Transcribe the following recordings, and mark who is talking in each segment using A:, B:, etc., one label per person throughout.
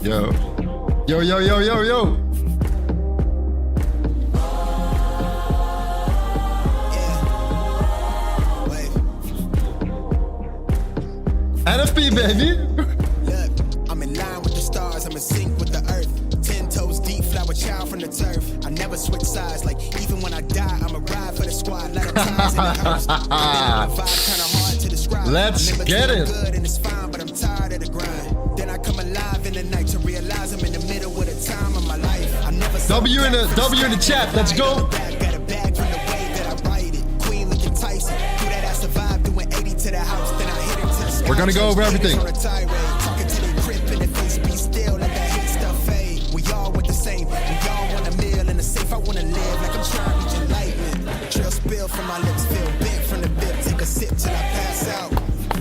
A: Yo. Yo, yo, yo, yo, yo. NFP, baby.
B: Look, I'm in line with the stars. I'm in sync with the earth. 10 toes deep, flower child from the turf. I never switch sides. Like, even when I die, I'm a ride for the squad. Lot of times in the hearse. Vibe kinda hard to describe.
A: Let's get it.
B: Good and it's fine, but I'm tired of the grind. Then I come alive in the night to realize I'm in the middle of the time of my life. I never
A: W in the chat. Let's go.
B: Got a bag from the way that I write it. Queen looking Tyson. Do that I survived doing 80 to the house. Then I hit it to the sky.
A: We're gonna go over everything.
B: Talking to the grip and the face be still. Let that hate stuff fade. We all want the same. We all want a meal in the safe. I wanna live like I'm trying to reach enlightenment. Trail spill from my lips. Feel bent from the bip. Take a sip till I pass out.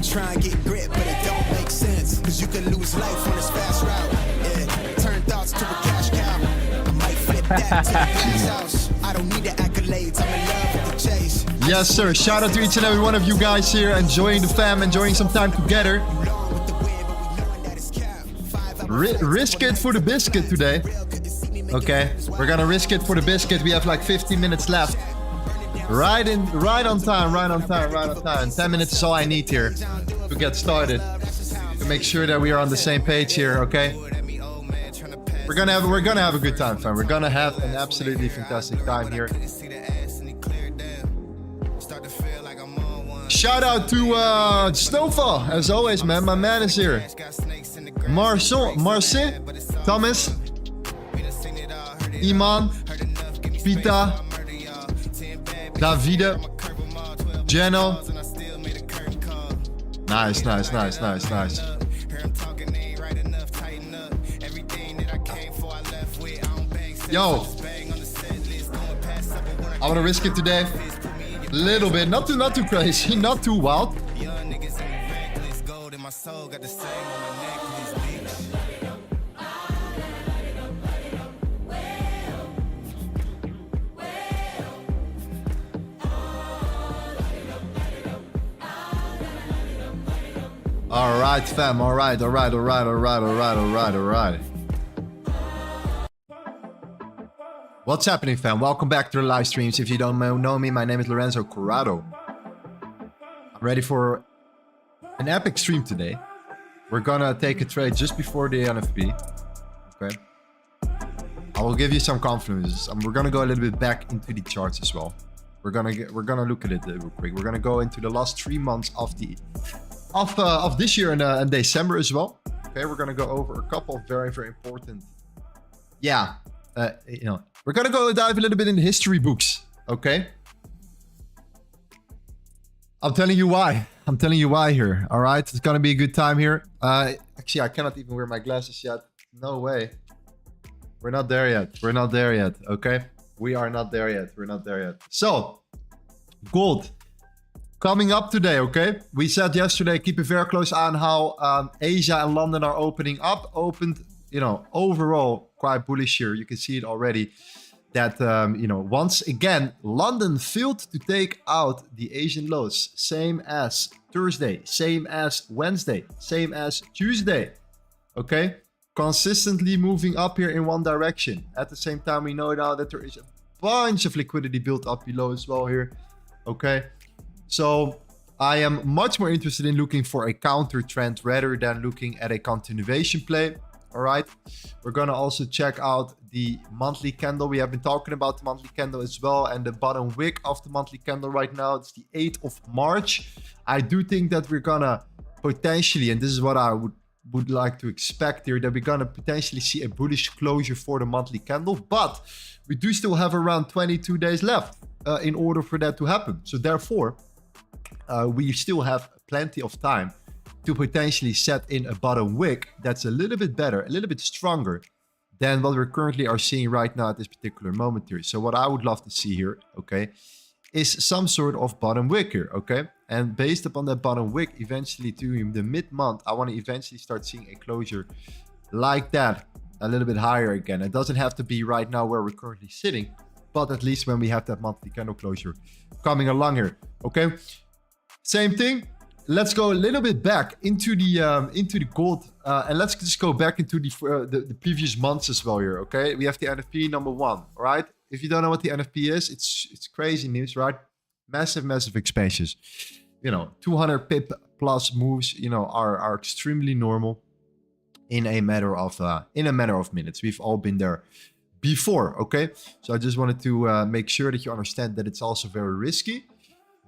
B: Try and get grit, but it don't make sense. Cause you can lose life on this fast route. Yeah. Turn thoughts to a cash cow. I might flip that to the glass house. I don't need the accolades. I'm in love with the chase.
A: Yes, sir. Shout out to each and every one of you guys here, enjoying the fam, enjoying some time together. Risk it for the biscuit today. Okay, we're gonna risk it for the biscuit. We have like 15 minutes left. Right on time. 10 minutes is all I need here to get started. To make sure that we are on the same page here, okay? We're gonna have a good time, fam. We're gonna have an absolutely fantastic time here. Shout out to Snowfall, as always, man. My man is here. Marcel, Thomas, Iman, Pita, Davide, Jeno. Nice. Yo, I want to risk it today. Little bit, not too crazy, not too wild. All right, fam. All right. What's happening, fam? Welcome back to the live streams. If you don't know me, my name is Lorenzo Corrado. I'm ready for an epic stream today. We're gonna take a trade just before the NFP. Okay. I will give you some confidence. We're gonna go a little bit back into the charts as well. We're gonna look at it real quick. We're gonna go into the last 3 months of this year and December as well. Okay, we're gonna go over a couple of very important. Yeah, we're gonna go dive a little bit in the history books. Okay. I'm telling you why. Here. All right, it's gonna be a good time here. Actually, I cannot even wear my glasses yet. No way. We're not there yet. Okay, we are not there yet. So, gold. Coming up today, okay? We said yesterday, keep a very close eye on how Asia and London are opening up. Opened, overall quite bullish here. You can see it already that, once again, London failed to take out the Asian lows. Same as Thursday, same as Wednesday, same as Tuesday, okay? Consistently moving up here in one direction. At the same time, we know now that there is a bunch of liquidity built up below as well here, okay? So I am much more interested in looking for a counter trend rather than looking at a continuation play. All right. We're going to also check out the monthly candle. We have been talking about the monthly candle as well. And the bottom wick of the monthly candle right now, it's the 8th of March. I do think that we're going to potentially, and this is what I would like to expect here, that we're going to potentially see a bullish closure for the monthly candle. But we do still have around 22 days left in order for that to happen. So therefore, we still have plenty of time to potentially set in a bottom wick that's a little bit better, a little bit stronger than what we currently are seeing right now at this particular moment here. So what I would love to see here, okay, is some sort of bottom wick here, okay? And based upon that bottom wick, eventually to the mid-month, I want to eventually start seeing a closure like that, a little bit higher again. It doesn't have to be right now where we're currently sitting, but at least when we have that monthly candle closure coming along here, okay? Same thing. let's go a little bit back into the gold, and let's just go back into the previous months as well here. Okay, we have the NFP number 1. All right, if you don't know what the NFP is, it's crazy news, right? Massive expansions. You know, 200 pip plus moves, you know, are extremely normal in a matter of minutes. We've all been there before. Okay, so I just wanted to make sure that you understand that it's also very risky.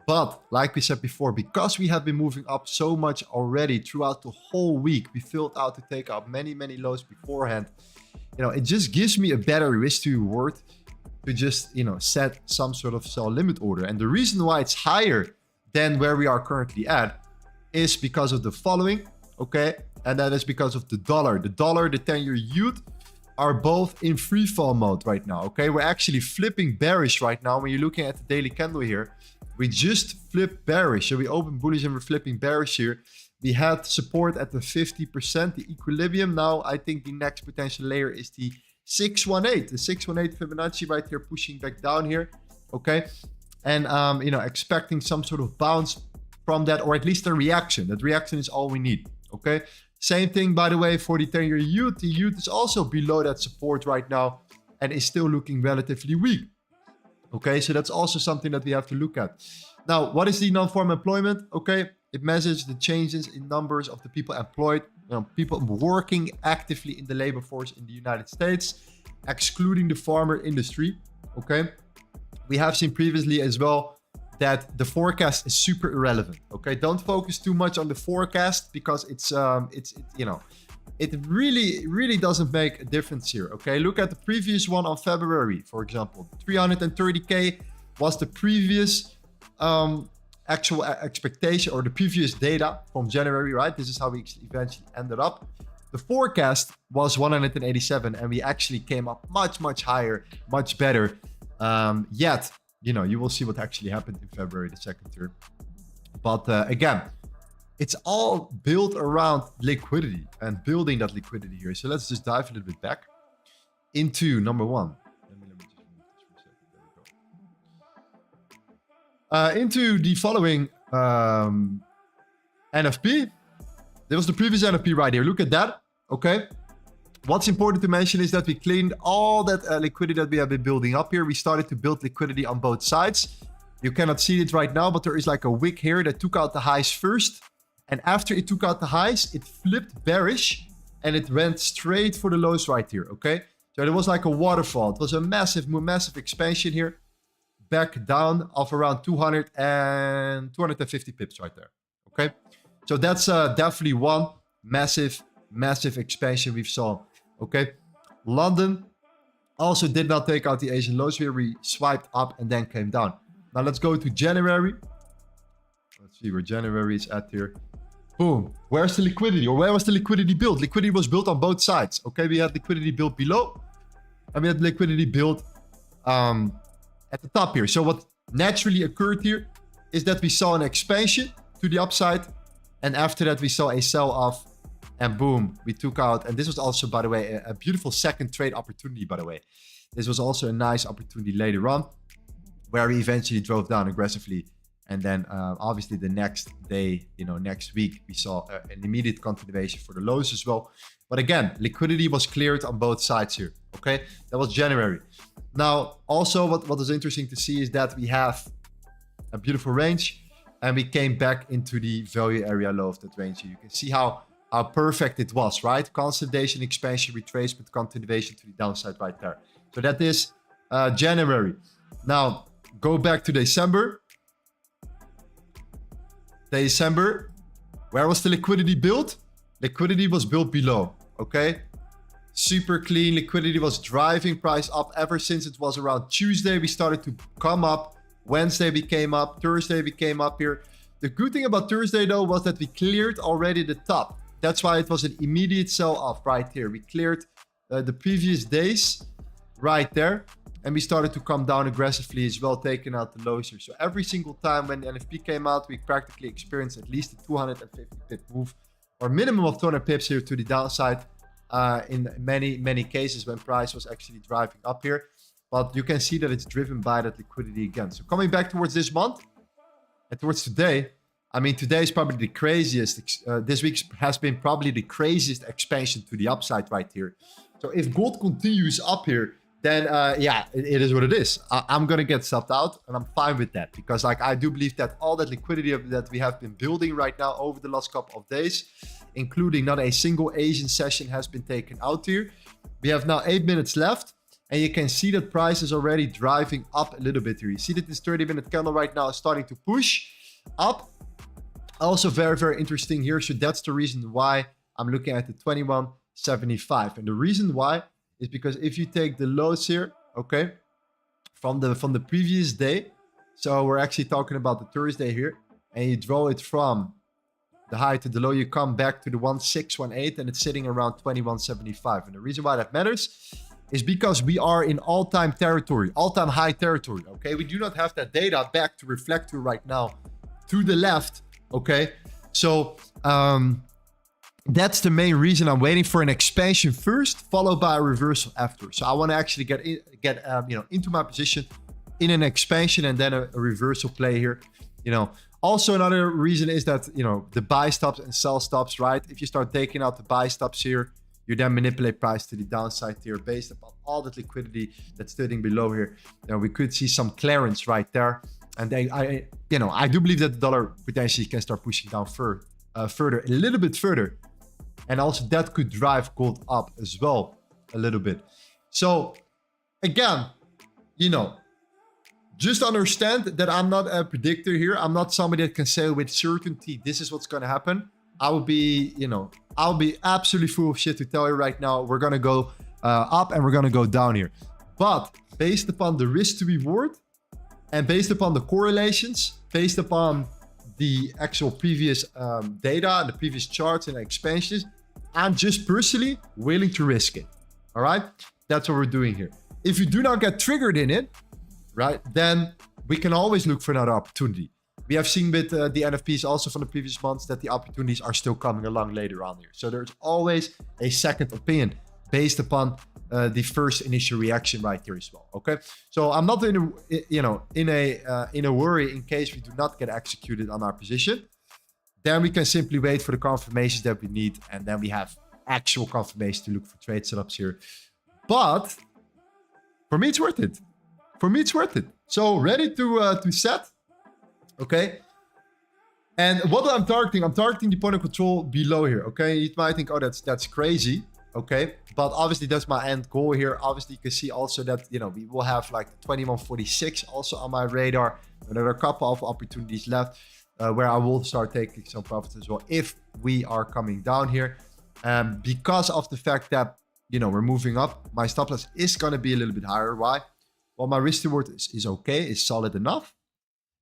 A: But like we said before, because we have been moving up so much already throughout the whole week, we filled out to take out many lows beforehand. You know, it just gives me a better risk to reward to just, you know, set some sort of sell limit order. And the reason why it's higher than where we are currently at is because of the following, okay? And that is because of the dollar. The dollar, the 10-year yield are both in free fall mode right now, okay? We're actually flipping bearish right now. When you're looking at the daily candle here, we just flipped bearish. So we opened bullish and we're flipping bearish here. We had support at the 50%, the equilibrium. Now I think the next potential layer is the 618. The 618 Fibonacci right here pushing back down here. Okay. And, you know, expecting some sort of bounce from that, or at least a reaction. That reaction is all we need. Okay. Same thing, by the way, for the 10-year yield. The yield is also below that support right now and is still looking relatively weak. Okay, so that's also something that we have to look at. Now, what is the non-farm employment? Okay, it measures the changes in numbers of the people employed, you know, people working actively in the labor force in the United States, excluding the farmer industry. Okay, we have seen previously as well that the forecast is super irrelevant. Okay, don't focus too much on the forecast because it's you know, it really doesn't make a difference here. Okay, look at the previous one on February, for example. 330k was the previous actual expectation, or the previous data from January, right? This is how we eventually ended up. The forecast was 187, and we actually came up much higher, much better. Yet, you know, you will see what actually happened in February the 2nd here. But again, it's all built around liquidity and building that liquidity here. So let's just dive a little bit back into number 1. Let me just move this for a second. There we go. Into the following NFP. There was the previous NFP right here. Look at that. Okay. What's important to mention is that we cleaned all that liquidity that we have been building up here. We started to build liquidity on both sides. You cannot see it right now, but there is like a wick here that took out the highs first. And after it took out the highs, it flipped bearish and it went straight for the lows right here. Okay. So it was like a waterfall. It was a massive expansion here. Back down of around 200 and 250 pips right there. Okay. So that's definitely one massive expansion we've saw. Okay. London also did not take out the Asian lows here. We swiped up and then came down. Now let's go to January. Let's see where January is at here. Boom. Where's the liquidity? Or where was the liquidity built? Liquidity was built on both sides. Okay, we had liquidity built below. And we had liquidity built at the top here. So what naturally occurred here is that we saw an expansion to the upside. And after that, we saw a sell-off. And boom, we took out. And this was also, by the way, a beautiful second trade opportunity, by the way. This was also a nice opportunity later on, where we eventually drove down aggressively. And then obviously the next day, you know, next week, we saw an immediate continuation for the lows as well. But again, liquidity was cleared on both sides here. Okay, that was January. Now, also what is interesting to see is that we have a beautiful range and we came back into the value area low of that range here. You can see how perfect it was, right? Consolidation, expansion, retracement, continuation to the downside right there. So that is January. Now, go back to December. December, where was the liquidity built? Liquidity was built below, okay? Super clean. Liquidity was driving price up ever since it was around Tuesday. We started to come up. Wednesday we came up. Thursday we came up here. The good thing about Thursday though was that we cleared already the top. That's why it was an immediate sell-off right here. We cleared the previous days right there. And we started to come down aggressively as well, taking out the lows here. So every single time when the NFP came out, we practically experienced at least a 250 pip move, or minimum of 200 pips here to the downside in many cases when price was actually driving up here. But you can see that it's driven by that liquidity again. So coming back towards this month and towards today, I mean, today is probably the craziest. This week has been probably the craziest expansion to the upside right here. So if gold continues up here, then yeah, it is what it is. I'm gonna get stopped out, and I'm fine with that, because like I do believe that all that liquidity that we have been building right now over the last couple of days, including not a single Asian session, has been taken out here. We have now 8 minutes left, and you can see that price is already driving up a little bit here. You see that this 30-minute candle right now is starting to push up. Also very, very interesting here. So that's the reason why I'm looking at the 21.75, and the reason why is because if you take the lows here, okay, from the previous day, so we're actually talking about the Thursday here, and you draw it from the high to the low, you come back to the 1618, and it's sitting around 21.75. And the reason why that matters is because we are in all-time territory, all-time high territory, okay? We do not have that data back to reflect to right now to the left, okay? So that's the main reason I'm waiting for an expansion first, followed by a reversal after. So I want to actually get you know, into my position in an expansion and then a reversal play here. You know, also another reason is that, you know, the buy stops and sell stops, right? If you start taking out the buy stops here, you then manipulate price to the downside here based upon all that liquidity that's sitting below here. You know, we could see some clearance right there, and you know, I do believe that the dollar potentially can start pushing down further, a little bit further. And also that could drive gold up as well a little bit. So again, you know, just understand that I'm not a predictor here. I'm not somebody that can say with certainty, this is what's going to happen. I will be, you know, I'll be absolutely full of shit to tell you right now. We're going to go up and we're going to go down here. But based upon the risk to reward and based upon the correlations, based upon the actual previous data and the previous charts and expansions, I'm just personally willing to risk it. All right, that's what we're doing here. If you do not get triggered in it, right, then we can always look for another opportunity. We have seen with the NFPs also from the previous months that the opportunities are still coming along later on here. So there's always a second opinion based upon the first initial reaction right here as well. Okay, so I'm not in a, you know, in a worry in case we do not get executed on our position. Then we can simply wait for the confirmations that we need, and then we have actual confirmation to look for trade setups here. But for me, it's worth it. For me, it's worth it. So ready to set. Okay. And what I'm targeting the point of control below here. Okay. You might think, oh, that's crazy. Okay. But obviously that's my end goal here. Obviously you can see also that, you know, we will have like the 2146 also on my radar. And there are a couple of opportunities left where I will start taking some profits as well if we are coming down here. Because of the fact that, you know, we're moving up, my stop loss is going to be a little bit higher. Why? Well, my risk reward is okay, is solid enough.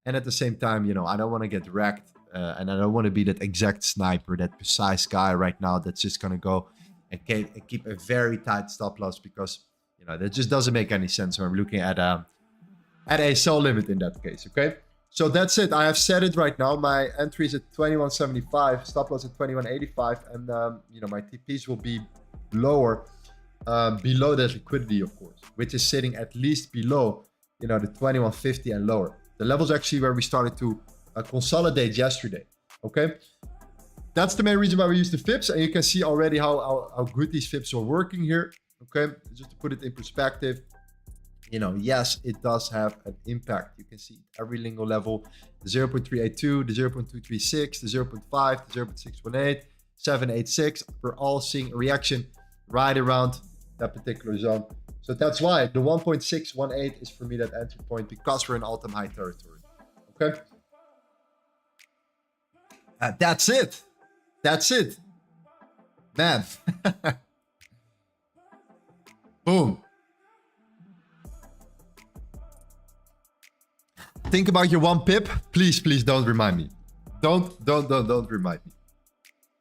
A: And at the same time, you know, I don't want to get wrecked. And I don't want to be that exact sniper, that precise guy right now that's just going to go and keep a very tight stop loss, because, you know, that just doesn't make any sense when we're looking at a sell limit in that case. Okay. So that's it. I have set it right now. My entry is at 21.75, stop loss at 21.85. And, you know, my TPs will be lower, below that liquidity, of course, which is sitting at least below, you know, the 21.50 and lower. The levels actually where we started to consolidate yesterday. Okay. That's the main reason why we use the FIBs. And you can see already how good these FIBs are working here. Okay. Just to put it in perspective, you know, yes, it does have an impact. You can see every single level, the 0.382, the 0.236, the 0.5, the 0.618, 786. We're all seeing a reaction right around that particular zone. So that's why the 1.618 is for me that entry point, because we're in all-time high territory. Okay. That's it. That's it. Man. Boom. Think about your one pip. Please, please don't remind me. Don't remind me.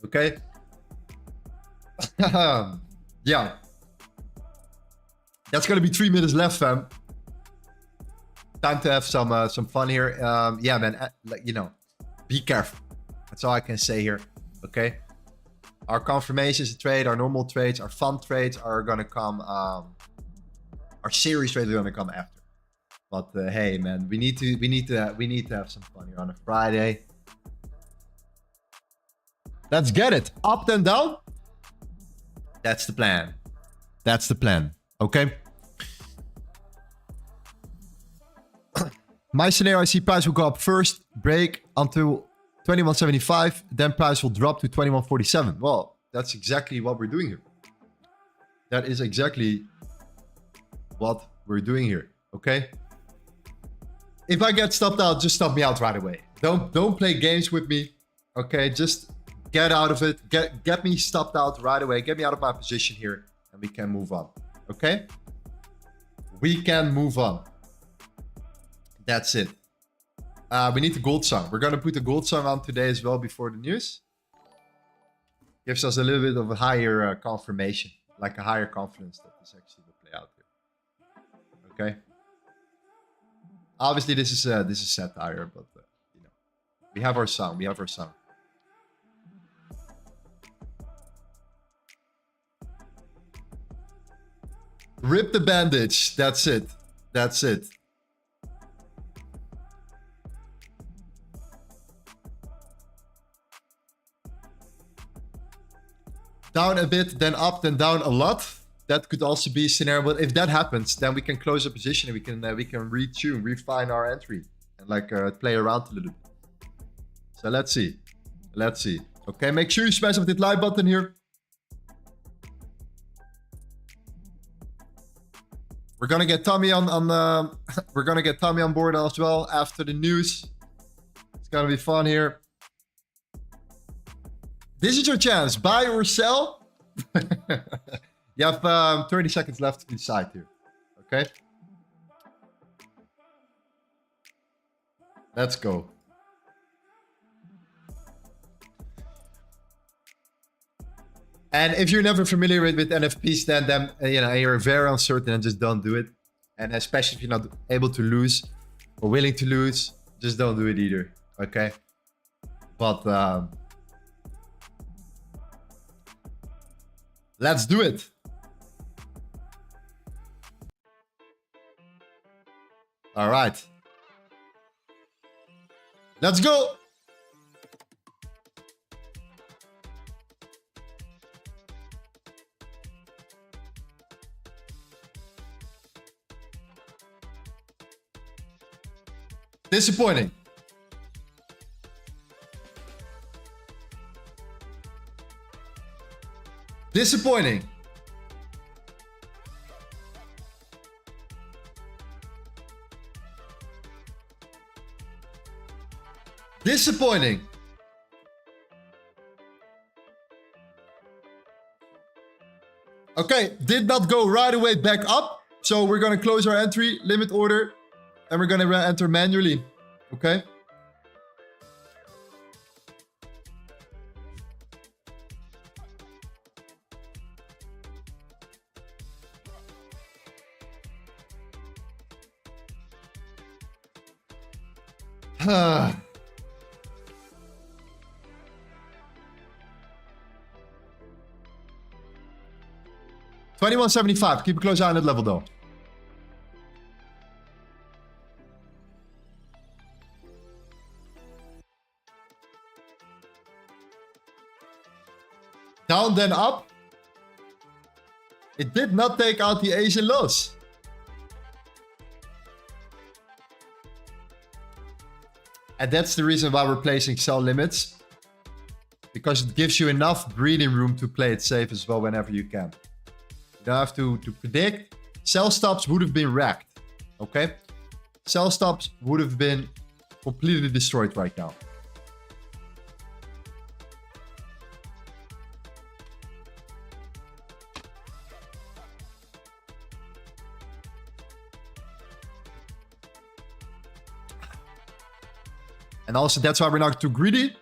A: Okay. Yeah. That's gonna be 3 minutes left, fam. Time to have some fun here. Yeah, man. You know, be careful. That's all I can say here. Okay. Our confirmations trade, our normal trades, our fun trades are gonna come. Our series trades are gonna come after. But hey, man, we need to have some fun here on a Friday. Let's get it. Up and down. That's the plan. That's the plan. Okay. My scenario, I see price will go up first, break until 21.75, then price will drop to 21.47. Well, that's exactly what we're doing here. That is exactly what we're doing here. Okay. If I get stopped out, just stop me out right away. Don't play games with me. Okay, just get out of it. Get me stopped out right away. Get me out of my position here, and we can move on. Okay, we can move on. That's it. We need the gold song. We're gonna put the gold song on today as well before the news. Gives us a little bit of a higher confirmation, like a higher confidence that this actually will play out here. Okay. Obviously, this is satire, but you know, we have our song. We have our song. Rip the bandage. That's it. That's it. Down a bit, then up, then down a lot. That could also be a scenario. But if that happens, then we can close the position and we can retune, refine our entry, and like play around a little bit. So let's see. Let's see. Okay, make sure you smash up that like button here. We're gonna get Tommy on we're gonna get Tommy on board as well after the news. It's gonna be fun here. This is your chance. Buy or sell. You have 30 seconds left to decide here. Okay. Let's go. And if you're never familiar with NFPs, then you know you're very uncertain and just don't do it. And especially if you're not able to lose or willing to lose, just don't do it either. Okay. But let's do it. All right. Let's go. Disappointing. Disappointing. Disappointing. Okay, did not go right away back up. So we're going to close our entry, limit order, and we're going to enter manually. Okay. $21.75. Keep a close eye on that level though. Down then up. It did not take out the Asian lows. And that's the reason why we're placing sell limits. Because it gives you enough breathing room to play it safe as well whenever you can. You don't have to predict. Sell stops would have been wrecked. Okay? Sell stops would have been completely destroyed right now. And also that's why we're not too greedy.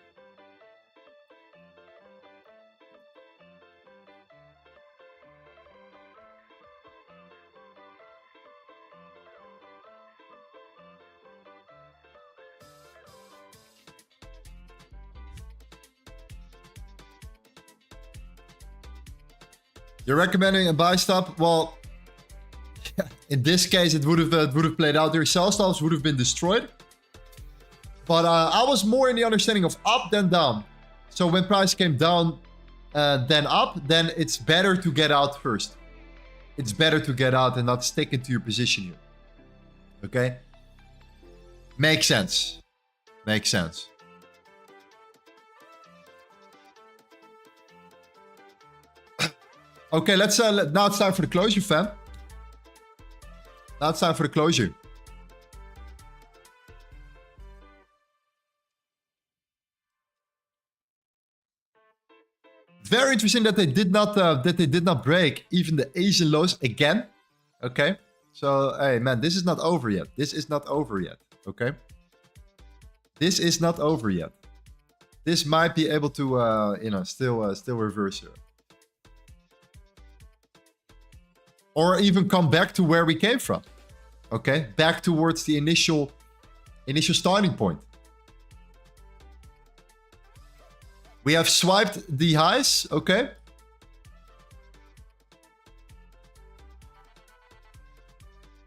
A: You're recommending a buy stop? Well, in this case, it would have played out. Their sell stops would have been destroyed. But I was more in the understanding of up than down. So when price came down, then up, then it's better to get out first. It's better to get out and not stick into your position here. Okay? Makes sense. Makes sense. Okay, let's now it's time for the closure, fam. Now it's time for the closure. Very interesting that they did not break even the Asian lows again. Okay, so hey man, this is not over yet. This is not over yet. Okay, this is not over yet. This might be able to you know, still reverse here, or even come back to where we came from. Okay, back towards the initial starting point. We have swiped the highs, okay?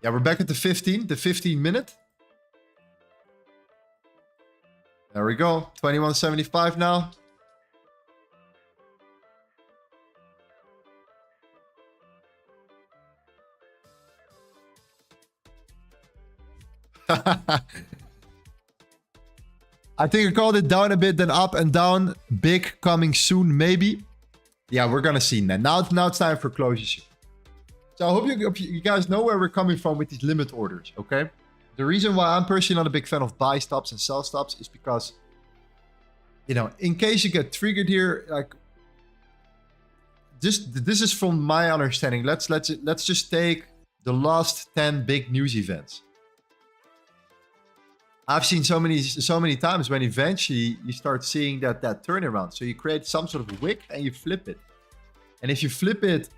A: Yeah, we're back at the 15 minute. There we go, 21.75 now. I think I called it down a bit, then up and down. Big coming soon, maybe. Yeah, we're gonna see that. Now it's time for closures. So I hope you guys know where we're coming from with these limit orders, okay? The reason why I'm personally not a big fan of buy stops and sell stops is because, you know, in case you get triggered here, like, this is from my understanding. Let's just take the last 10 big news events. I've seen so many times when eventually you start seeing that turnaround. So you create some sort of wick and you flip it. And if you flip it,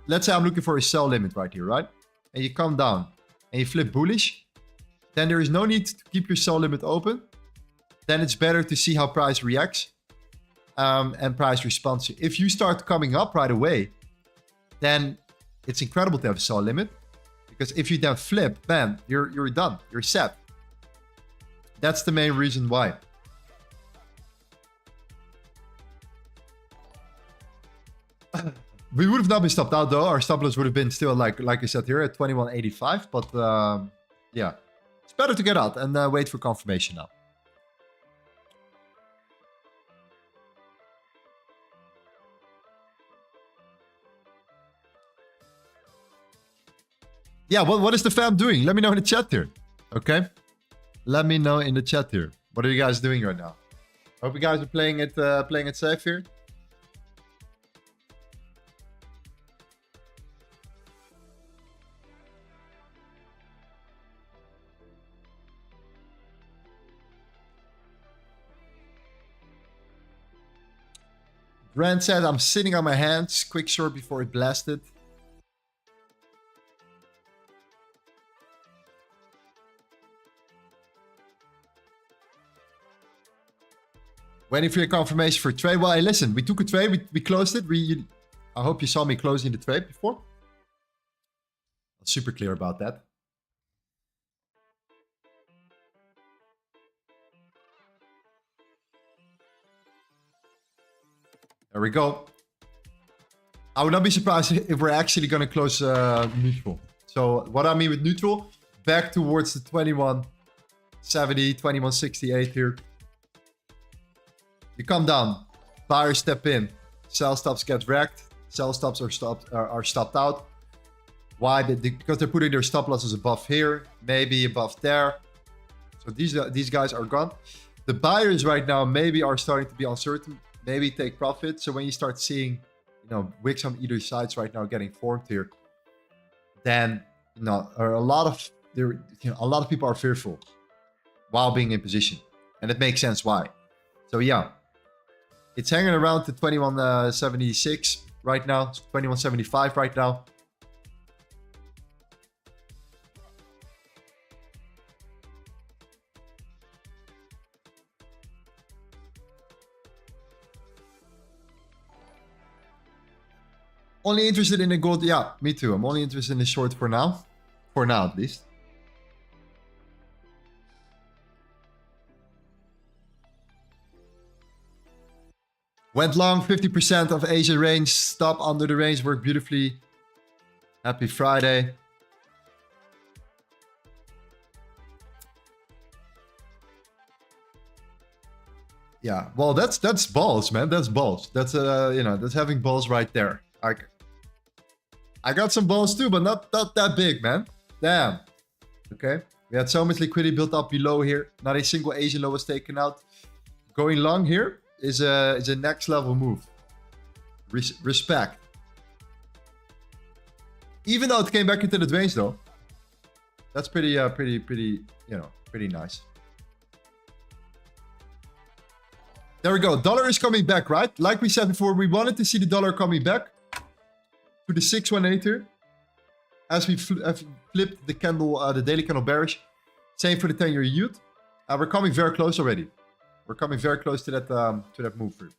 A: let's say I'm looking for a sell limit right here, right? And you come down and you flip bullish, then there is no need to keep your sell limit open. Then it's better to see how price reacts and price responds. If you start coming up right away, then it's incredible to have a sell limit, because if you then flip, bam, you're done, you're set. That's the main reason why. We would have not been stopped out though. Our stop loss would have been still like I said here at 21.85. But yeah, it's better to get out and wait for confirmation now. Yeah, what is the fam doing? Let me know in the chat here. Okay. Let me know in the chat here. What are you guys doing right now? Hope you guys are playing it safe here. Brand said, I'm sitting on my hands. Quick short before it blasted. Waiting for your confirmation for trade. Well, hey, listen, we took a trade. We closed it. I hope you saw me closing the trade before. I'm super clear about that. There we go. I would not be surprised if we're actually going to close neutral. So what I mean with neutral, back towards the 2170, 2168 here. You come down, buyers step in, sell stops get wrecked, sell stops are stopped out. Why? Because they're putting their stop losses above here, maybe above there. So these guys are gone. The buyers right now maybe are starting to be uncertain, maybe take profit. So when you start seeing, you know, wicks on either sides right now getting formed here, then you know, a lot of people are fearful while being in position, and it makes sense why. So yeah. It's hanging around to 2176 right now. It's 2175 right now. Only interested in the gold. Yeah, me too. I'm only interested in the short for now. For now, at least. Went long, 50% of Asia range. Stop under the range, worked beautifully. Happy Friday. Yeah, well, that's balls, man. That's balls. That's you know, that's having balls right there. I got some balls too, but not that big, man. Damn. Okay. We had so much liquidity built up below here. Not a single Asian low was taken out. Going long here is a next level move. Respect. Even though it came back into the range though. That's pretty, you know, pretty nice. There we go. Dollar is coming back, right? Like we said before, we wanted to see the dollar coming back to the 618 here. As we flipped the candle, the daily candle bearish. Same for the 10-year yield. We're coming very close already. We're coming very close to that move through.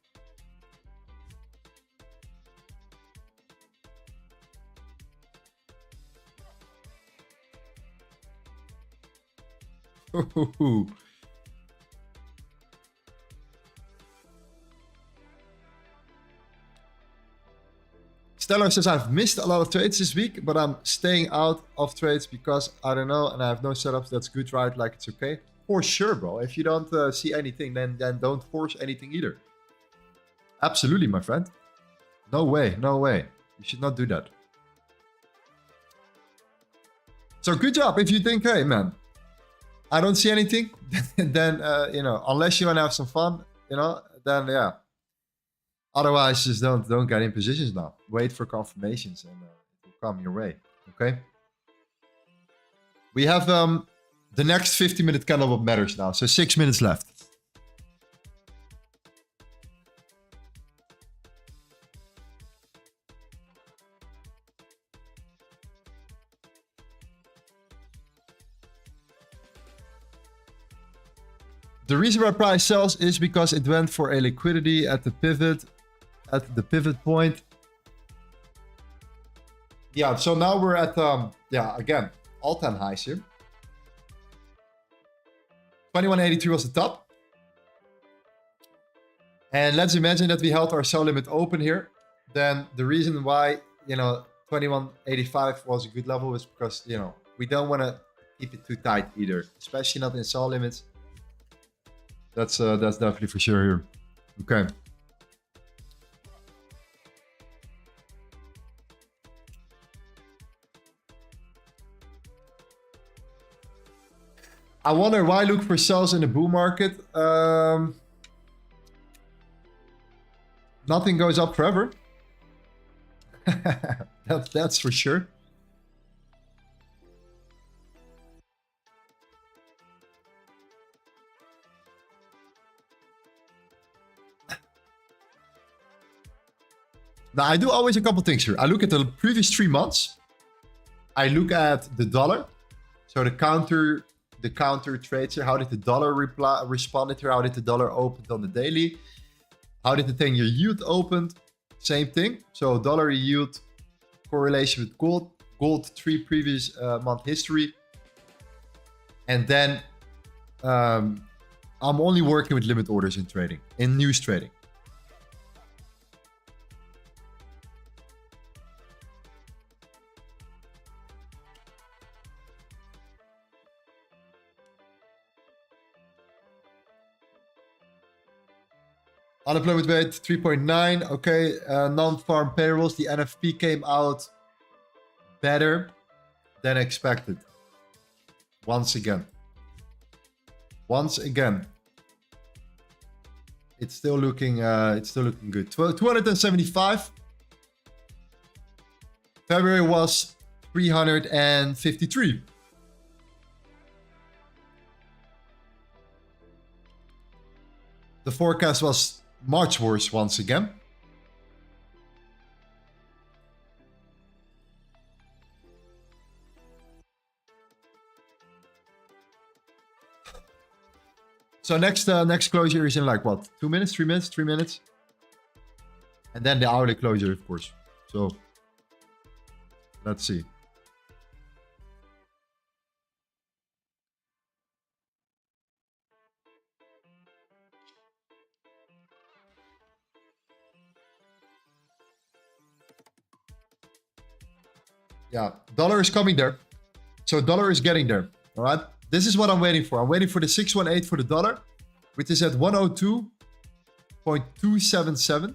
A: Stellar says, I've missed a lot of trades this week, but I'm staying out of trades because I don't know and I have no setups. That's good, right? Like it's okay. For sure, bro. If you don't see anything, then don't force anything either. Absolutely, my friend. No way, no way. You should not do that. So good job. If you think, hey, man, I don't see anything, then, you know, unless you want to have some fun, you know, then, yeah. Otherwise, just don't get in positions now. Wait for confirmations and it will come your way. Okay. We have the next 50-minute candle what matters now. So 6 minutes left. The reason why price sells is because it went for a liquidity at the pivot point. Yeah, so now we're at, yeah, again, all-time highs here. 2183 was the top. And let's imagine that we held our sell limit open here. Then the reason why, you know, 2185 was a good level is because, you know, we don't want to keep it too tight either, especially not in sell limits. That's definitely for sure here. Okay. I wonder why look for sells in the bull market. Nothing goes up forever. That's for sure. Now, I do always a couple things here. I look at the previous 3 months. I look at the dollar. So the counter trades here. How did the dollar respond here? How did the dollar open on the daily? How did the 10-year yield open? Same thing. So dollar yield correlation with gold. Gold 3 previous month history. And then I'm only working with limit orders in trading, in news trading. Unemployment rate 3.9. Okay, non-farm payrolls. The NFP came out better than expected. Once again, it's still looking good. 275. February was 353. The forecast was much worse once again. So next closure is in like what? 2 minutes, 3 minutes, 3 minutes. And then the hourly closure, of course. So let's see. Yeah, dollar is coming there. So dollar is getting there. All right. This is what I'm waiting for. I'm waiting for the 618 for the dollar, which is at 102.277.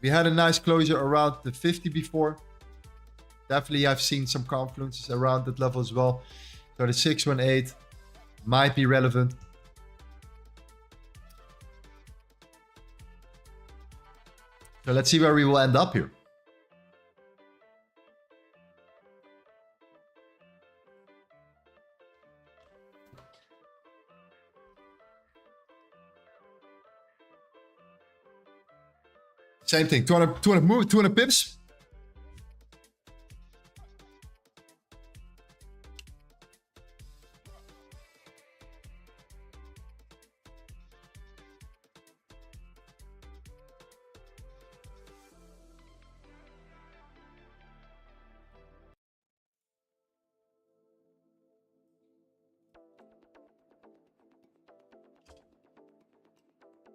A: We had a nice closure around the 50 before. Definitely I've seen some confluences around that level as well. So the 618 might be relevant. So let's see where we will end up here. Same thing, 200 pips.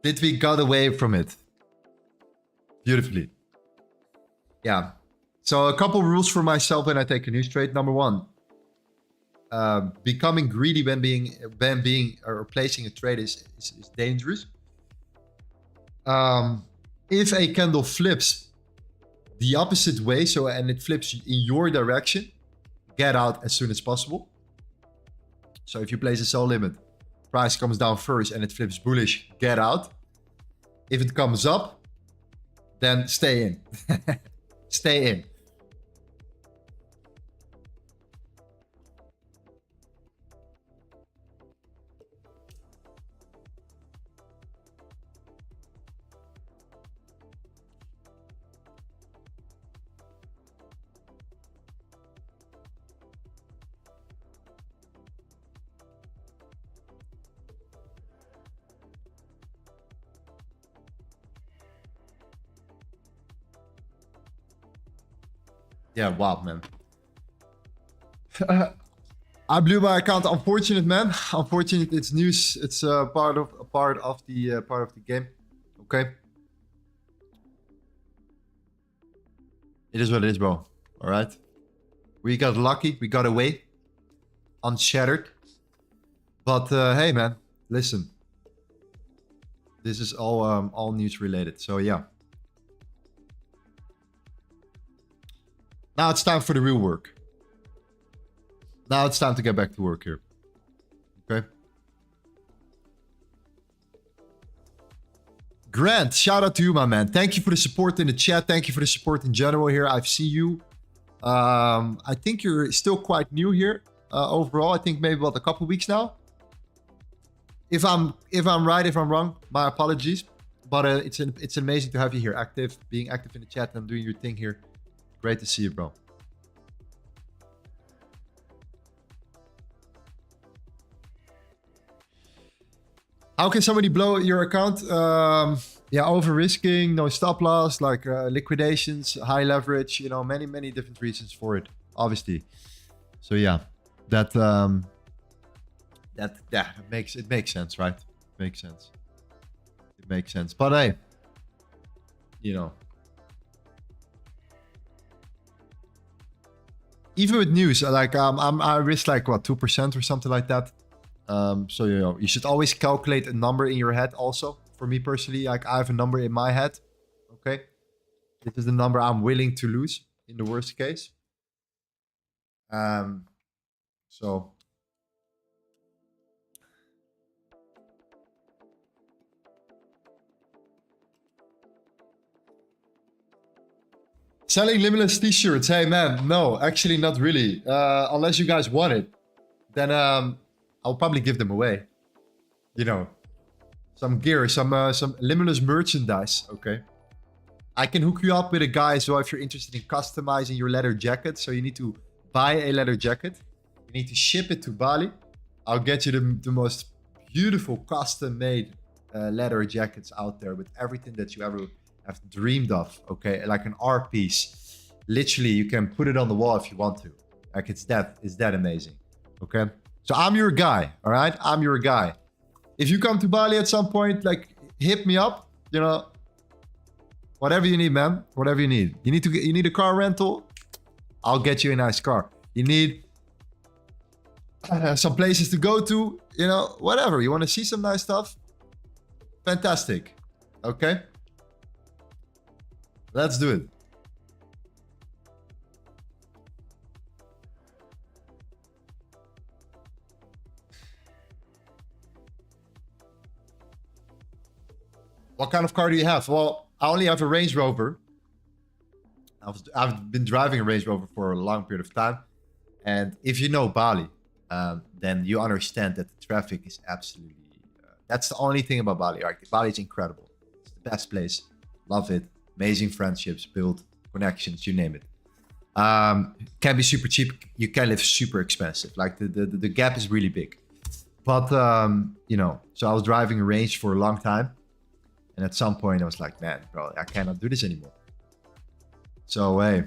A: Did we got away from it? Beautifully. Yeah. So a couple rules for myself when I take a news trade. Number one, becoming greedy when being or placing a trade is dangerous. If a candle flips the opposite way, and it flips in your direction, get out as soon as possible. So if you place a sell limit, price comes down first and it flips bullish, get out. If it comes up, then stay in. Stay in. Yeah, wow, man. I blew my account. Unfortunate, man. Unfortunate. It's news. It's part of the game. Okay. It is what it is, bro. All right. We got lucky. We got away, unshattered. But hey, man, listen. This is all news related. So yeah. Now it's time for the real work. Now it's time to get back to work here. Okay. Grant, shout out to you, my man. Thank you for the support in the chat. Thank you for the support in general here. I've seen you. I think you're still quite new here. Overall, I think maybe about a couple weeks now. If I'm right, if I'm wrong, my apologies. But it's amazing to have you here, being active in the chat and doing your thing here. Great to see you, bro. How can somebody blow your account? Yeah, over risking, no stop loss, like liquidations, high leverage, you know, many different reasons for it, obviously. So yeah, that makes sense, right? Makes sense. It makes sense. But hey, you know, even with news, like I risk like what 2% or something like that. So you know, you should always calculate a number in your head. Also, for me personally, like I have a number in my head. Okay, this is the number I'm willing to lose in the worst case. So selling limitless t-shirts. Hey man, no, actually not really. Unless you guys want it, then I'll probably give them away. You know, some gear, some limitless merchandise. Okay, I can hook you up with a guy as well if you're interested in customizing your leather jacket. So you need to buy a leather jacket. You need to ship it to Bali. I'll get you the most beautiful custom-made leather jackets out there with everything that you ever have dreamed of. Okay, like an art piece. Literally, you can put it on the wall if you want to. Like it's that amazing. Okay, so I'm your guy. All right, I'm your guy. If you come to Bali at some point, like hit me up. You know, whatever you need, man. Whatever you need. You need a car rental. I'll get you a nice car. You need some places to go to, you know, whatever. You want to see some nice stuff? Fantastic. Okay. Let's do it. What kind of car do you have? Well, I only have a Range Rover. I've been driving a Range Rover for a long period of time. And if you know Bali, then you understand that the traffic is absolutely... that's the only thing about Bali. Right? Bali is incredible. It's the best place. Love it. Amazing friendships, build connections, you name it. Can be super cheap. You can live super expensive. Like the gap is really big. But, you know, so I was driving a Range for a long time. And at some point I was like, man, bro, I cannot do this anymore. So, hey.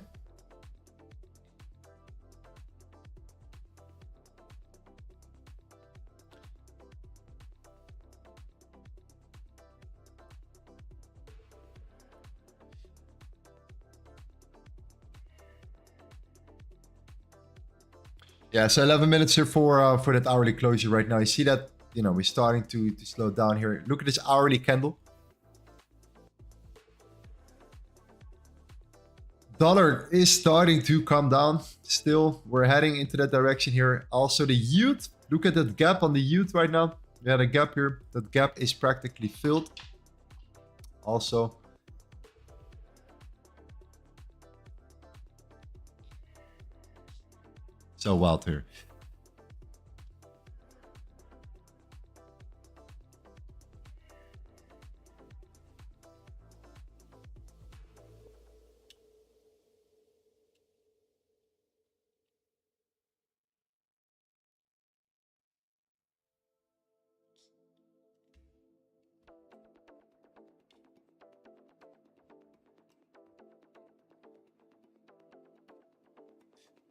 A: Yeah, so 11 minutes here for that hourly closure right now. You see that, you know, we're starting to slow down here. Look at this hourly candle. Dollar is starting to come down. Still, we're heading into that direction here. Also, the yield. Look at that gap on the yield right now. We had a gap here. That gap is practically filled. Also, so wild here.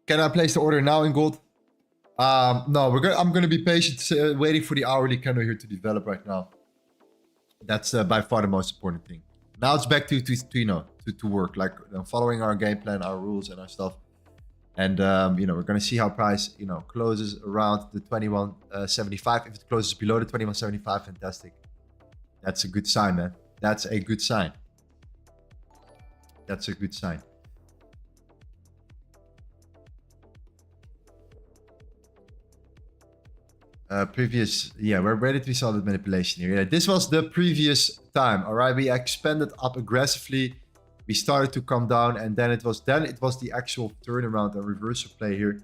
A: Can I place the order now in gold? No, I'm gonna be patient, waiting for the hourly candle here to develop right now. That's by far the most important thing. Now it's back to you know, to work, like following our game plan, our rules, and our stuff. And you know, we're gonna see how price, you know, closes around the 21.75. If it closes below the 21.75, fantastic. That's a good sign, man. That's a good sign. That's a good sign. Yeah, where did we saw the manipulation here? Yeah, this was the previous time. All right, we expanded up aggressively. We started to come down, and then it was the actual turnaround and reversal play here,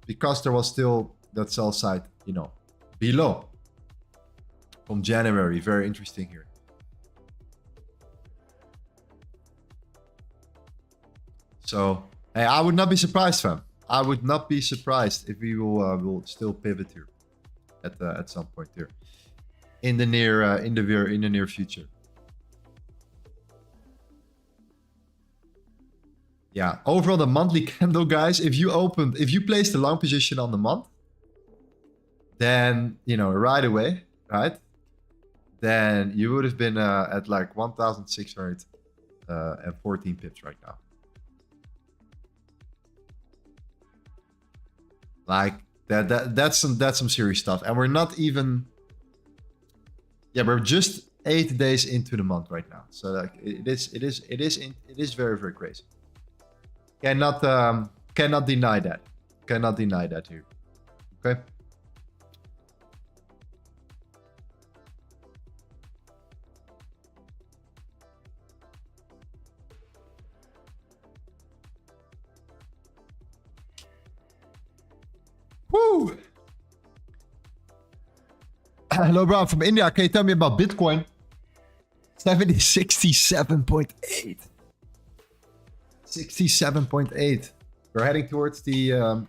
A: because there was still that sell side, you know, below from January. Very interesting here. So, hey, I would not be surprised, fam. I would not be surprised if we will still pivot here at some point here in the near future. Yeah, overall the monthly candle, guys, if you placed a long position on the month, then, you know, right away, right, then you would have been at like 1,614 pips right now. Like that's some serious stuff. And we're not even, yeah, we're just 8 days into the month right now. So like it is very, very crazy. Cannot deny that. Cannot deny that here. Okay. Woo! Hello, bro. I'm from India. Can you tell me about Bitcoin? 67.8. 67.8. We're heading towards the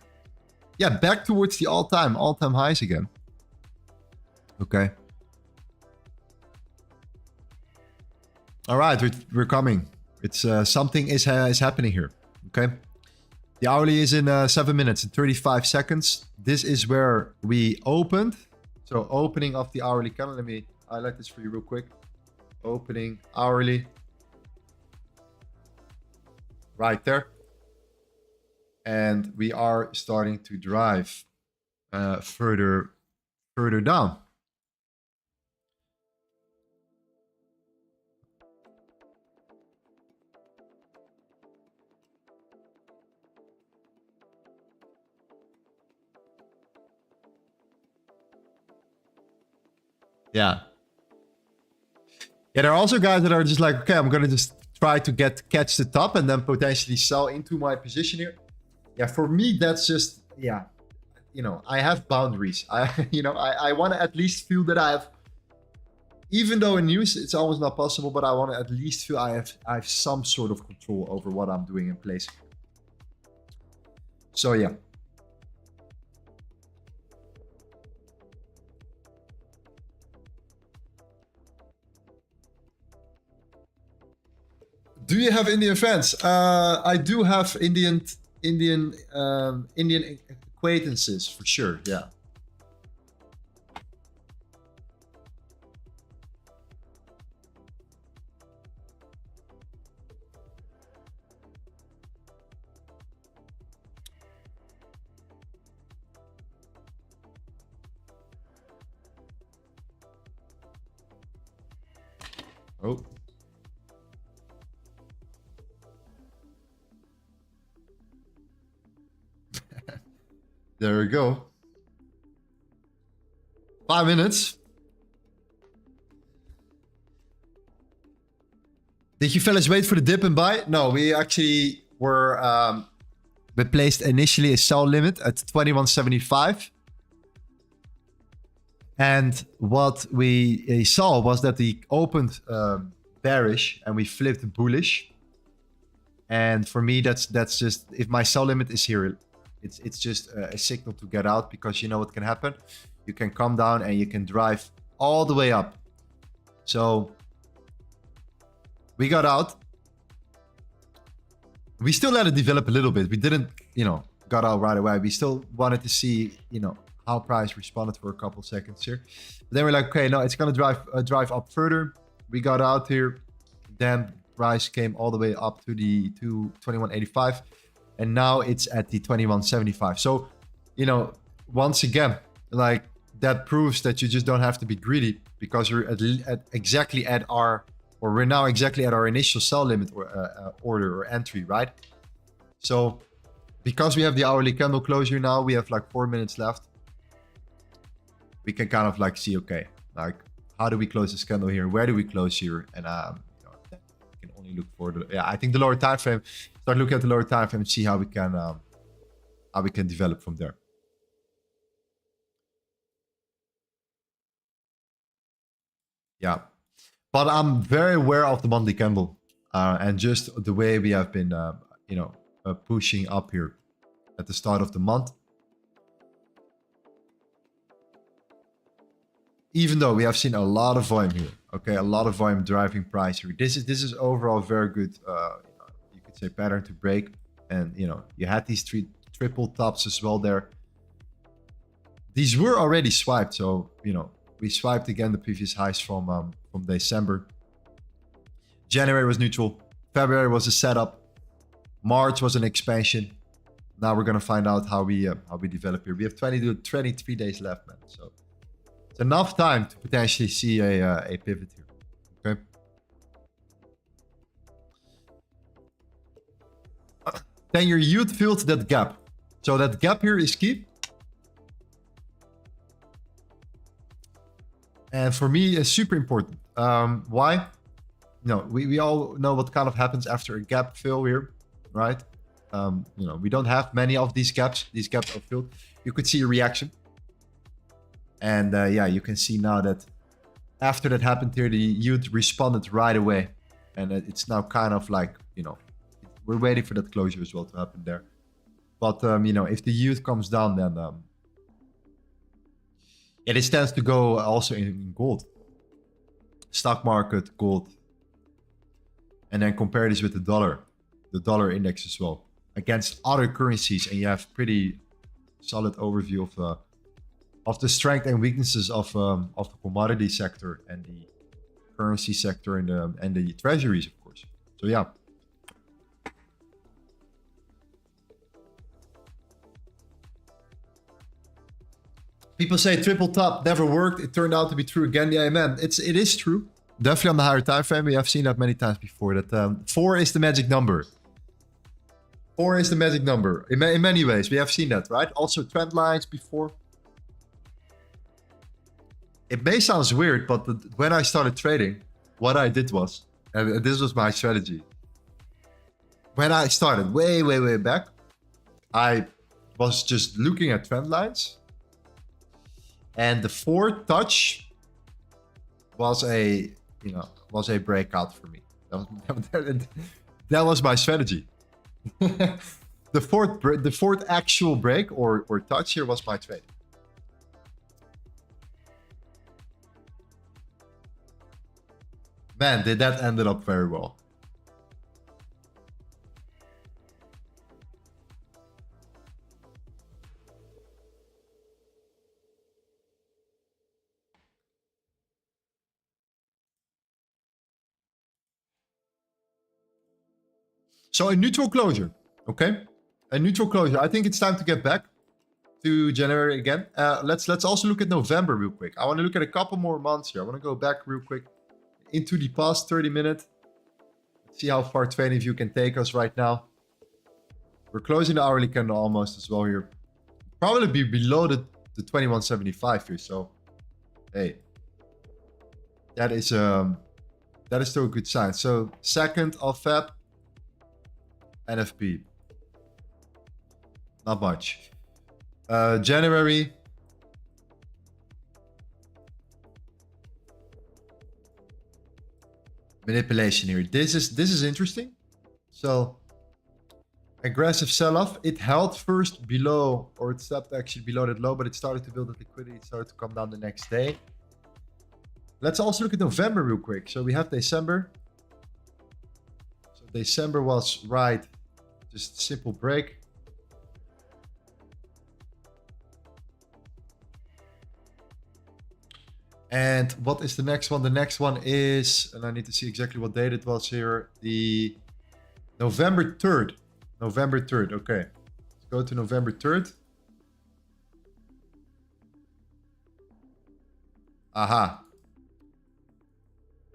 A: yeah, back towards the all-time highs again. Okay. All right, we're coming. It's something is happening here. Okay. The hourly is in 7 minutes and 35 seconds. This is where we opened. So opening of the hourly candle. Let me highlight this for you real quick. Opening hourly. Right there. and we are starting to drive further down. Yeah. Yeah, there are also guys that are just like, okay, I'm gonna just try to catch the top and then potentially sell into my position here. Yeah, for me, that's just, yeah, you know, I have boundaries. I want to at least feel that I have, even though in news it's almost not possible, but I want to at least feel I have some sort of control over what I'm doing in place. So yeah. Do you have Indian fans? I do have Indian acquaintances for sure. Yeah. Oh. There we go. 5 minutes. Did you fellas wait for the dip and buy? No, we actually were... we placed initially a sell limit at 21.75. And what we saw was that we opened bearish and we flipped bullish. And for me, that's just... If my sell limit is here... It's just a signal to get out, because you know what can happen. You can come down and you can drive all the way up. So we got out. We still let it develop a little bit. We didn't, you know, got out right away. We still wanted to see, you know, how price responded for a couple seconds here. But then we're like, okay, no, it's gonna drive up further. We got out here. Then price came all the way up to the 21.85. And now it's at the 21.75. So, you know, once again, like, that proves that you just don't have to be greedy, because you're exactly at our, or we're now exactly at our initial sell limit or order or entry, right? So because we have the hourly candle closure now, we have like 4 minutes left. We can kind of like see, okay, like, how do we close this candle here? Where do we close here? And you know, we can only look for the, yeah, I think the lower time frame. Start looking at the lower time frame and see how we can develop from there. Yeah, but I'm very aware of the monthly candle and just the way we have been, you know, pushing up here at the start of the month. Even though we have seen a lot of volume here, okay, a lot of volume driving price here. This is overall very good. You could say pattern to break, and you know, you had these triple tops as well there. These were already swiped, so you know, we swiped again the previous highs from December. January was neutral. February was a setup. March was an expansion. Now we're gonna find out how we develop here. We have 23 days left, man. So it's enough time to potentially see a pivot here. Okay. Then your yield filled that gap. So that gap here is key. And for me, it's super important. Why? No, we all know what kind of happens after a gap fill here, right? You know, we don't have many of these gaps. These gaps are filled. You could see a reaction. And yeah, you can see now that after that happened here, the yield responded right away. And it's now kind of like, you know, we're waiting for that closure as well to happen there. But, you know, if the yield comes down, then yeah, this tends to go also in gold. Stock market, gold. And then compare this with the dollar index as well, against other currencies. And you have pretty solid overview of the strength and weaknesses of the commodity sector and the currency sector and the treasuries, of course. So yeah. People say triple top never worked. It turned out to be true again. Yeah, man, it is true. Definitely on the higher time frame. We have seen that many times before. That 4 is the magic number. 4 is the magic number. In many ways, we have seen that, right? Also trend lines before. It may sound weird, but when I started trading, what I did was, and this was my strategy. When I started way back, I was just looking at trend lines. And the 4 touch was a, breakout for me. That was my strategy. the fourth actual break or touch here was my trade. Man, did that ended up very well. So a neutral closure, okay? A neutral closure. I think it's time to get back to January again. Let's also look at November real quick. I want to look at a couple more months here. I want to go back real quick into the past 30 minutes. See how far TradingView can take us right now. We're closing the hourly candle almost as well here. Probably be below the 2175 here. So, hey, that is still a good sign. So 2nd of Feb. NFP. Not much. January. Manipulation here. This is interesting. So aggressive sell-off. It held first below, or it stopped actually below that low, but it started to build up liquidity. It started to come down the next day. Let's also look at November real quick. So we have December. So December was right. Just a simple break. And what is the next one? The next one is, and I need to see exactly what date it was here, the November 3rd. November 3rd, okay. Let's go to November 3rd. Aha.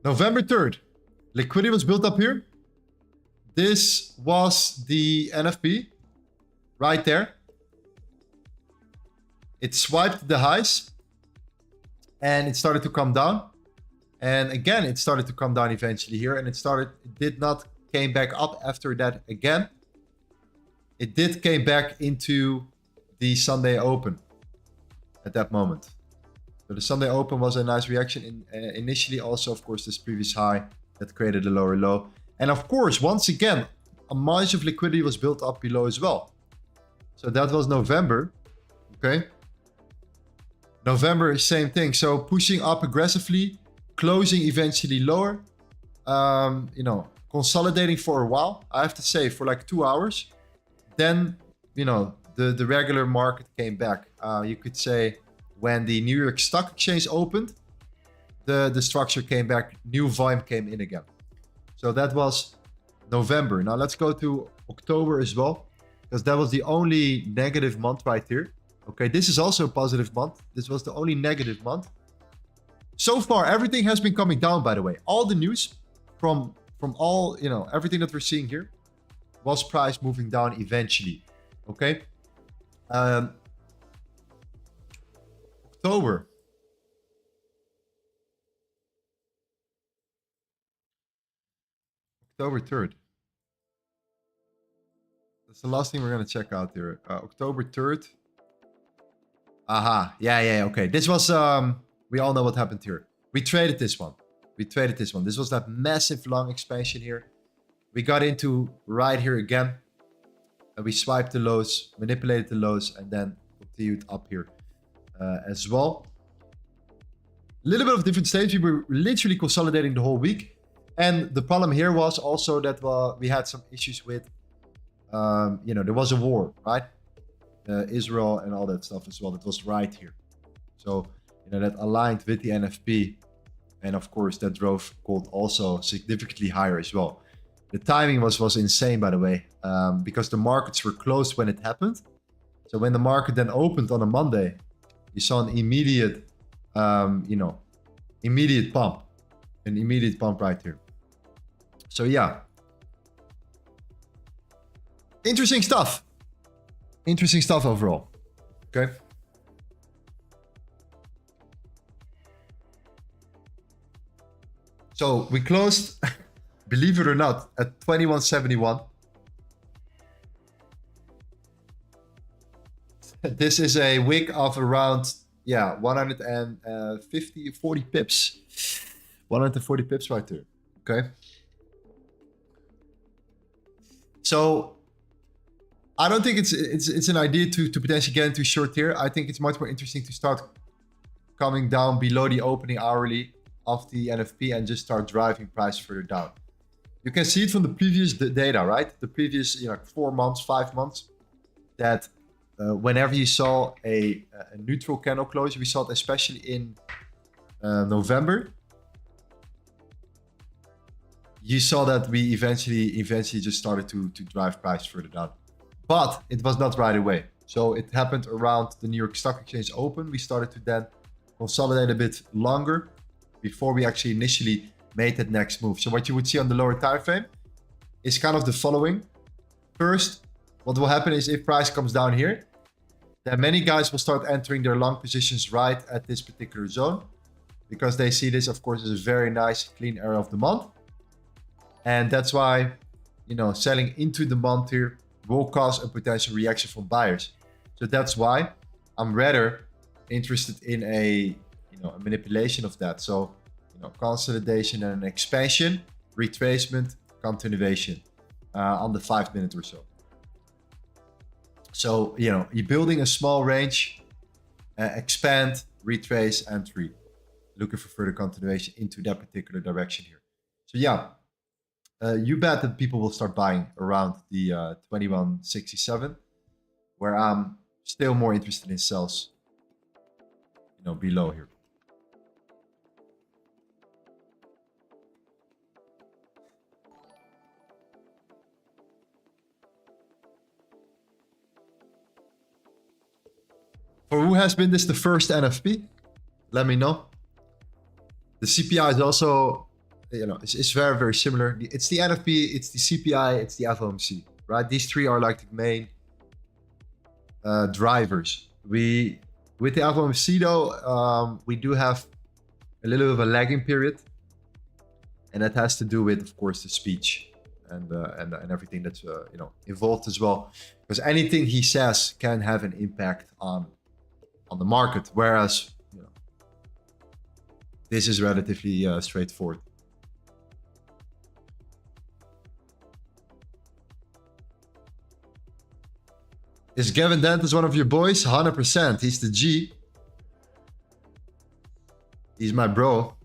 A: November 3rd. Liquidity was built up here. This was the NFP right there. It swiped the highs and it started to come down. And again, it started to come down eventually here, and it did not came back up after that again. It did came back into the Sunday open at that moment. So the Sunday open was a nice reaction initially. Also, of course, this previous high that created a lower low. And of course, once again, a massive liquidity was built up below as well. So that was November. Okay. November is same thing. So pushing up aggressively, closing eventually lower. Consolidating for a while. I have to say for like 2 hours. Then, the regular market came back. You could say when the New York Stock Exchange opened, the structure came back, new volume came in again. So that was November. Now let's go to October as well, because that was the only negative month right here. Okay, this is also a positive month. This was the only negative month. So far, everything has been coming down, by the way. All the news from all, everything that we're seeing here was price moving down eventually. Okay. October. October 3rd. That's the last thing we're going to check out here. October 3rd. Aha. Yeah. Okay. This was, we all know what happened here. We traded this one. This was that massive long expansion here. We got into right here again. And we swiped the lows, manipulated the lows, and then continued up here as well. A little bit of different stage. We were literally consolidating the whole week. And the problem here was also that we had some issues with, there was a war, right? Israel and all that stuff as well. That was right here. So, that aligned with the NFP. And of course, that drove gold also significantly higher as well. The timing was insane, by the way, because the markets were closed when it happened. So when the market then opened on a Monday, You saw an immediate, you know, immediate pump. An immediate pump right here. So yeah. Interesting stuff. Interesting stuff overall. Okay. So we closed, believe it or not, at 2171. This is a wick of around, yeah, 40 pips. 140 pips right there. Okay. So I don't think it's an idea to potentially get into short here. I think it's much more interesting to start coming down below the opening hourly of the NFP and just start driving price further down. You can see it from the previous data, right? The previous, you know, 4 months, 5 months, that whenever you saw a neutral candle close, we saw it especially in November. You saw that we eventually just started to drive price further down. But it was not right away. So it happened around the New York Stock Exchange open. We started to then consolidate a bit longer before we actually initially made that next move. So what you would see on the lower time frame is kind of the following. First, what will happen is if price comes down here, then many guys will start entering their long positions right at this particular zone, because they see this, of course, as a very nice clean area of the month. And that's why, you know, selling into the month here will cause a potential reaction from buyers. So that's why I'm rather interested in a, you know, a manipulation of that. So, you know, consolidation and an expansion, retracement, continuation on the 5 minute or so. So, you know, you're building a small range, expand, retrace, entry, looking for further continuation into that particular direction here. So yeah, you bet that people will start buying around the 2167, where I'm still more interested in sells, you know, below here. For who has been this the first NFP? Let me know. The CPI is also, you know, it's very, very similar. It's the NFP, it's the CPI, it's the FOMC, right? These three are like the main drivers. With the FOMC though, we do have a little bit of a lagging period, and that has to do with, of course, the speech and everything that's you know, involved as well. Because anything he says can have an impact on the market, whereas, you know, this is relatively straightforward. Is Gavin Dantas one of your boys? 100%. He's the G. He's my bro.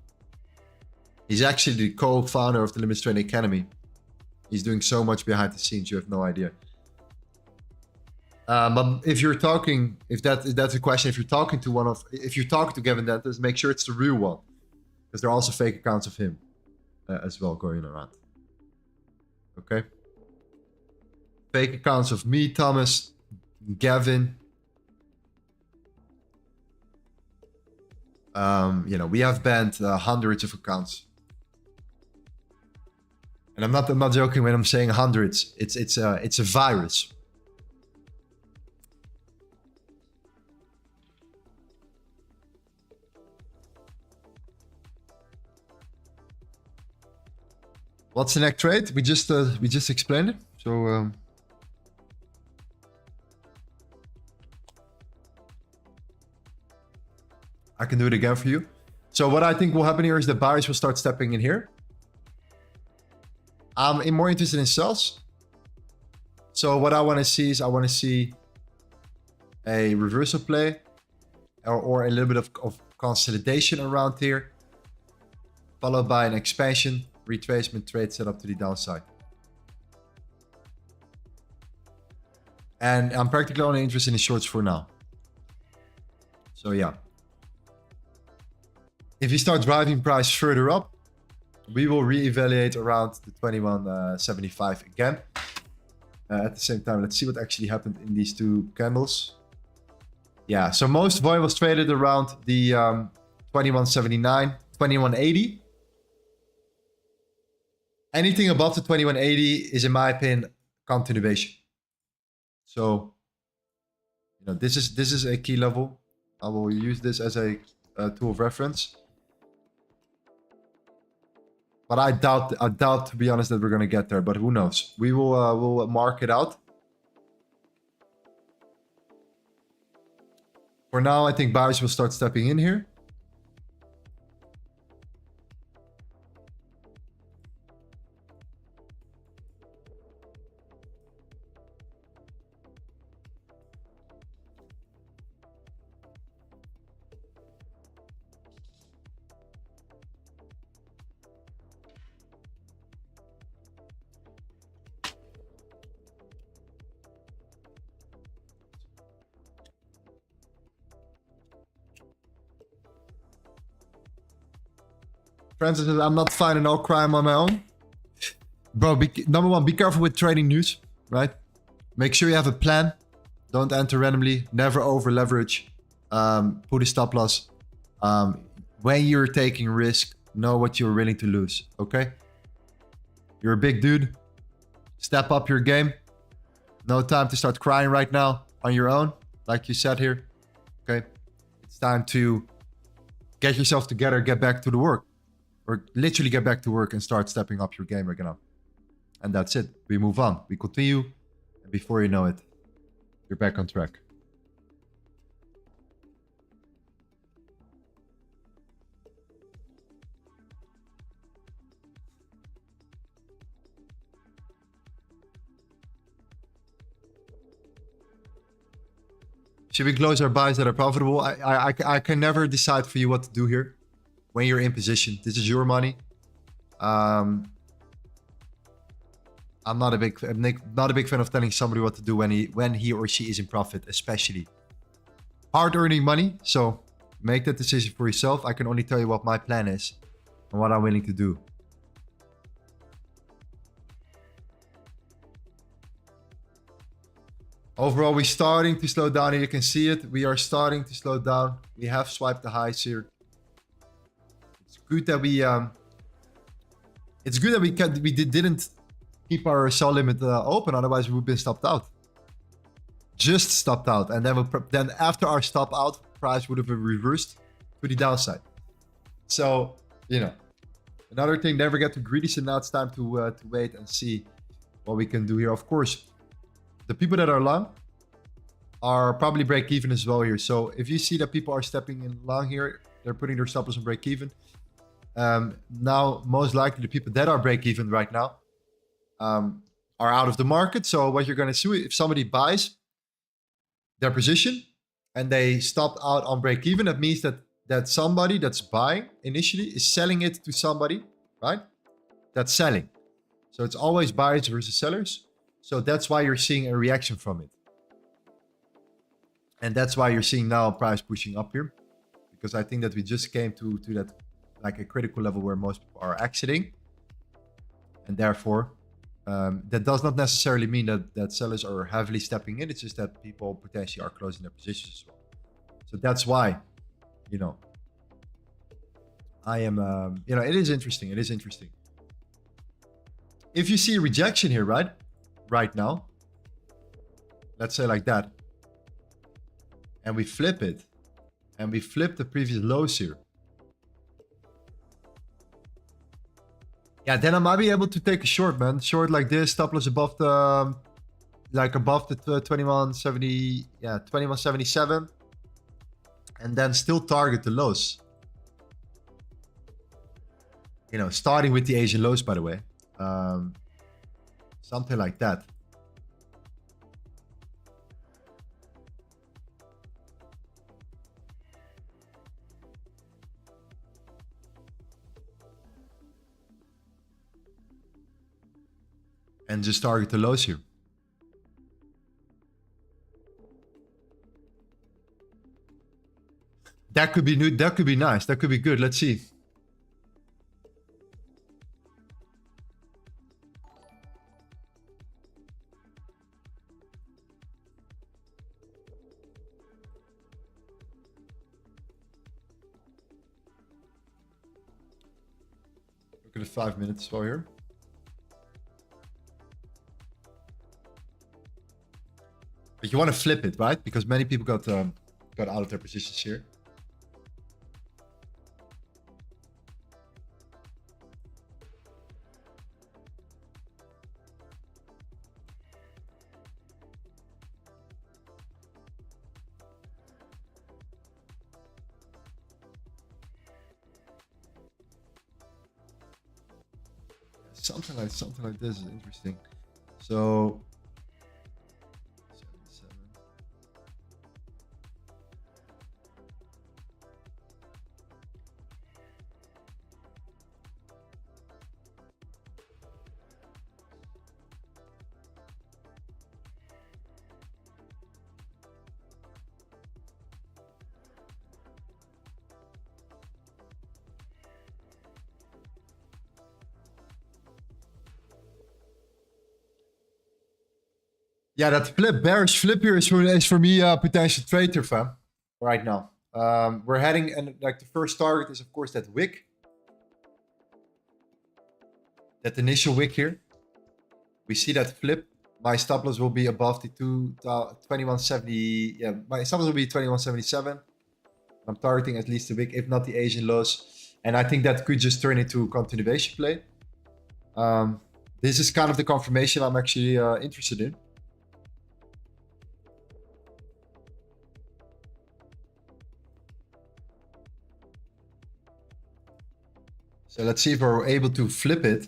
A: He's actually the co-founder of the Limits Trading Academy. He's doing so much behind the scenes, you have no idea. But if you're talking, if that's a question, if you're talking to Gavin Dantas, make sure it's the real one, because there are also fake accounts of him as well going around. Okay. Fake accounts of me, Thomas, Gavin. You know, we have banned hundreds of accounts, and I'm not joking when I'm saying hundreds. It's a virus. What's the next trade? We just explained it. So I can do it again for you. So what I think will happen here is the buyers will start stepping in here. I'm more interested in sells. So what I want to see is, I want to see a reversal play or a little bit of consolidation around here, followed by an expansion, retracement trade set up to the downside. And I'm practically only interested in shorts for now. So yeah. If you start driving price further up, we will reevaluate around the 2175 again. At the same time, let's see what actually happened in these two candles. Yeah, so most volume was traded around the 2179, 2180. Anything above the 2180 is, in my opinion, continuation. So, you know, this is a key level. I will use this as a tool of reference. But I doubt, to be honest, that we're gonna get there. But who knows? We will we'll mark it out. For now, I think buyers will start stepping in here. Francis says, I'm not finding no crime on my own. Bro, number one, be careful with trading news, right? Make sure you have a plan. Don't enter randomly. Never over leverage. Put a stop loss. When you're taking risk, know what you're willing to lose, okay? You're a big dude. Step up your game. No time to start crying right now on your own, like you said here, okay? It's time to get yourself together, get back to the work. Or literally get back to work and start stepping up your game right now. And that's it. We move on. We continue. And before you know it, you're back on track. Should we close our buys that are profitable? I can never decide for you what to do here. When you're in position, this is your money. I'm not a big fan of telling somebody what to do when he or she is in profit, especially hard earning money. So make that decision for yourself. I can only tell you what my plan is and what I'm willing to do. Overall, we're starting to slow down here. You can see it. We are starting to slow down. We have swiped the highs here. Good that we didn't keep our sell limit open, otherwise we would have been stopped out. Just stopped out, and then after our stop out, price would have been reversed to the downside. So, you know, another thing, never get too greedy. So now it's time to wait and see what we can do here. Of course, the people that are long are probably break even as well here. So if you see that people are stepping in long here, they're putting their stop loss on break even. Now, most likely the people that are break even right now are out of the market. So what you're going to see, if somebody buys their position and they stopped out on break even, that means that somebody that's buying initially is selling it to somebody, right? That's selling. So it's always buyers versus sellers. So that's why you're seeing a reaction from it. And that's why you're seeing now price pushing up here, because I think that we just came to that, like a critical level where most people are exiting. And therefore, that does not necessarily mean that sellers are heavily stepping in. It's just that people potentially are closing their positions as well. So that's why, you know, I am, you know, it is interesting. It is interesting. If you see a rejection here, right now, let's say like that, and we flip it, and we flip the previous lows here, yeah, then I might be able to take a short, man. Short like this, stop loss above the, like above the 2170, yeah, 2177, and then still target the lows. You know, starting with the Asian lows, by the way. Something like that. And just target the lows here. That could be new. That could be nice. That could be good. Let's see. at the 5 minutes as well here. But you want to flip it, right? Because many people got out of their positions here. Something like this is interesting. So 77. Yeah, that flip, bearish flip here is for me a potential trader, fam, right now. We're heading, and like the first target is of course that wick. That initial wick here. We see that flip. My stop loss will be above the 2170. Yeah, my stop loss will be 2177. I'm targeting at least the wick, if not the Asian lows. And I think that could just turn into a continuation play. This is kind of the confirmation I'm actually interested in. So let's see if we're able to flip it.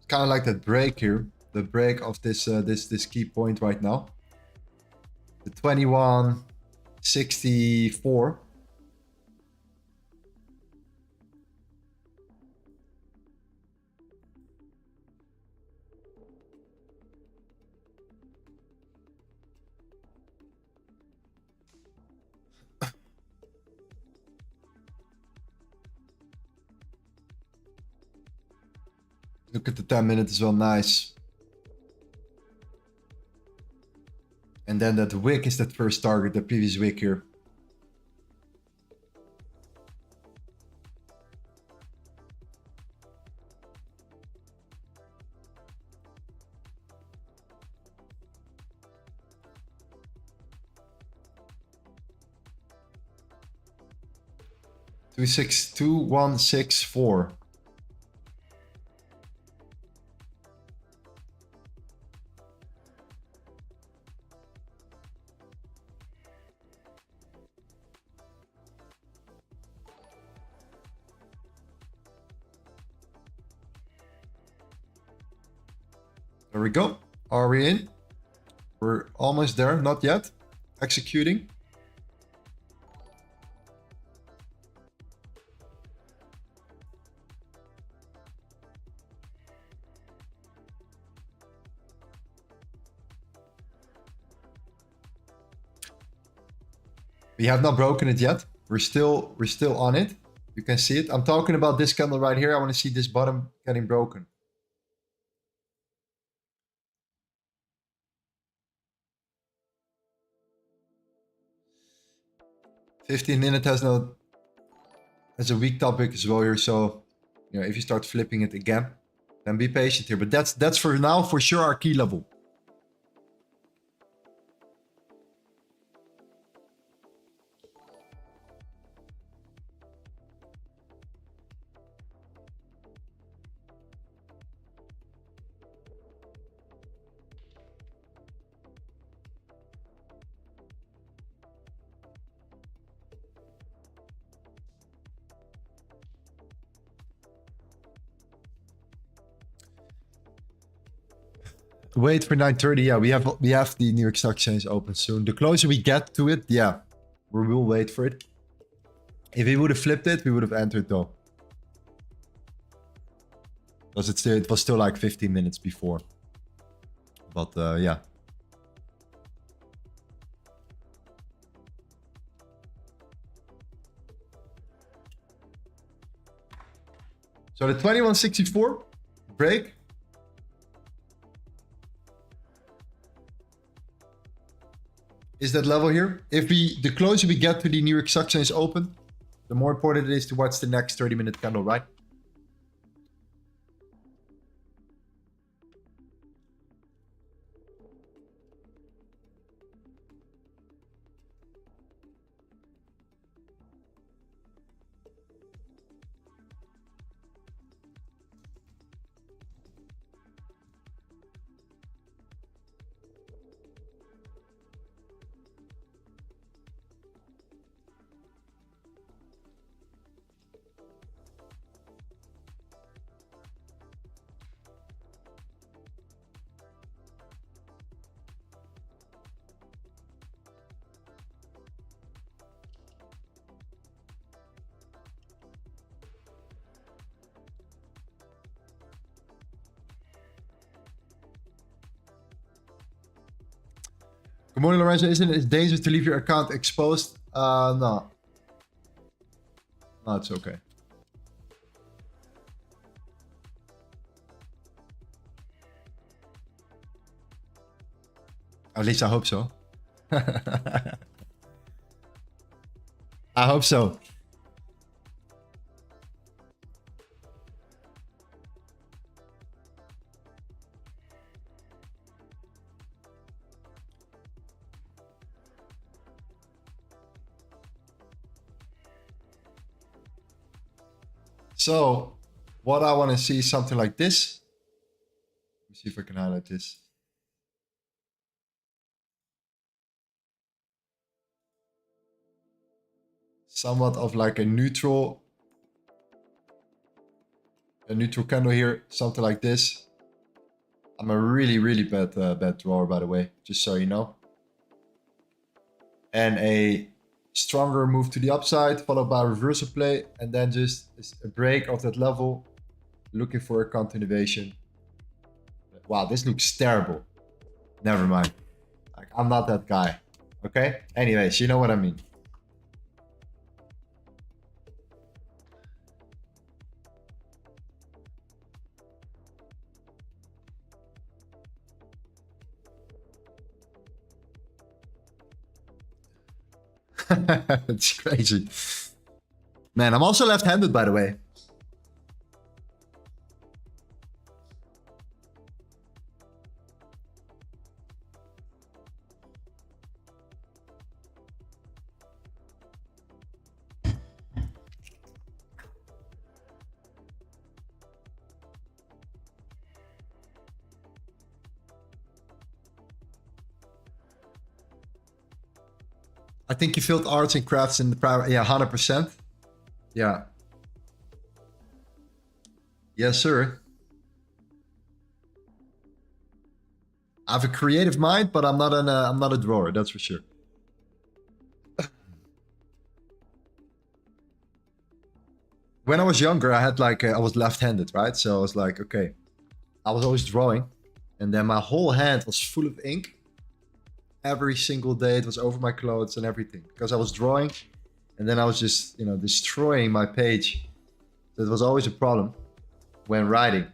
A: Kind of like that break here, the break of this this key point right now, the 2164. Look at the 10 minutes as well, nice. And then that wick is that first target, the previous wick here. Two 2164. There we go. Are we in? We're almost there. Not yet. Executing. We have not broken it yet. We're still on it. You can see it. I'm talking about this candle right here. I want to see this bottom getting broken. $15 has a weak topic as well here, so you know, if you start flipping it again, then be patient here. But that's for now for sure our key level. Wait for 9:30. Yeah, we have the New York Stock Exchange open soon. The closer we get to it, yeah, We will wait for it. If he would have flipped it, we would have entered though. Because it was still like 15 minutes before. But yeah. So the 2164 break. Is that level here? The closer we get to the New York Stock Exchange open, the more important it is to watch the next 30-minute candle, right? Good morning, Lorenzo. Isn't it dangerous to leave your account exposed? No. No, it's okay. At least I hope so. I hope so. So, what I want to see is something like this. Let me see if I can highlight this. Somewhat of like a neutral candle here, something like this. I'm a really bad drawer, by the way, just so you know. And a stronger move to the upside, followed by a reversal play, and then just a break of that level, looking for a continuation. Wow, this looks terrible. Never mind. Like, I'm not that guy. Okay? Anyways, you know what I mean. It's crazy. Man, I'm also left-handed, by the way. I think you filled arts and crafts in the private. Yeah, 100%. Yeah. Yes, sir. I have a creative mind, but I'm not a drawer. That's for sure. When I was younger, I had like I was left-handed, right? So I was like, okay, I was always drawing, and then my whole hand was full of ink. Every single day it was over my clothes and everything because I was drawing, and then I was just, you know, destroying my page. So it was always a problem when writing.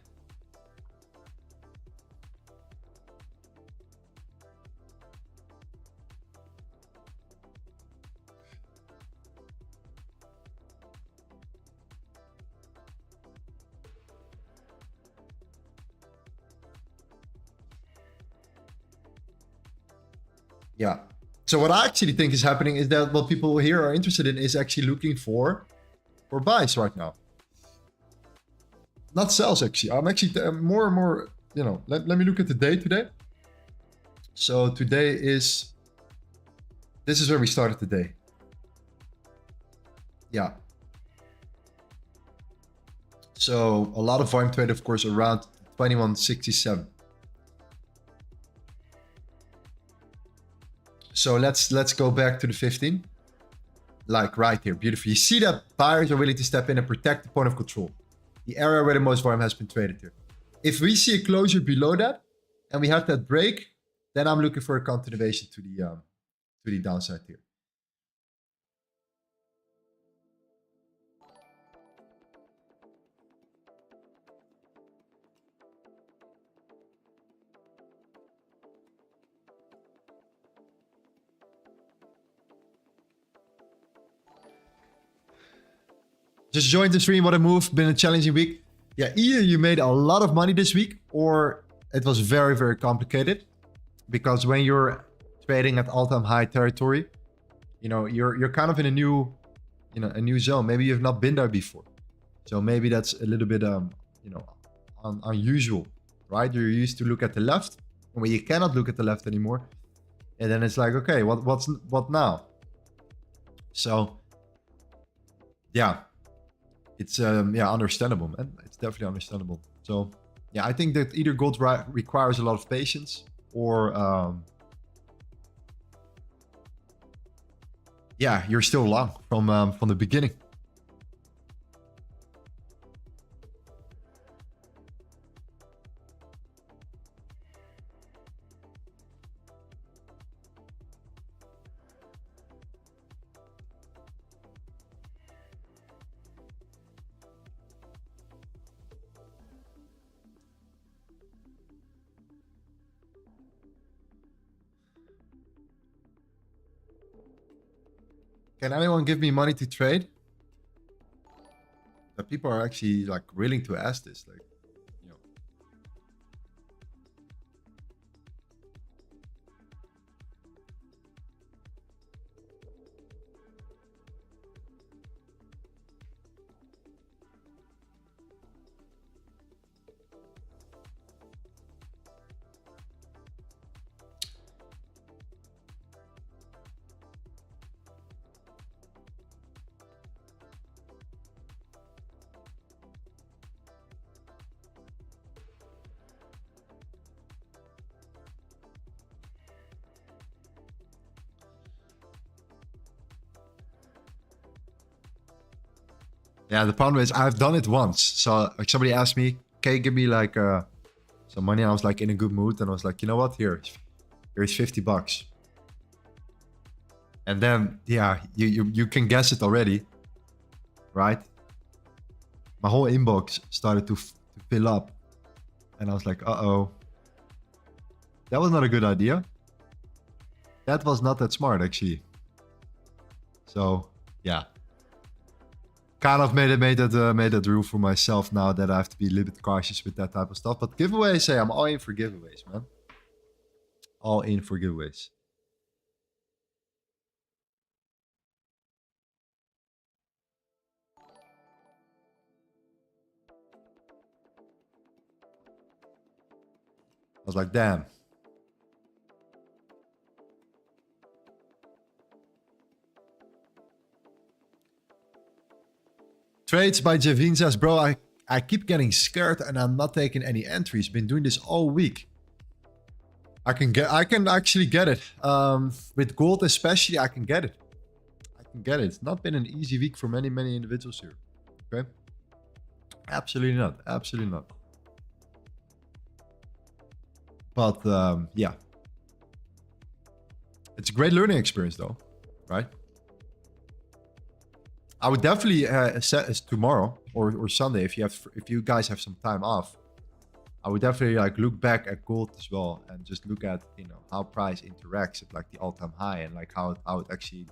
A: Yeah. So what I actually think is happening is that what people here are interested in is actually looking for buys right now. Not sells, actually. I'm actually more and more, you know, let me look at the day today. So today is, this is where we started the day. Yeah. So a lot of volume trade, of course, around 2167. So let's go back to the 15. like right here, beautiful. You see that buyers are willing to step in and protect the point of control, the area where the most volume has been traded here. If we see a closure below that and we have that break, then I'm looking for a continuation to the downside here. Just joined the stream. What a move. Been a challenging week. Yeah, either you made a lot of money this week or it was very, very complicated. Because when you're trading at all-time high territory, you know, you're kind of in a new, you know, a new zone. Maybe you've not been there before. So maybe that's a little bit, you know, unusual, right? You're used to look at the left, and when you cannot look at the left anymore, and then it's like, okay, what now? So, yeah. It's yeah, understandable, man. It's definitely understandable. So yeah, I think that either gold requires a lot of patience or yeah, you're still long from the beginning. Can anyone give me money to trade? But people are actually like willing to ask this, like, you know. Yeah, the problem is I've done it once. So like somebody asked me, "Okay, give me like some money." I was like in a good mood, and I was like, "You know what? Here's $50." And then yeah, you can guess it already, right? My whole inbox started to fill up, and I was like, "Uh-oh, that was not a good idea. That was not that smart, actually." So yeah. Kind of made that rule for myself now that I have to be a little bit cautious with that type of stuff. But giveaways, hey, I'm all in for giveaways, man. All in for giveaways. I was like, damn. Trades by Javin says, bro, I keep getting scared and I'm not taking any entries. Been doing this all week. I can actually get it. With gold especially, I can get it. It's not been an easy week for many individuals here. Okay? Absolutely not. Absolutely not. But yeah. It's a great learning experience though, right? I would definitely set tomorrow or Sunday if you guys have some time off. I would definitely like look back at gold as well and just look at, you know, how price interacts at like the all-time high and like how it actually, you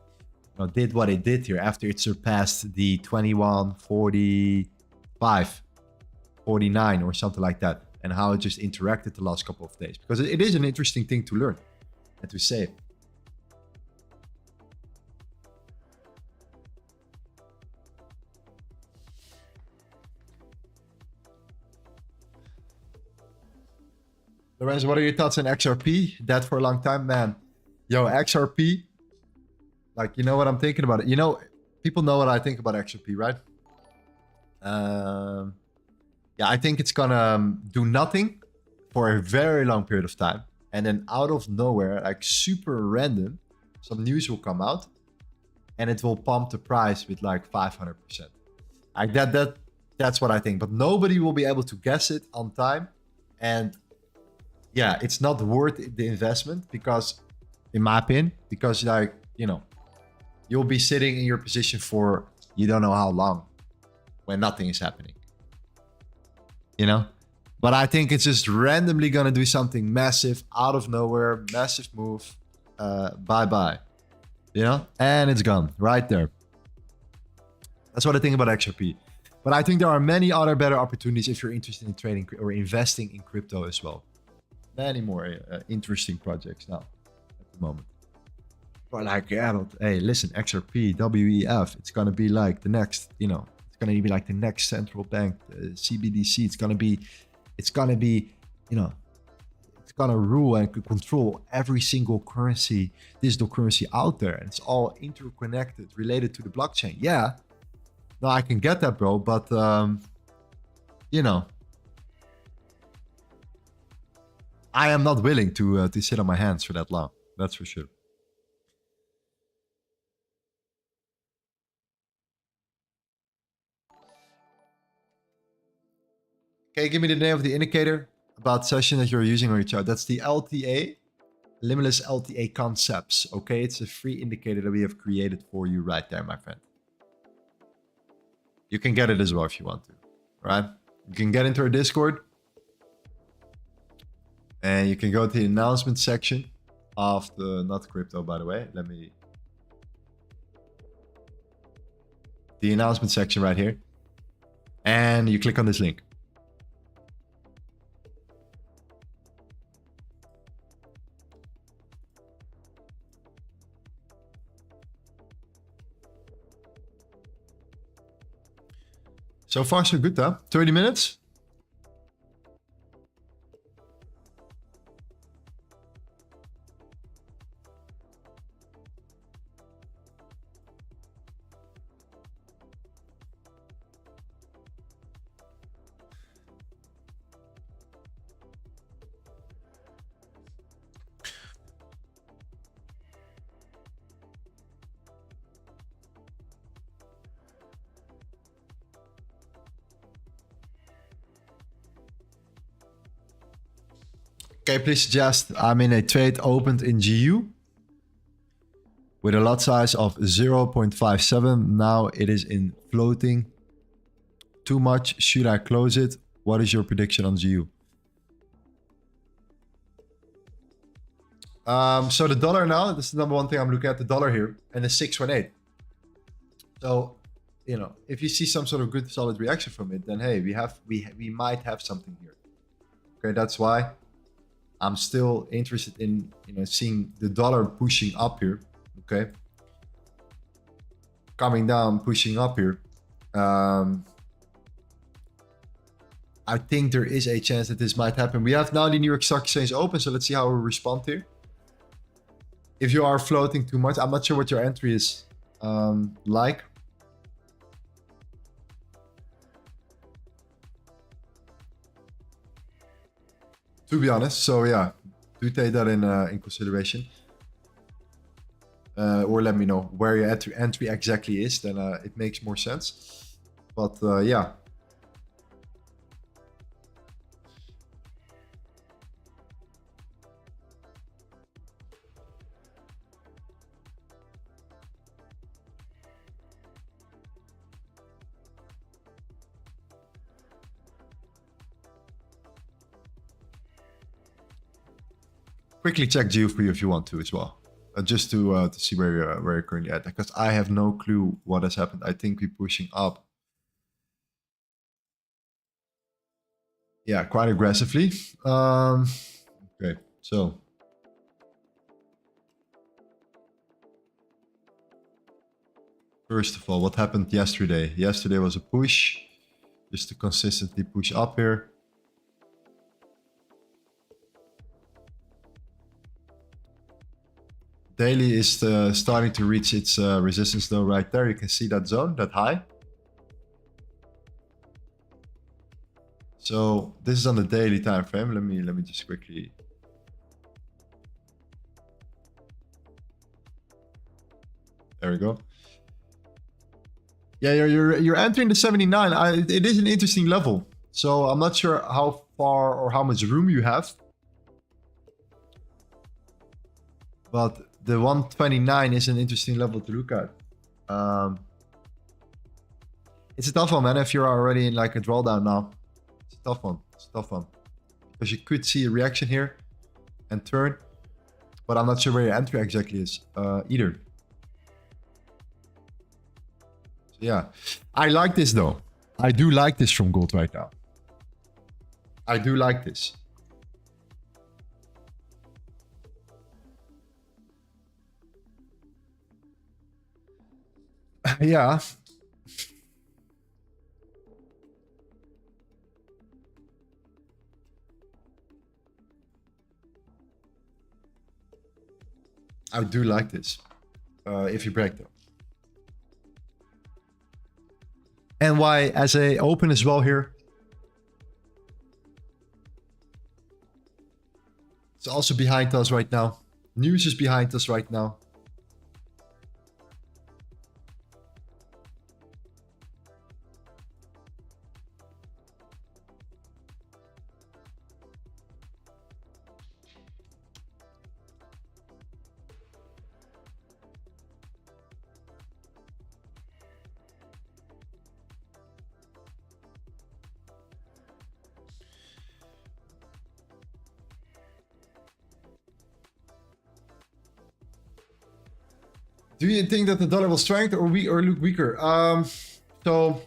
A: know, did what it did here after it surpassed the 21.45, 49 or something like that, and how it just interacted the last couple of days, because it is an interesting thing to learn and to say. Lorenzo, what are your thoughts on XRP? That for a long time, man. Yo, XRP. Like, you know what I'm thinking about it. You know, people know what I think about XRP, right? Yeah, I think it's gonna do nothing for a very long period of time. And then out of nowhere, like super random, some news will come out. and it will pump the price with like 500%. Like that's what I think. But nobody will be able to guess it on time. And yeah, it's not worth the investment because, in my opinion, because like, you know, you'll be sitting in your position for you don't know how long when nothing is happening. You know? But I think it's just randomly gonna do something massive out of nowhere, massive move. Bye-bye. You know? And it's gone right there. That's what I think about XRP. But I think there are many other better opportunities if you're interested in trading or investing in crypto as well. Many more interesting projects now at the moment. But like, yeah, but hey, listen, XRP, WEF, it's gonna be like the next, you know, it's gonna be like the next central bank, CBDC. It's gonna be, you know, it's gonna rule and control every single currency, digital currency out there, and it's all interconnected, related to the blockchain. Yeah, no, I can get that, bro, but you know, I am not willing to sit on my hands for that long. That's for sure. Okay, give me the name of the indicator about session that you're using on your chart. That's the LTA, Limitless LTA Concepts. Okay, it's a free indicator that we have created for you right there, my friend. You can get it as well if you want to, right? You can get into our Discord and you can go to the announcement section of the, not crypto, by the way. The announcement section right here. And you click on this link. So far, so good, huh? 30 minutes? Okay, please suggest. I'm in a trade opened in GU with a lot size of 0.57. Now it is in floating. Too much. Should I close it? What is your prediction on GU? So the dollar now, this is the number one thing I'm looking at, the dollar here, and the 618. So, you know, if you see some sort of good solid reaction from it, then hey, we might have something here. Okay, that's why I'm still interested in, you know, seeing the dollar pushing up here. Okay, coming down, pushing up here. I think there is a chance that this might happen. We have now the New York Stock Exchange open, so let's see how we respond here. If you are floating too much, I'm not sure what your entry is like. To be honest, so yeah, do take that in consideration. Or let me know where your entry exactly is, then it makes more sense. But yeah. Quickly check GU for you if you want to as well, just to see where you're currently at, because I have no clue what has happened. I think we're pushing up, yeah, quite aggressively. Okay, so first of all, what happened yesterday? Yesterday was a push, just to consistently push up here. Daily is starting to reach its resistance though right there. You can see that zone, that high. So this is on the daily time frame. Let me just quickly. There we go. Yeah, you're entering the 79. It is an interesting level. So I'm not sure how far or how much room you have. But the 129 is an interesting level to look at. It's a tough one, man. If you're already in like a drawdown now, it's a tough one. It's a tough one. Because you could see a reaction here and turn. But I'm not sure where your entry exactly is either. So yeah, I like this though. I do like this from gold right now. I do like this. Yeah. I do like this. If you break though. And why as a open as well here. It's also behind us right now. News is behind us right now. Do you think that the dollar will strengthen or look weaker? So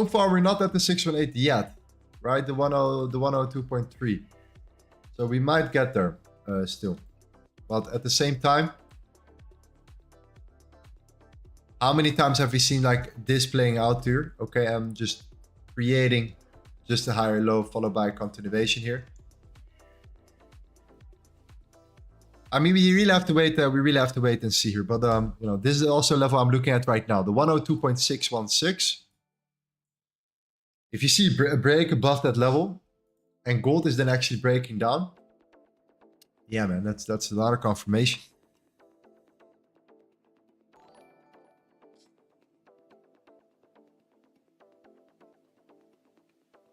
A: far we're not at the 618 yet, right? The 102.3. So we might get there still. But at the same time, how many times have we seen like this playing out here? Okay, I'm just creating just a higher low followed by a continuation here. I mean, we really have to wait. We really have to wait and see here. But you know, this is also a level I'm looking at right now. The 102.616. If you see a break above that level, and gold is then actually breaking down. Yeah, man, that's a lot of confirmation.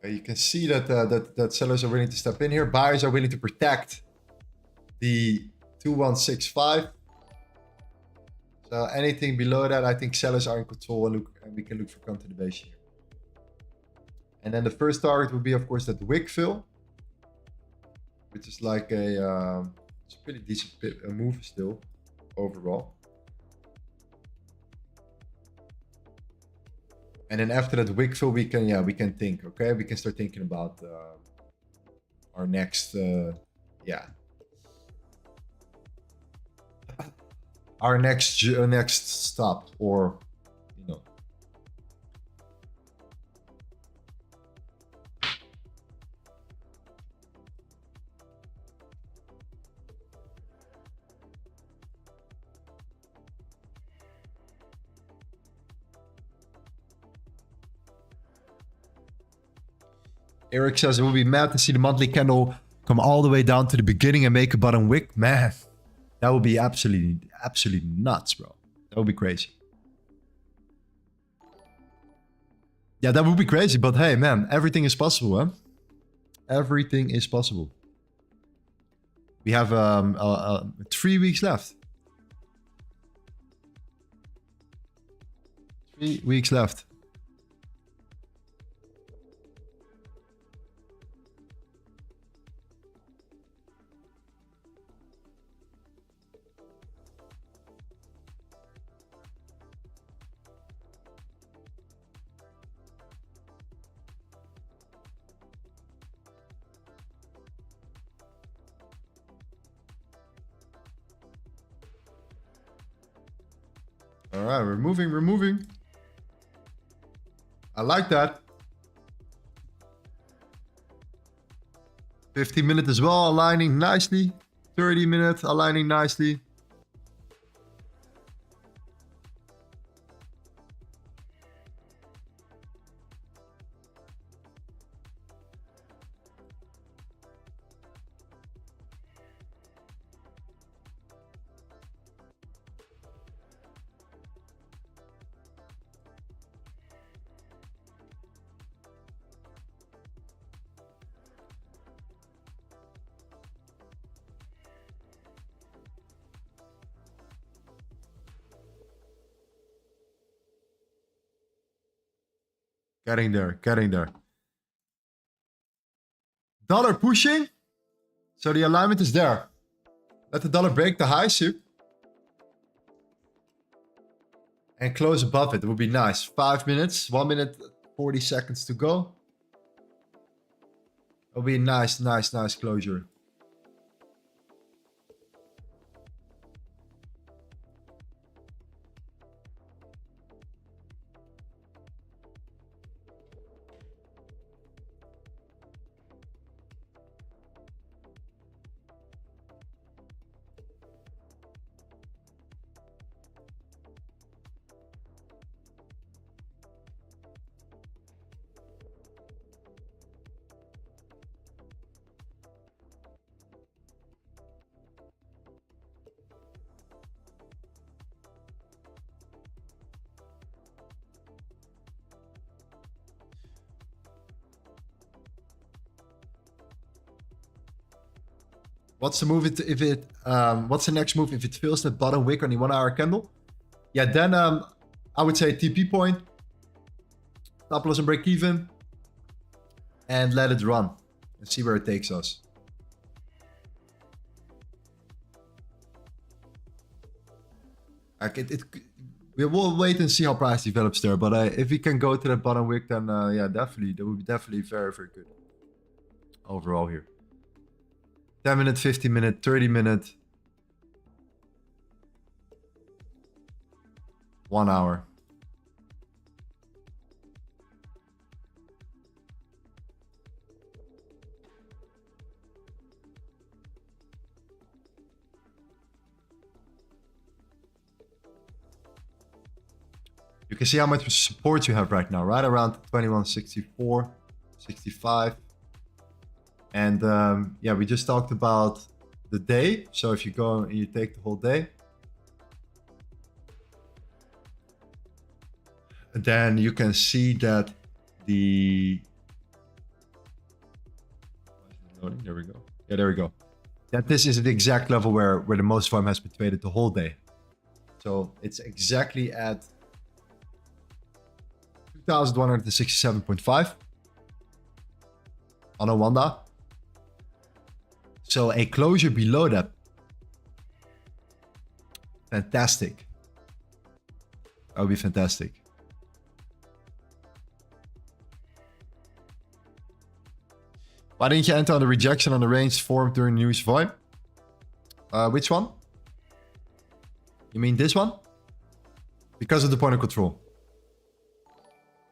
A: You can see that that sellers are willing to step in here. Buyers are willing to protect the 2165. So anything below that, I think sellers are in control and we can look for continuation here. And then the first target would be, of course, that wick fill, which is like it's a pretty decent move still overall. And then after that wick fill, we can think. Okay, we can start thinking about our next our next stop, or you know. Eric says it will be mad to see the monthly candle come all the way down to the beginning and make a bottom wick. Man, that would be absolutely nuts, bro. That would be crazy. Yeah, that would be crazy. But hey, man, everything is possible, huh? Everything is possible. We have 3 weeks left. 3 weeks left. All right, we're moving. I like that. 15-minute as well, aligning nicely. 30-minute, aligning nicely. Getting there, getting there. Dollar pushing. So the alignment is there. Let the dollar break the high, soup. And close above it. It would be nice. 5 minutes. 1 minute, 40 seconds to go. It would be a nice closure. What's the move if it what's the next move if it fills that bottom wick on the 1 hour candle? Yeah, then I would say TP point, stop loss and break even, and let it run and see where it takes us. Like we will wait and see how price develops there, but if we can go to the bottom wick, then yeah, definitely that would be definitely very good overall here. 10 minute, 15 minute, 30 minute, 1 hour. You can see how much support you have right now, right around 2164, 65. And yeah, we just talked about the day. So if you go and you take the whole day, then you can see that the loading. There we go. Yeah, there we go. That this is the exact level where the most volume has been traded the whole day. So it's exactly at 2,167.5 on a Wanda. So a closure below that, fantastic. That would be fantastic. Why didn't you enter on the rejection on the range formed during news volume? Which one? You mean this one? Because of the point of control.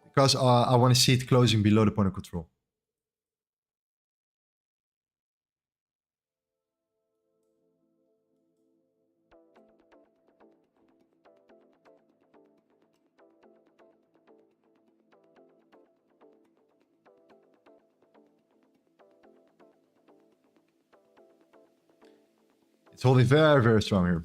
A: Because I want to see it closing below the point of control. It's holding very strong here.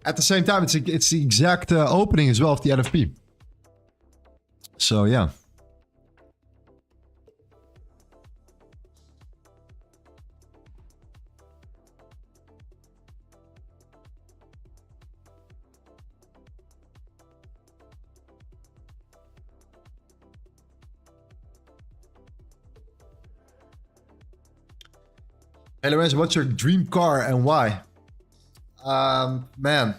A: At the same time, it's the exact opening as well of the NFP. So yeah. Hey Lorenzo, what's your dream car and why? Man,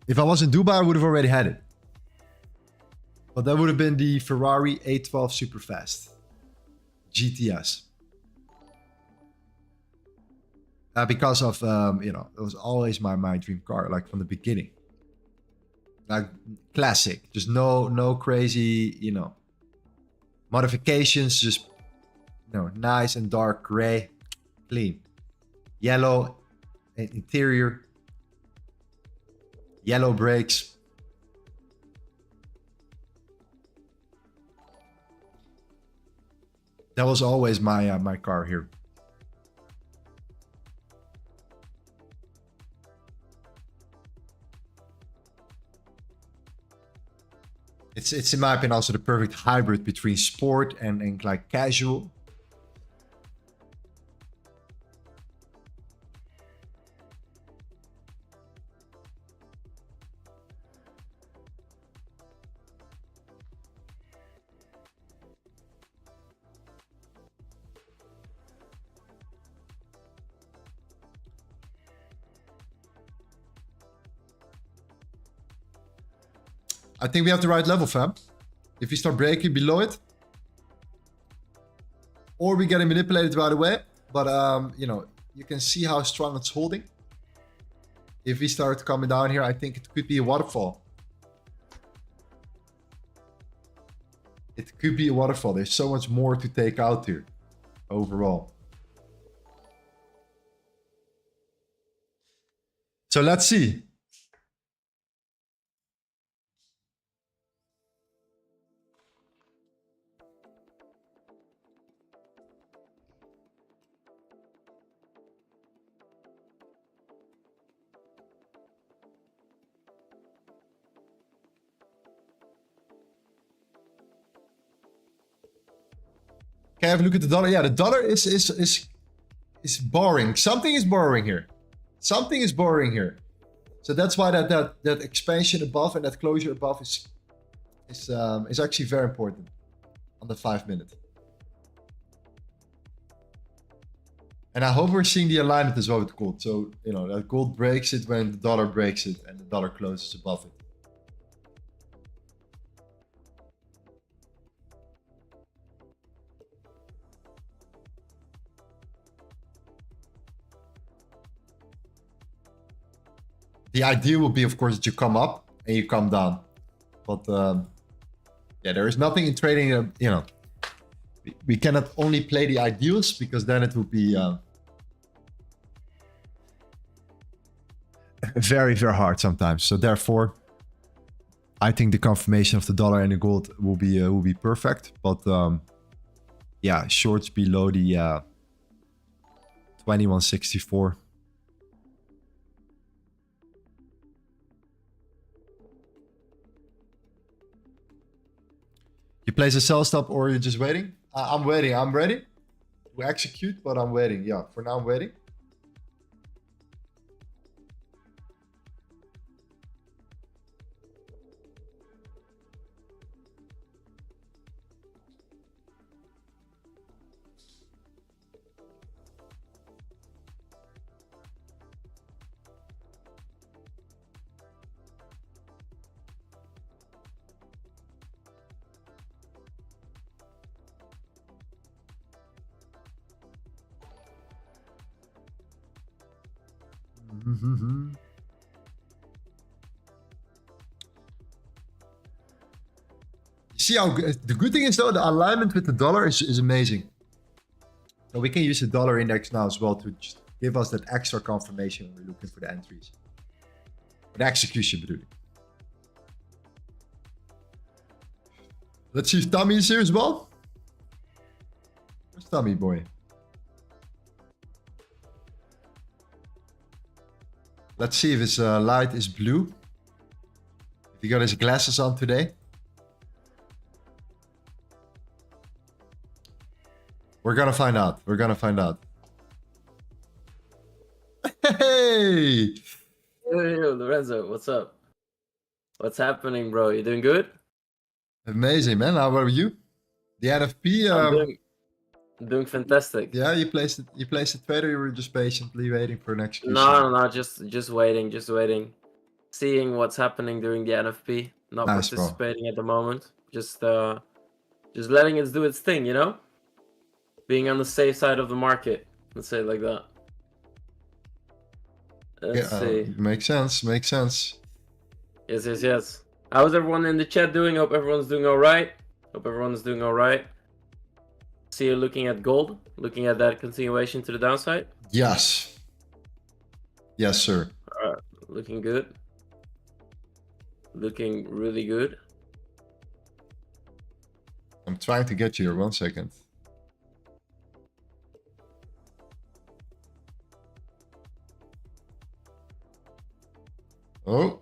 A: if I was in Dubai, I would have already had it. But that would have been the Ferrari 812 Superfast GTS. Because of, you know, it was always my dream car, like from the beginning. Like classic, just no crazy, you know, modifications, just, you know, nice and dark gray, clean. Yellow interior, yellow brakes. That was always my my car here. It's in my opinion also the perfect hybrid between sport and like casual. I think we have the right level, fam. If we start breaking below it, or we getting manipulated right away, but you know, you can see how strong it's holding. If we start coming down here, I think it could be a waterfall. It could be a waterfall. There's so much more to take out here overall. So let's see. Okay, have a look at the dollar. Yeah, the dollar is borrowing. Something is borrowing here. Something is borrowing here. So that's why that expansion above and that closure above is actually very important on the 5 minute. And I hope we're seeing the alignment as well with gold. So, you know, that gold breaks it when the dollar breaks it and the dollar closes above it. The idea will be, of course, that you come up and you come down. But yeah, there is nothing in trading, you know, we cannot only play the ideals because then it would be very, very hard sometimes. So therefore, I think the confirmation of the dollar and the gold will be perfect. But yeah, shorts below the 2164. You place a sell stop or you're just waiting? I'm waiting. I'm ready to execute, but I'm waiting. Yeah, for now I'm waiting. See how good, the good thing is though, the alignment with the dollar is amazing. So we can use the dollar index now as well to just give us that extra confirmation when we're looking for the entries. The execution bedoel ik. Let's see if Tommy is here as well. Where's Tommy boy? Let's see if his light is blue. If he got his glasses on today. We're gonna find out. We're gonna find out. Hey!
C: Hey, Lorenzo, what's up? What's happening, bro? You doing good?
A: Amazing, man. How are you? The NFP.
C: I'm doing fantastic.
A: Yeah, you placed it. You placed it trade, or you were just patiently waiting for an execution?
C: No, just waiting. Seeing what's happening during the NFP. Not
A: Nice,
C: participating bro. At the moment. Just letting it do its thing, you know? Being on the safe side of the market. Let's say it like that. Let's see.
A: Makes sense. Makes sense.
C: Yes. How's everyone in the chat doing? Hope everyone's doing all right. See you looking at gold, looking at that continuation to the downside.
A: Yes. Yes, sir.
C: Looking good. Looking really good.
A: I'm trying to get you here. 1 second. Oh.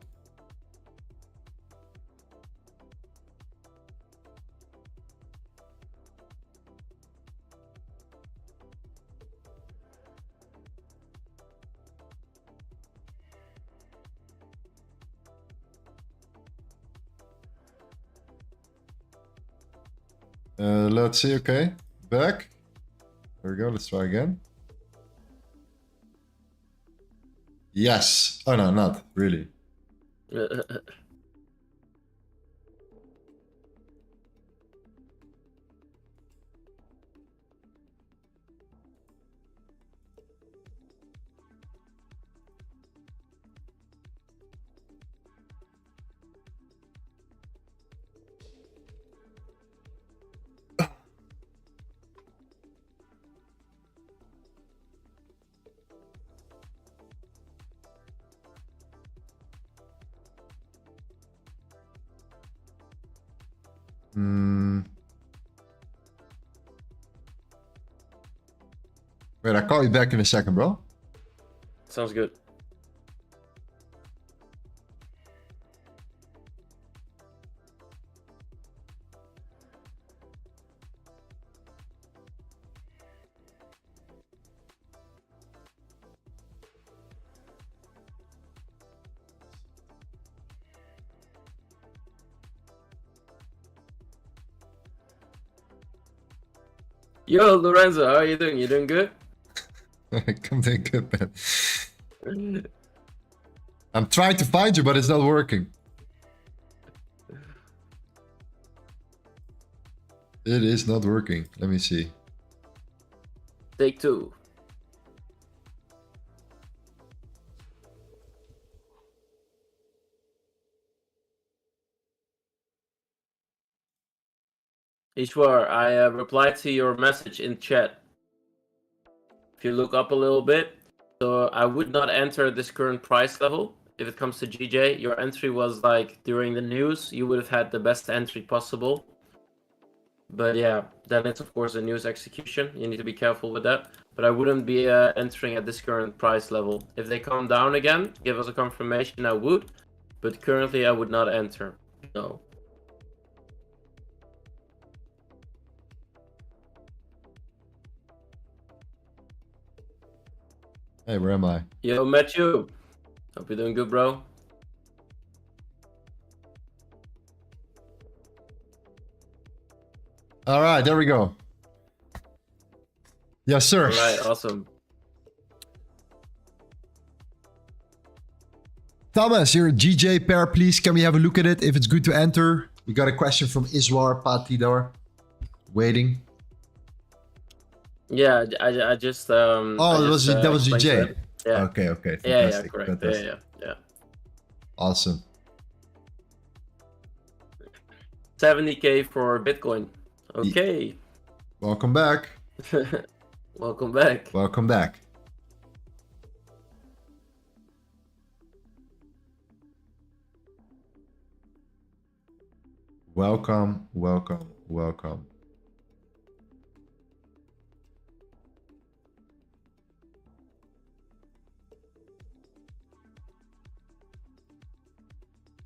A: Let's see. Okay, back. There we go. Let's try again. Yes. Oh no, not really. Wait, I'll call you back in a second, bro.
C: Sounds good. Yo, Lorenzo, how are you doing? You doing good?
A: I'm doing good, man. I'm trying to find you, but it's not working. It is not working. Let me see.
C: Take two. Ishwar, I replied to your message in chat. If you look up a little bit, so I would not enter this current price level. If it comes to GJ, your entry was like during the news, you would have had the best entry possible. But yeah, then it's of course a news execution. You need to be careful with that. But I wouldn't be entering at this current price level. If they come down again, give us a confirmation, I would. But currently I would not enter. No.
A: Hey, where am I?
C: Yo, Matthew. Hope you're doing good, bro.
A: All right, there we go. Yes, sir.
C: All right, awesome.
A: Thomas, your GJ pair, please. Can we have a look at it? If it's good to enter. We got a question from Iswar Patidar. Waiting.
C: Yeah, I just
A: Oh, that was GJ.
C: Yeah.
A: Okay, fantastic.
C: Yeah, correct.
A: Fantastic.
C: Yeah.
A: Awesome.
C: 70K for Bitcoin. Okay.
A: Welcome back.
C: Welcome back.
A: Welcome back. Welcome.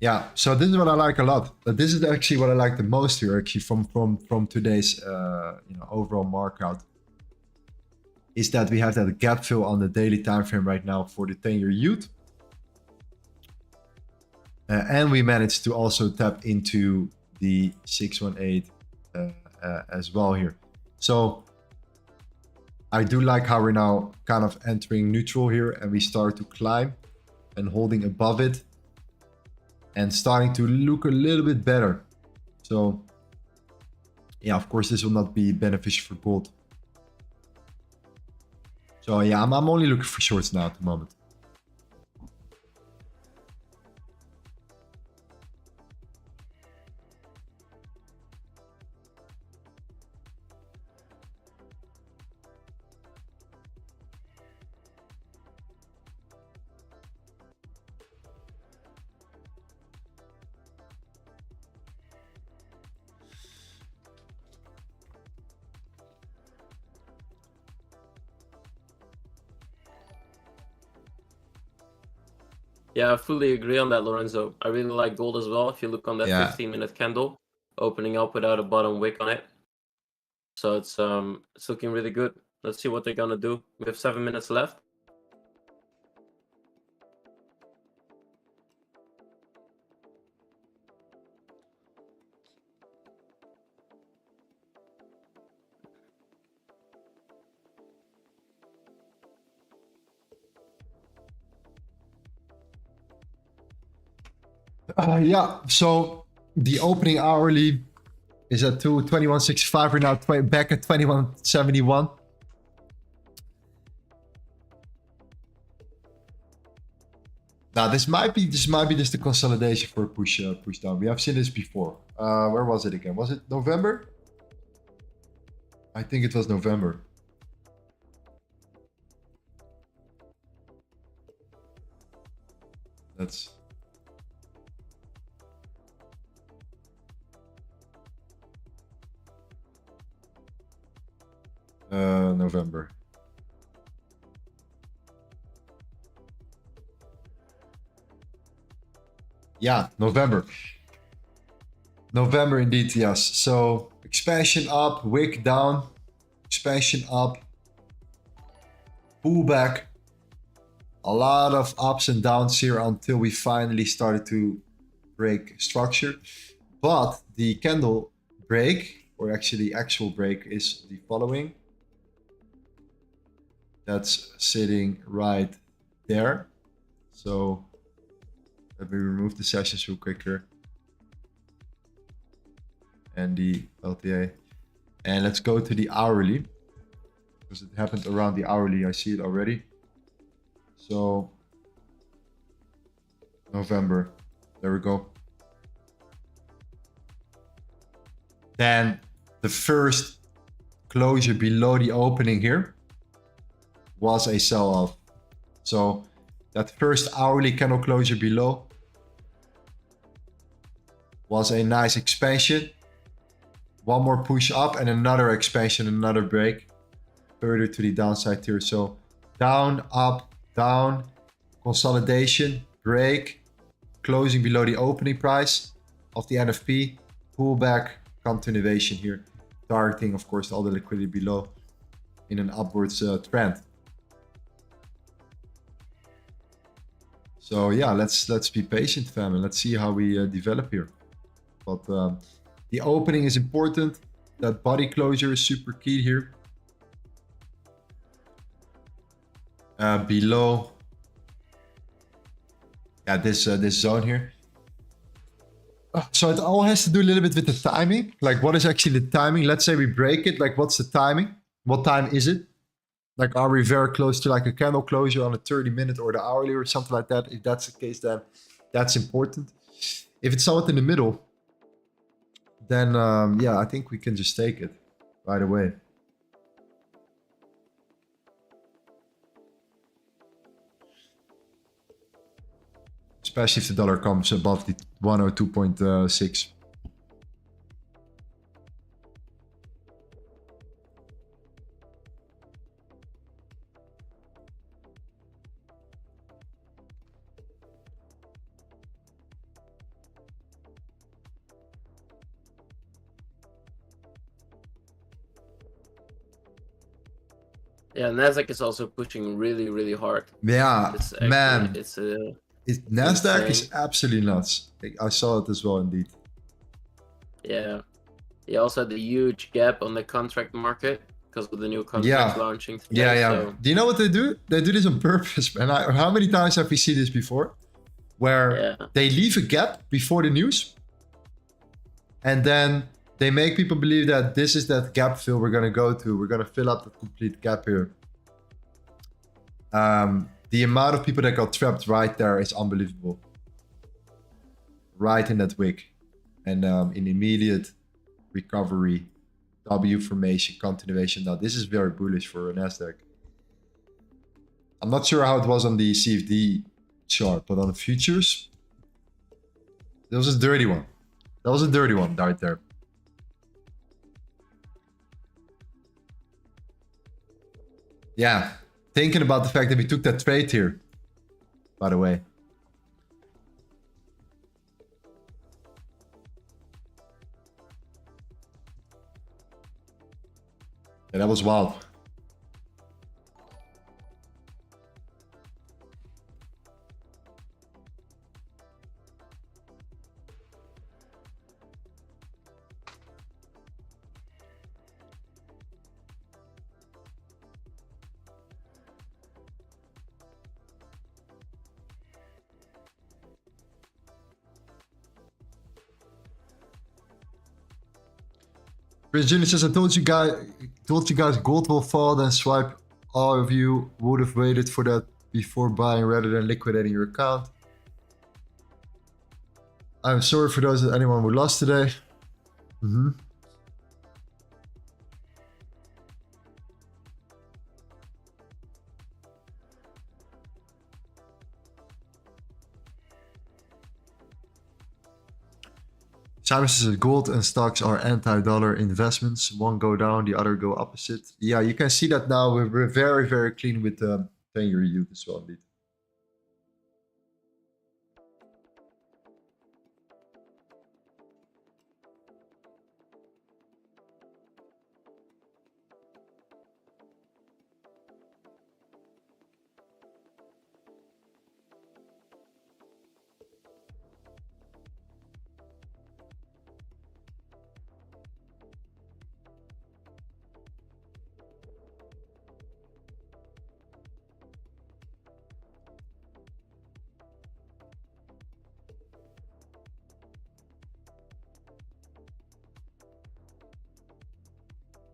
A: Yeah, so this is what I like a lot. This is actually what I like the most here, actually, from today's overall markout, is that we have that gap fill on the daily time frame right now for the 10-year yield, and we managed to also tap into the 618 as well here. So I do like how we're now kind of entering neutral here, and we start to climb and holding above it, and starting to look a little bit better. So yeah, of course, this will not be beneficial for gold. So yeah, I'm only looking for shorts now at the moment.
C: Yeah, I fully agree on that, Lorenzo. I really like gold as well. If you look on that 15-minute candle, opening up without a bottom wick on it. So it's looking really good. Let's see what they're gonna do. We have 7 minutes left.
A: Yeah, so the opening hourly is at 21.65. We're now back at 21.71. Now this might be just a consolidation for a push down. We have seen this before. Where was it again? Was it November? I think it was November. That's November. Yeah, November. November indeed, yes. So expansion up, wick down, expansion up, pullback. A lot of ups and downs here until we finally started to break structure. But the candle break, or actually the actual break, is the following. That's sitting right there. So let me remove the sessions real quick here. And the LTA. And let's go to the hourly. Because it happened around the hourly. I see it already. So November. There we go. Then the first closure below the opening here was a sell-off. So that first hourly candle closure below was a nice expansion. One more push up and another expansion, another break further to the downside here. So down, up, down, consolidation, break, closing below the opening price of the NFP, pullback, continuation here, targeting of course all the liquidity below in an upwards trend. So yeah, let's be patient, fam, and let's see how we develop here. But the opening is important. That body closure is super key here. Below, yeah, this zone here. So it all has to do a little bit with the timing. Like, what is actually the timing? Let's say we break it. Like, what's the timing? What time is it? Like, are we very close to like a candle closure on a 30-minute or the hourly or something like that? If that's the case, then that's important. If it's somewhat in the middle, then yeah, I think we can just take it right away. Especially if the dollar comes above the 102.6.
C: Yeah, Nasdaq is also pushing really, really hard.
A: Yeah,
C: Actually,
A: man.
C: insane.
A: Nasdaq is absolutely nuts. I saw it as well, indeed.
C: Yeah. He also had a huge gap on the contract market because of the new contracts launching today.
A: Yeah.
C: So.
A: Do you know what they do? They do this on purpose, man. How many times have we seen this before? Where they leave a gap before the news, and then they make people believe that this is that gap fill we're gonna go to. We're gonna fill up the complete gap here. The amount of people that got trapped right there is unbelievable. Right in that wick. And in immediate recovery, W formation, continuation. Now this is very bullish for Nasdaq. I'm not sure how it was on the CFD chart, but on the futures, that was a dirty one. That was a dirty one right there. Yeah, thinking about the fact that we took that trade here, by the way. Yeah, that was wild. Chris Jr. says, I told you guys gold will fall, then swipe. All of you would have waited for that before buying rather than liquidating your account. I'm sorry for those that anyone who lost today. Simon says gold and stocks are anti-dollar investments. One go down, the other go opposite. Yeah, you can see that now. We're very, very clean with the 10-year yield as well, indeed.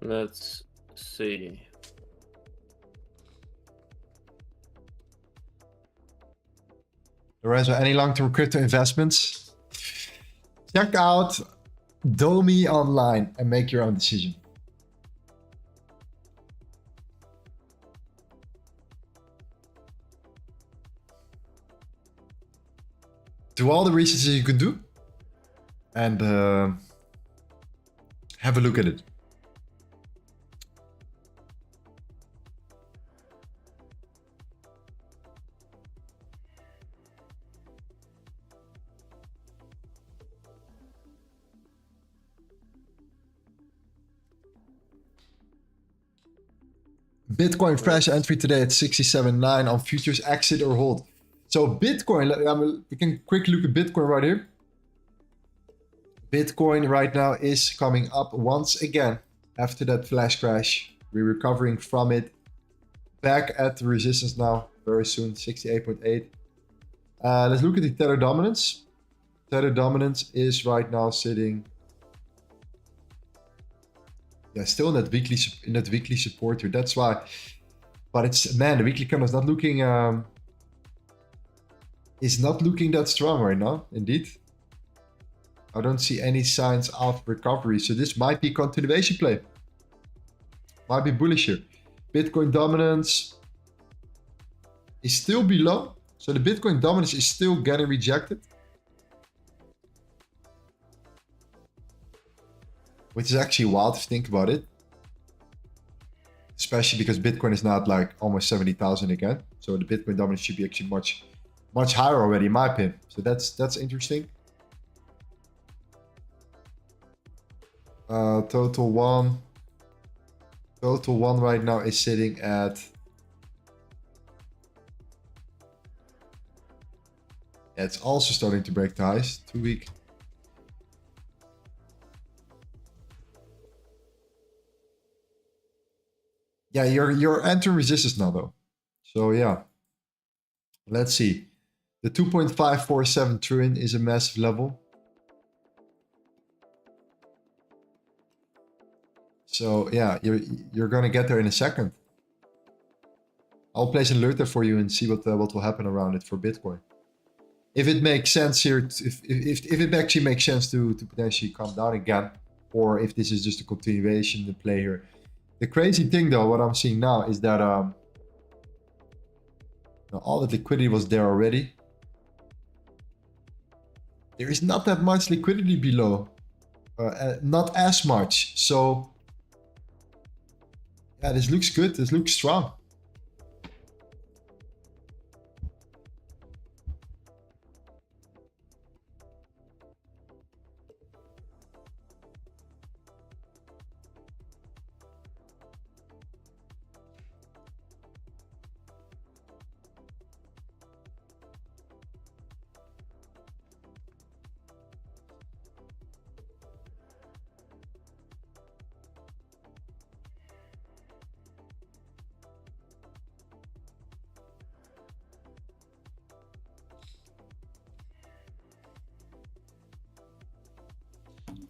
C: Let's see.
A: Lorenzo, any long-term crypto investments? Check out Domi online and make your own decision. Do all the research you can do and have a look at it. Bitcoin fresh entry today at 67.9 on futures, exit or hold. So Bitcoin, we can quick look at Bitcoin right here. Bitcoin right now is coming up once again after that flash crash. We're recovering from it. Back at the resistance now, very soon, 68.8. Let's look at the Tether dominance. Tether dominance is right now sitting, yeah, still in that weekly support here. That's why, but it's, man, the weekly candle is not looking that strong right now. Indeed, I don't see any signs of recovery. So this might be continuation play. Might be bullish here. Bitcoin dominance is still below. So the Bitcoin dominance is still getting rejected, which is actually wild if you think about it. Especially because Bitcoin is now at like almost 70,000 again. So the Bitcoin dominance should be actually much higher already in my opinion. So that's interesting. Total one right now is sitting at, yeah, it's also starting to break the highs. 2 week. Yeah, you're entering resistance now though. So yeah, let's see. The 2.547 trillion is a massive level. So yeah, you're gonna get there in a second. I'll place an alert there for you and see what will happen around it for Bitcoin. If it makes sense here, if it actually makes sense to potentially come down again, or if this is just a continuation to play here. The crazy thing though, what I'm seeing now is that all the liquidity was there already. There is not that much liquidity below, not as much. So yeah, this looks good. This looks strong.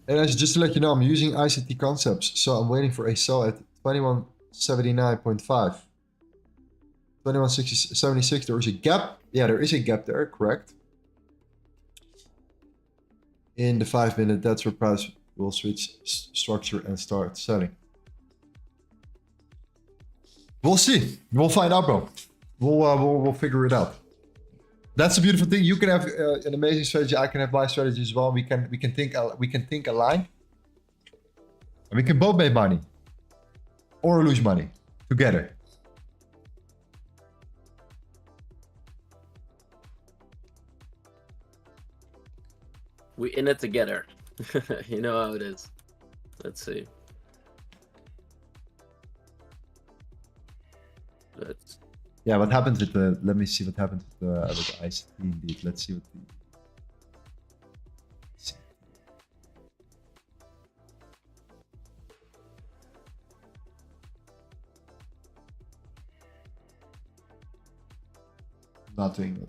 A: And just to let you know, I'm using ICT concepts, so I'm waiting for a sell at 2179.5. 2176, there is a gap. Yeah, there is a gap there, correct. In the 5 minute, that's where price will switch structure and start selling. We'll see. We'll find out, bro. We'll figure it out. That's the beautiful thing. You can have an amazing strategy. I can have my strategy as well. We can think aligned, and we can both make money or lose money together.
C: We in it together. You know how it is. Let's see.
A: Yeah, what happens with the? Let me see what happens with ICT indeed. Let's see what the. Nothing.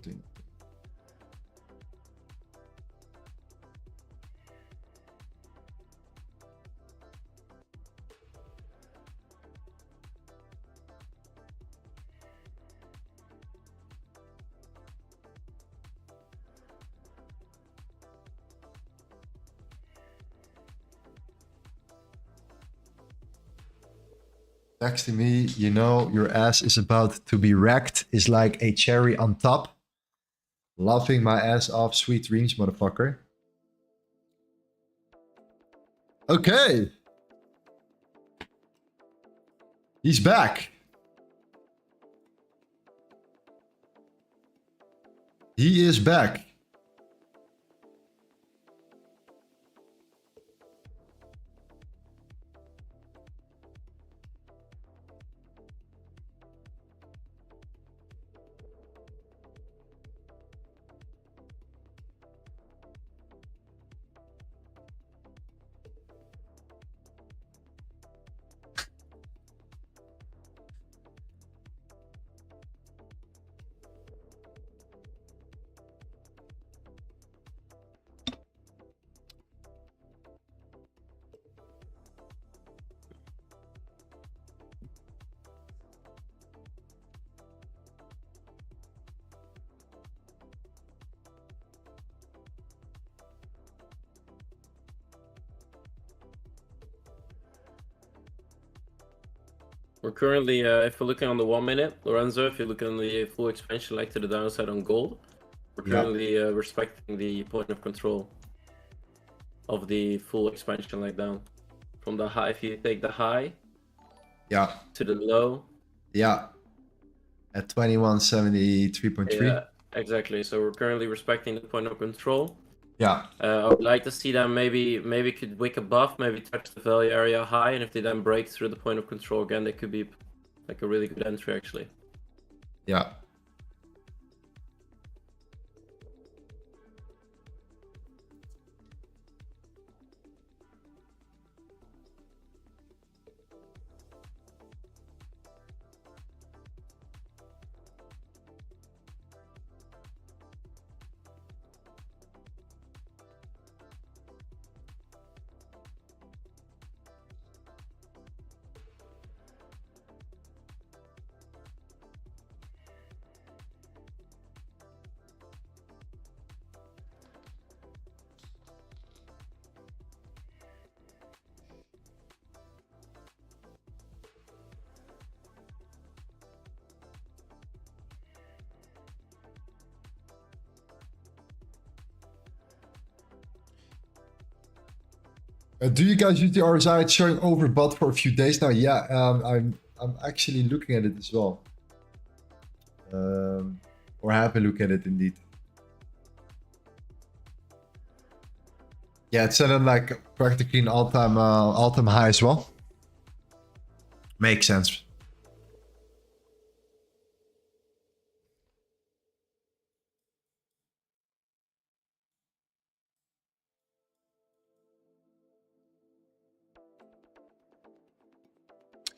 A: Next to me, you know, your ass is about to be wrecked is like a cherry on top. Laughing my ass off, sweet dreams, motherfucker. Okay. He's back. He is back.
C: We're currently, if we're looking on the 1 minute, Lorenzo, if you're looking on the full expansion leg to the downside on gold, we're currently respecting the point of control of the full expansion leg down. From the high, if you take the high to the low.
A: Yeah. At 2173.3.
C: Yeah, exactly. So we're currently respecting the point of control.
A: Yeah.
C: I would like to see them maybe could wick above, maybe touch the value area high, and if they then break through the point of control again, they could be like a really good entry actually.
A: Yeah. Do you guys use the RSI? It's showing overbought for a few days now. Yeah, I'm actually looking at it as well. Or have been looking at it indeed. Yeah, it's set at like practically an all-time high as well. Makes sense.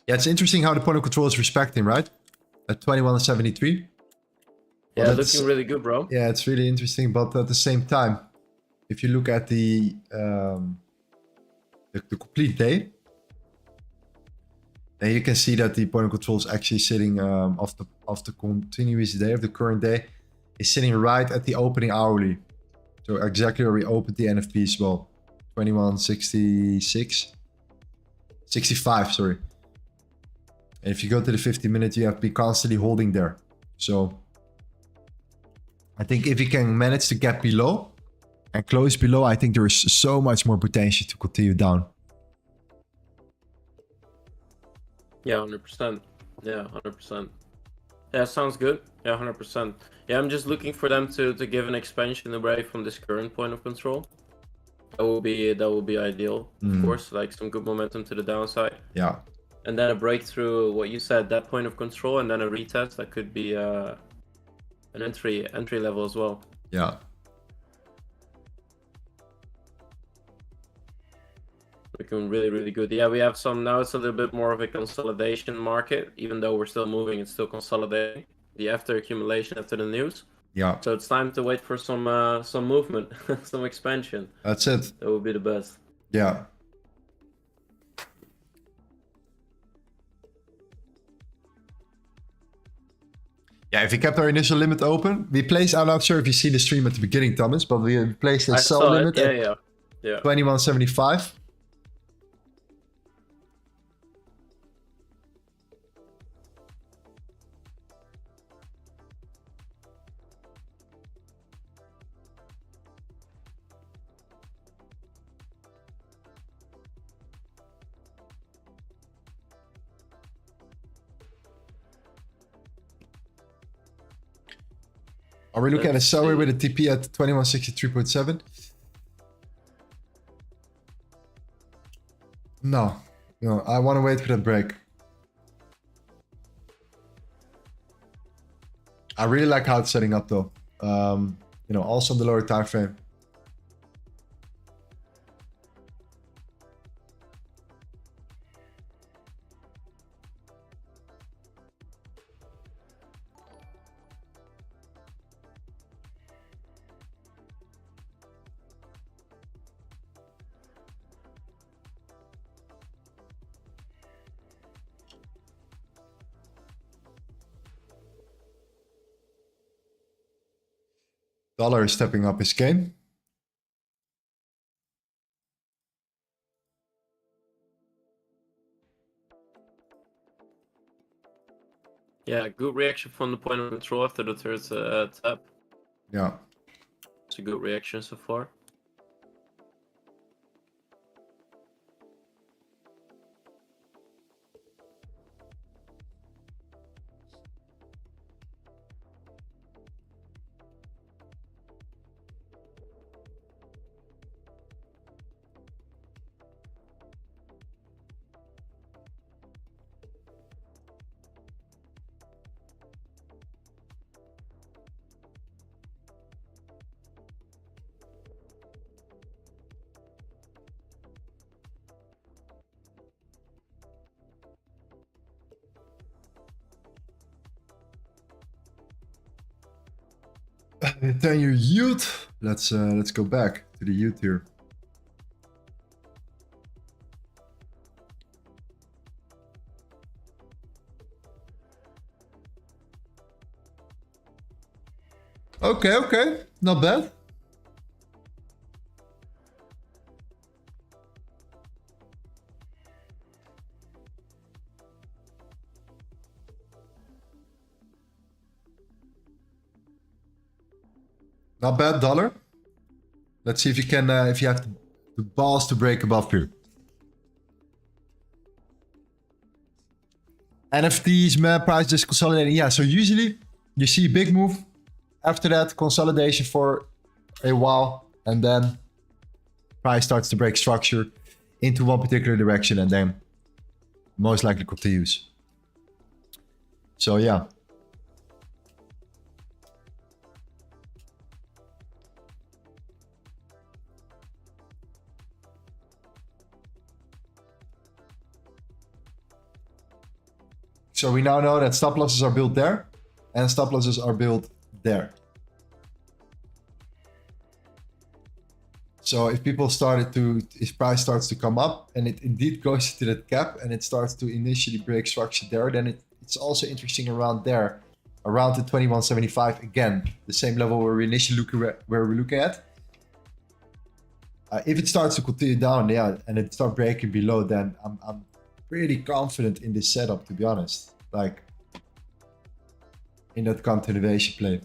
A: Yeah, it's interesting how the point of control is respecting, right? At 21.73.
C: Yeah, well, looking really good, bro.
A: Yeah, it's really interesting, but at the same time, if you look at the the complete day, then you can see that the point of control is actually sitting of the continuous day, of the current day, is sitting right at the opening hourly. So exactly where we opened the NFP as well. 2166. 65, sorry. And if you go to the 50-minute, you have to be constantly holding there. So I think if you can manage to get below and close below, I think there is so much more potential to continue down.
C: Yeah, 100%. Yeah, 100%. Yeah, sounds good. Yeah, 100%. Yeah, I'm just looking for them to give an expansion away from this current point of control. That will be ideal, of course, like some good momentum to the downside.
A: Yeah.
C: And then a breakthrough, what you said, that point of control, and then a retest that could be an entry level as well.
A: Yeah.
C: Looking really, really good. Yeah, we have some now. It's a little bit more of a consolidation market, even though we're still moving. It's still consolidating. The after accumulation after the news.
A: Yeah.
C: So it's time to wait for some movement, some expansion.
A: That's it.
C: That would be the best.
A: Yeah. Yeah, if we kept our initial limit open, we placed, I'm not sure if you see the stream at the beginning, Thomas, but we placed a sell limit at 2175. Are we looking at a seller with a TP at 2163.7? No, I want to wait for that break. I really like how it's setting up though. Also on the lower time frame. Dollar is stepping up his game.
C: Yeah, good reaction from the point of control after the third tap.
A: Yeah.
C: It's a good reaction so far.
A: Then your yield. Let's go back to the yield here. Okay, not bad. Not bad, dollar. Let's see if you can, if you have the balls to break above here. NFTs, man, price just consolidating. Yeah, so usually you see a big move. After that, consolidation for a while. And then price starts to break structure into one particular direction and then most likely continues. So yeah. So we now know that stop losses are built there and stop losses are built there. So if people if price starts to come up and it indeed goes into that gap and it starts to initially break structure there, then it's also interesting around there, around the 21.75 again, the same level where we initially we're looking at. If it starts to continue down, yeah, and it starts breaking below, then I'm pretty confident in this setup, to be honest. Like in that continuation play.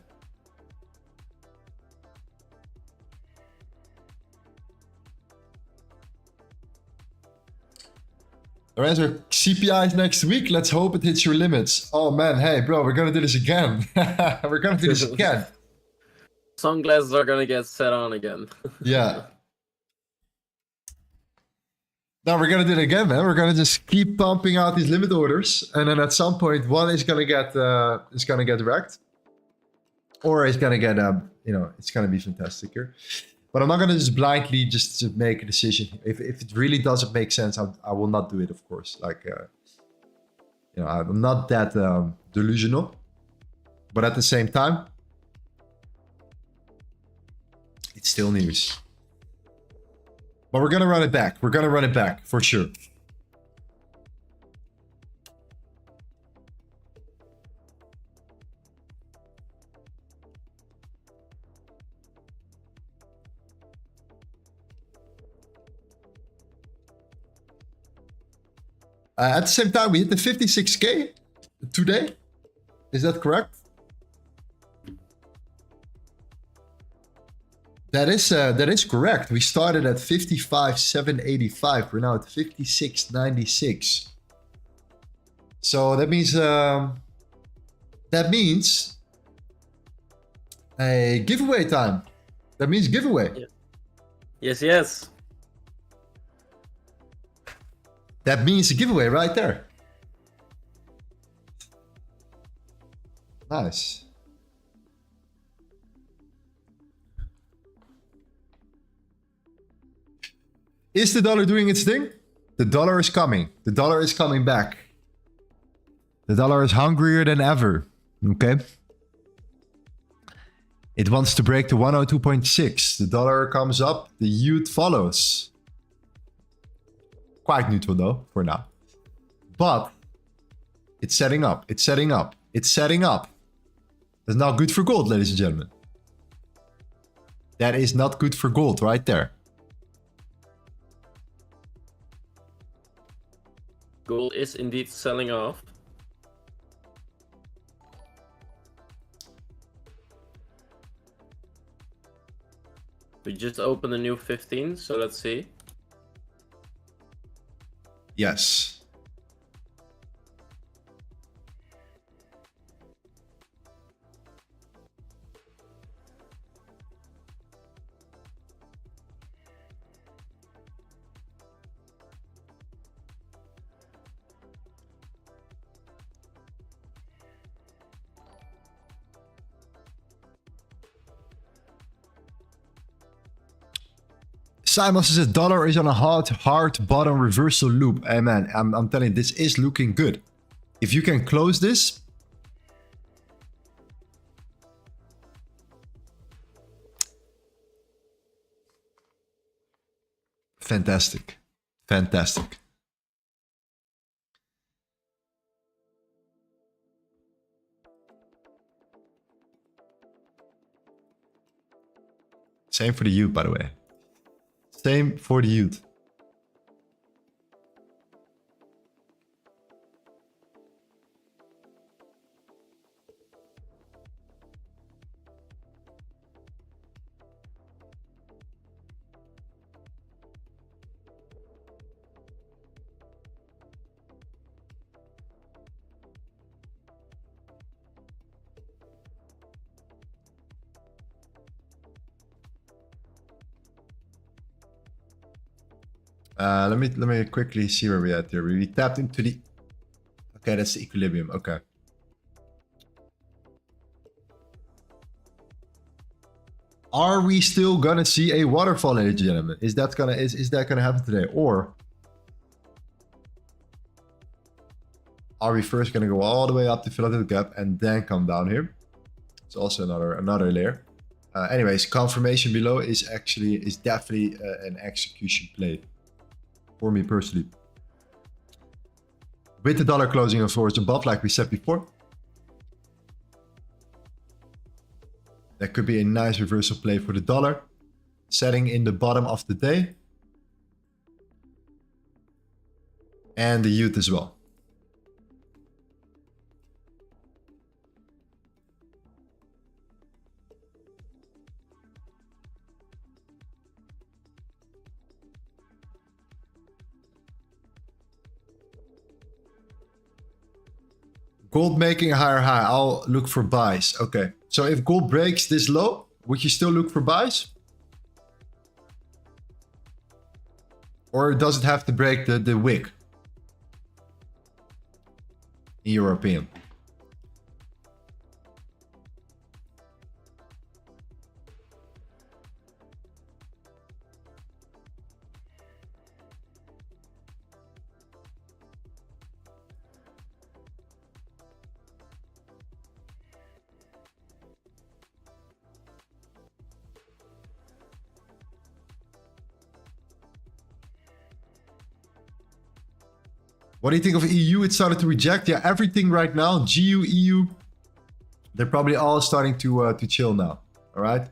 A: Lorenzo, CPI is next week. Let's hope it hits your limits. Oh man, hey bro, we're gonna do this again. We're gonna do this again.
C: Sunglasses are gonna get set on again.
A: Yeah. No, we're gonna do it again, man. We're gonna just keep pumping out these limit orders, and then at some point, one is gonna get wrecked, or it's gonna get it's gonna be fantastic here. But I'm not gonna just blindly just make a decision. If it really doesn't make sense, I will not do it, of course. Like, I'm not that delusional. But at the same time, it's still news. But we're gonna run it back. We're gonna run it back for sure. At the same time, we hit the 56K today. Is that correct? That is correct. We started at 55,785. We're now at 56,96. So that means a giveaway time. That means giveaway.
C: Yeah. Yes.
A: That means a giveaway right there. Nice. Is the dollar doing its thing? The dollar is coming. The dollar is coming back. The dollar is hungrier than ever. Okay. It wants to break the 102.6. The dollar comes up. The yield follows. Quite neutral though, for now. But it's setting up. It's setting up. It's setting up. That's not good for gold, ladies and gentlemen. That is not good for gold right there.
C: Gold is indeed selling off. We just opened a new 15, so let's see.
A: Yes. Simon says the dollar is on a hard bottom reversal loop. Hey man, I'm telling you, this is looking good. If you can close this, fantastic. Fantastic. Same for the youth, by the way. Same for the youth. Let me quickly see where we're at here. We tapped into the... Okay, that's the equilibrium. Okay. Are we still gonna see a waterfall, ladies and gentlemen? Is that gonna happen today? Or are we first gonna go all the way up to fill out the gap and then come down here? It's also another layer. Anyways, confirmation below is definitely an execution play for me personally. With the dollar closing, of course, above, like we said before, that could be a nice reversal play for the dollar, setting in the bottom of the day, and the youth as well. Gold making a higher high. I'll look for buys. Okay. So if gold breaks this low, would you still look for buys? Or does it have to break the wick? In your opinion? What do you think of EU? It started to reject. Yeah, everything right now. GU, EU. They're probably all starting to chill now. All right.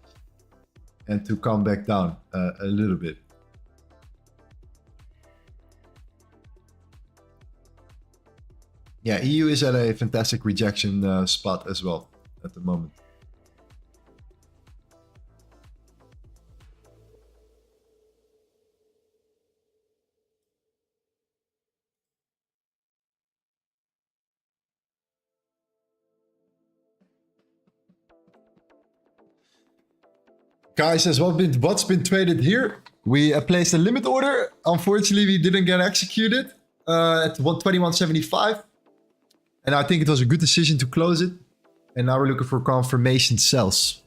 A: And to come back down a little bit. Yeah, EU is at a fantastic rejection spot as well at the moment. Guy says, what's been traded here? We placed a limit order. Unfortunately, we didn't get executed at 121.75. And I think it was a good decision to close it. And now we're looking for confirmation sells.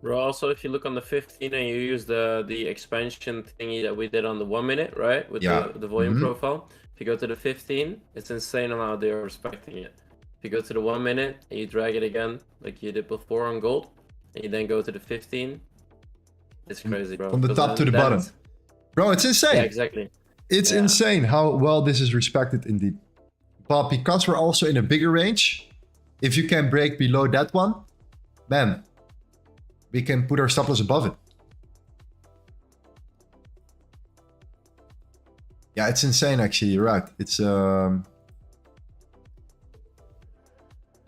C: Bro, also, if you look on the 15 and you use the expansion thingy that we did on the 1 minute, right? With the volume profile. If you go to the 15, it's insane on how they're respecting it. If you go to the 1 minute and you drag it again, like you did before on gold, and you then go to the 15, it's crazy, bro.
A: From the top to the bottom. Bro, it's insane.
C: Yeah, exactly.
A: It's insane how well this is respected indeed. But because we're also in a bigger range, if you can break below that one, man, we can put our stop loss above it. Yeah, it's insane actually, you're right. It's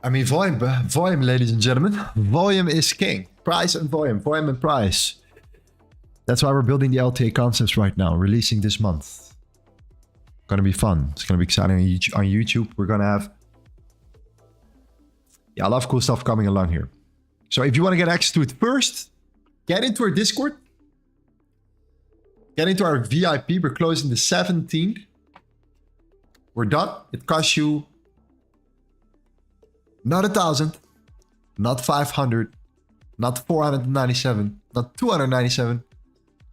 A: I mean, volume, ladies and gentlemen. Volume is king. Price and volume and price. That's why we're building the LTA concepts right now, releasing this month. Gonna be fun. It's gonna be exciting on YouTube. We're gonna have a lot of cool stuff coming along here. So if you want to get access to it first, get into our Discord. Get into our VIP. We're closing the 17th. We're done. It costs you not 1,000, not 500, not 497, not 297,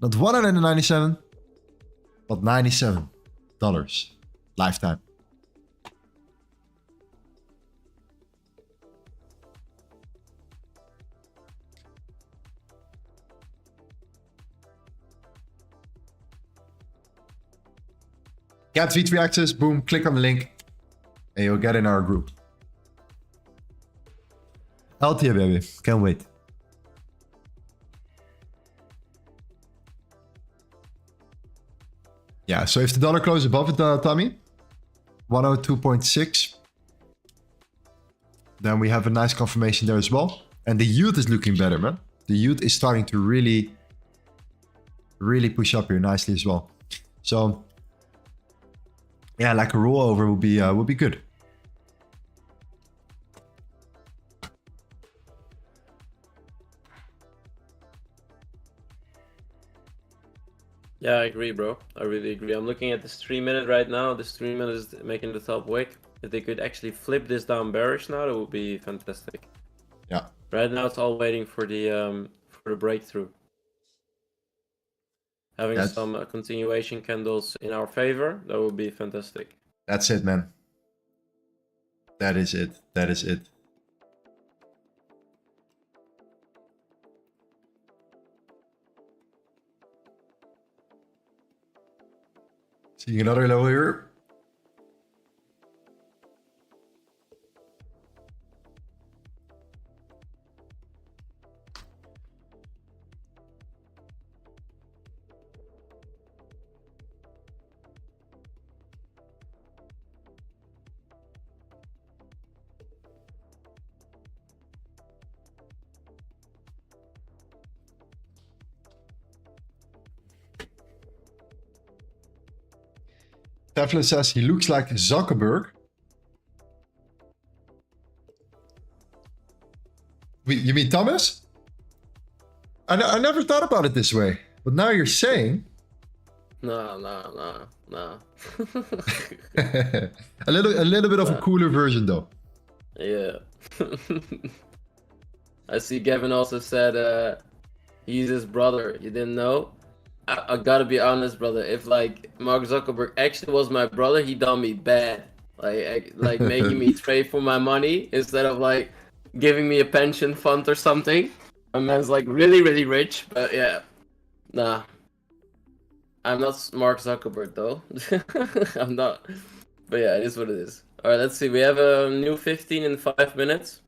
A: not 197, but $97 lifetime. Get V3 access, boom, click on the link, and you'll get in our group. LTA, baby. Can't wait. Yeah, so if the dollar closes above it, Tommy, 102.6, then we have a nice confirmation there as well. And the yield is looking better, man. The yield is starting to really push up here nicely as well. So, yeah, like a rollover would be good.
C: Yeah, I agree, bro. I really agree. I'm looking at this 3 minute right now. This 3 minute is making the top wick. If they could actually flip this down bearish now, that would be fantastic.
A: Yeah.
C: Right now, it's all waiting for the breakthrough. Having some continuation candles in our favor, that would be fantastic.
A: That's it, man. That is it. That is it. Seeing another low here. Teflon says he looks like Zuckerberg. You mean Thomas? I never thought about it this way, but now you're saying.
C: No.
A: a little bit of a cooler version though.
C: Yeah. I see Gavin also said he's his brother. You didn't know? I gotta be honest, brother. If like Mark Zuckerberg actually was my brother, he done me bad. Like making me trade for my money instead of like giving me a pension fund or something. My man's like really, really rich, but yeah, nah. I'm not Mark Zuckerberg though. I'm not. But yeah, it is what it is. All right, let's see. We have a new 15 in 5 minutes.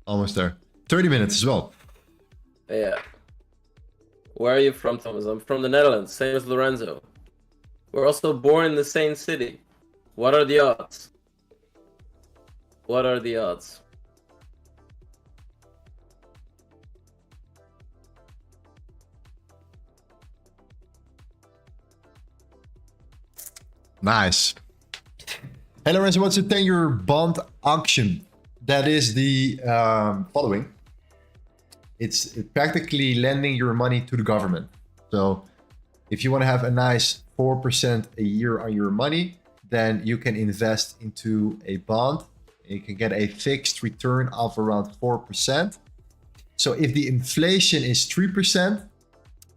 A: Almost there. 30 minutes as well.
C: Yeah. Where are you from, Thomas? I'm from the Netherlands, same as Lorenzo. We're also born in the same city. What are the odds? What are the odds?
A: Nice. Hey Lorenzo, what's the 10-year bond auction? That is the following. It's practically lending your money to the government. So if you want to have a nice 4% a year on your money, then you can invest into a bond. You can get a fixed return of around 4%. So if the inflation is 3%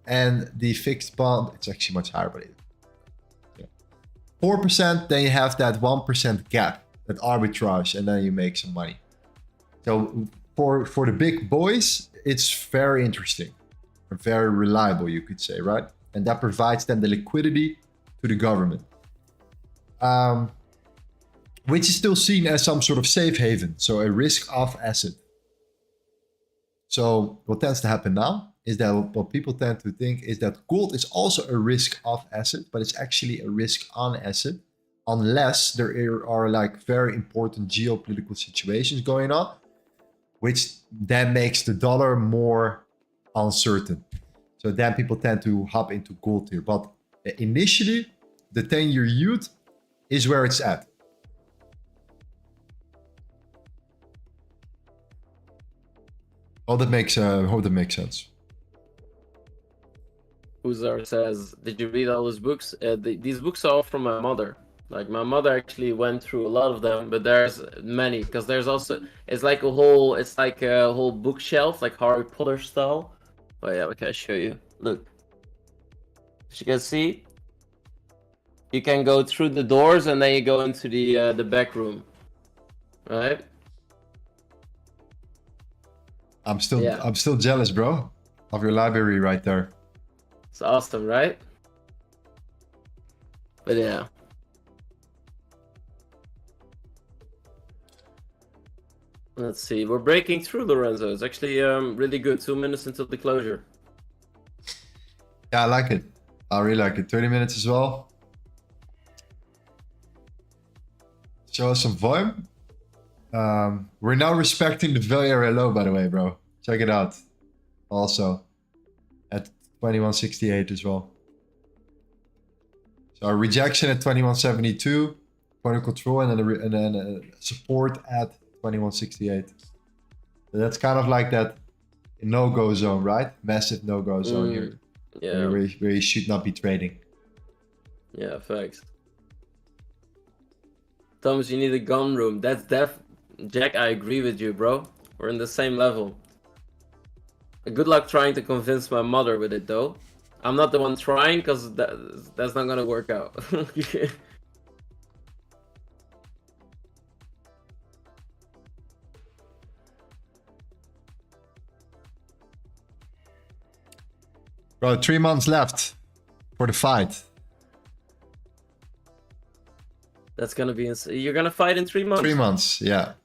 A: and the fixed bond, it's actually much higher, but 4%, then you have that 1% gap, that arbitrage, and then you make some money. So for the big boys, it's very interesting, very reliable, you could say, right? And that provides them the liquidity to the government, which is still seen as some sort of safe haven, so a risk-off asset. So what tends to happen now is that what people tend to think is that gold is also a risk-off asset, but it's actually a risk-on asset, unless there are like very important geopolitical situations going on, which then makes the dollar more uncertain. So then people tend to hop into gold here. But initially, the 10-year yield is where it's at. Hope that makes sense.
C: Uzar says, did you read all his books? These books are all from my mother. Like my mother actually went through a lot of them, but there's many, because there's also, it's like a whole bookshelf, like Harry Potter style. Oh yeah, okay, I'll show you. Look, as you can see, you can go through the doors and then you go into the back room, right?
A: I'm still jealous, bro, of your library right there.
C: It's awesome, right? But yeah. Let's see. We're breaking through, Lorenzo. It's actually really good. 2 minutes until the closure.
A: Yeah, I like it. I really like it. 30 minutes as well. Show us some volume. We're now respecting the value area low, by the way, bro. Check it out. Also at 2168 as well. So our rejection at 2172, point of control, and then support at 2168. So that's kind of like that no-go zone, right? Massive no-go zone here.
C: Yeah.
A: Where you should not be trading.
C: Yeah, facts. Thomas, you need a gun room. That's Jack, I agree with you, bro. We're in the same level. Good luck trying to convince my mother with it, though. I'm not the one trying because that's not gonna work out.
A: Bro, 3 months left for the fight.
C: That's gonna be insane. You're gonna fight in 3 months.
A: 3 months, yeah.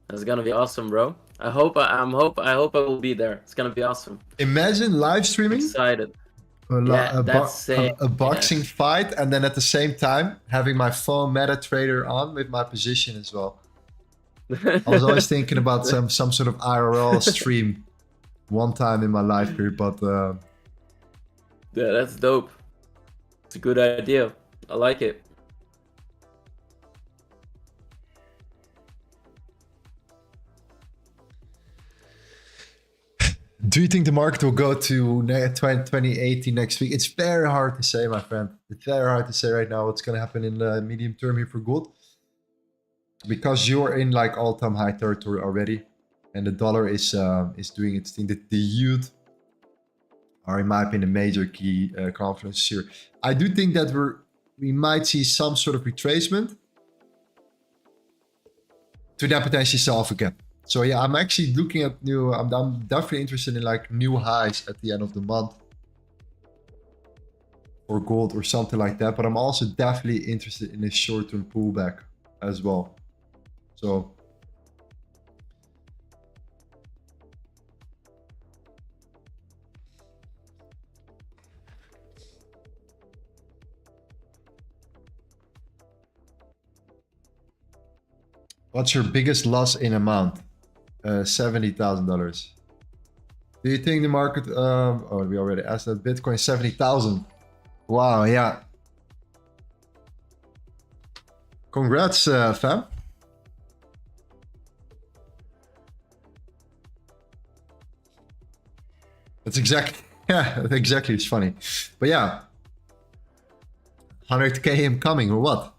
C: That's gonna be awesome, bro. I hope I will be there. It's gonna be awesome.
A: Imagine live streaming.
C: Excited.
A: A boxing fight, and then at the same time having my phone MetaTrader on with my position as well. I was always thinking about some sort of IRL stream one time in my life here, but
C: yeah, that's dope. It's a good idea. I like it.
A: do you think the market will go to 2080 next week? It's very hard to say, my friend. It's very hard to say right now what's going to happen in the medium term here for gold. Because you're in like all-time high territory already. And the dollar is doing its thing. The yield are, in my opinion, major key confluences here. I do think that we might see some sort of retracement to then potentially sell off again. So yeah, I'm actually looking at new, I'm definitely interested in like new highs at the end of the month for gold or something like that. But I'm also definitely interested in a short-term pullback as well. So what's your biggest loss in amount? $70,000. Do you think the market? Oh, we already asked that. Bitcoin 70,000. Wow, yeah. Congrats, fam. That's exactly, yeah, exactly. It's funny, but yeah, 100K incoming or what?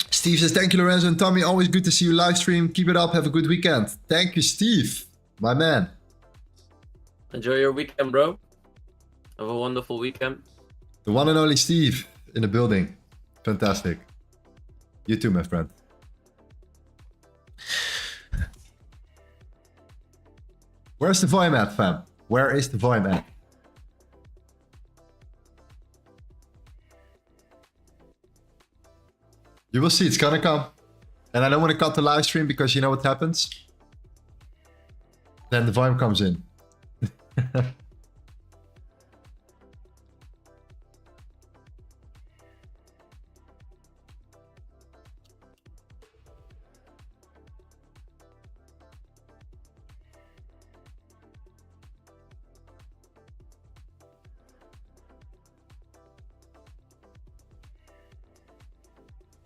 A: Steve says, thank you, Lorenzo and Tommy. Always good to see you live stream. Keep it up. Have a good weekend. Thank you, Steve. My man.
C: Enjoy your weekend, bro. Have a wonderful weekend.
A: The one and only Steve in the building. Fantastic. You too, my friend. Where's the volume at, fam? Where is the volume at? You will see, it's gonna come. And I don't want to cut the live stream because you know what happens? Then the volume comes in.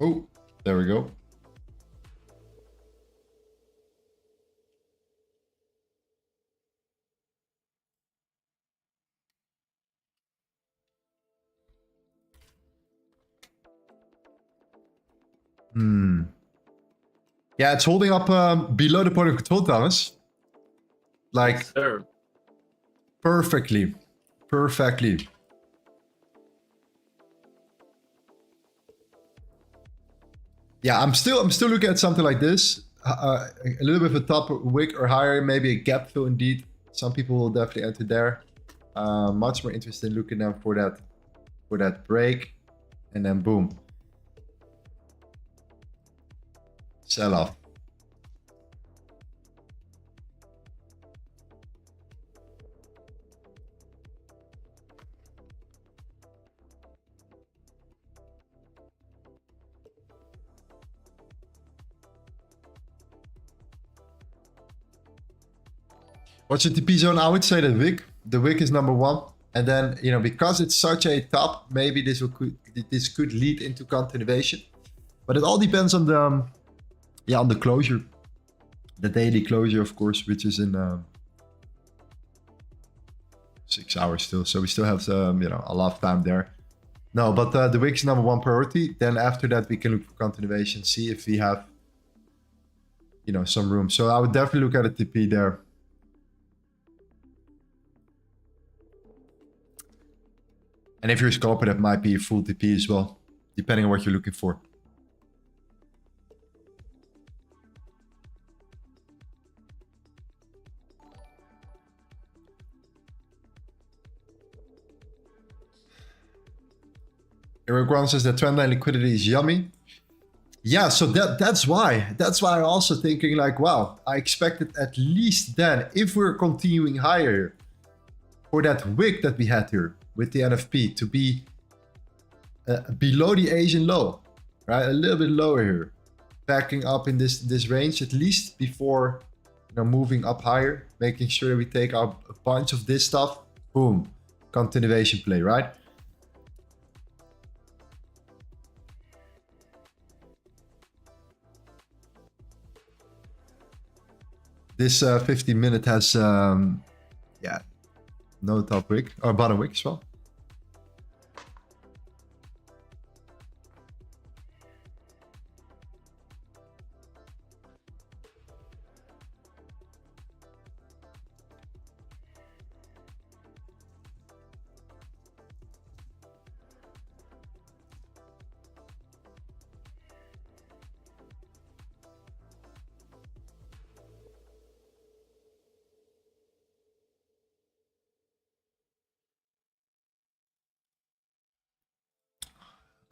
A: Oh, there we go. Yeah, it's holding up below the point of control, Thomas. Like,
C: Yes, sir.
A: perfectly. Perfectly. Yeah, I'm still looking at something like this. A little bit of a top wick or higher, maybe a gap fill indeed. Some people will definitely enter there. Much more interested in looking now for that break, and then boom, sell off. What's your TP zone? I would say the wick. The wick is number one. And then, you know, because it's such a top, maybe this could lead into continuation. But it all depends on the, yeah, on the closure. The daily closure, of course, which is in 6 hours still. So we still have, you know, a lot of time there. No, but the wick is number one priority. Then after that, we can look for continuation, see if we have, you know, some room. So I would definitely look at a TP there. And if you're a scalper, that might be a full TP as well, depending on what you're looking for. Eric Wan says that trendline liquidity is yummy. Yeah, so that's why. That's why I'm also thinking like, wow, I expected at least then, if we're continuing higher, for that wick that we had here with the NFP to be below the Asian low, right? A little bit lower here, backing up in this range at least before, you know, moving up higher, making sure that we take out a bunch of this stuff. Boom, continuation play, right? This 15-minute has, yeah, no top wick or bottom wick as well.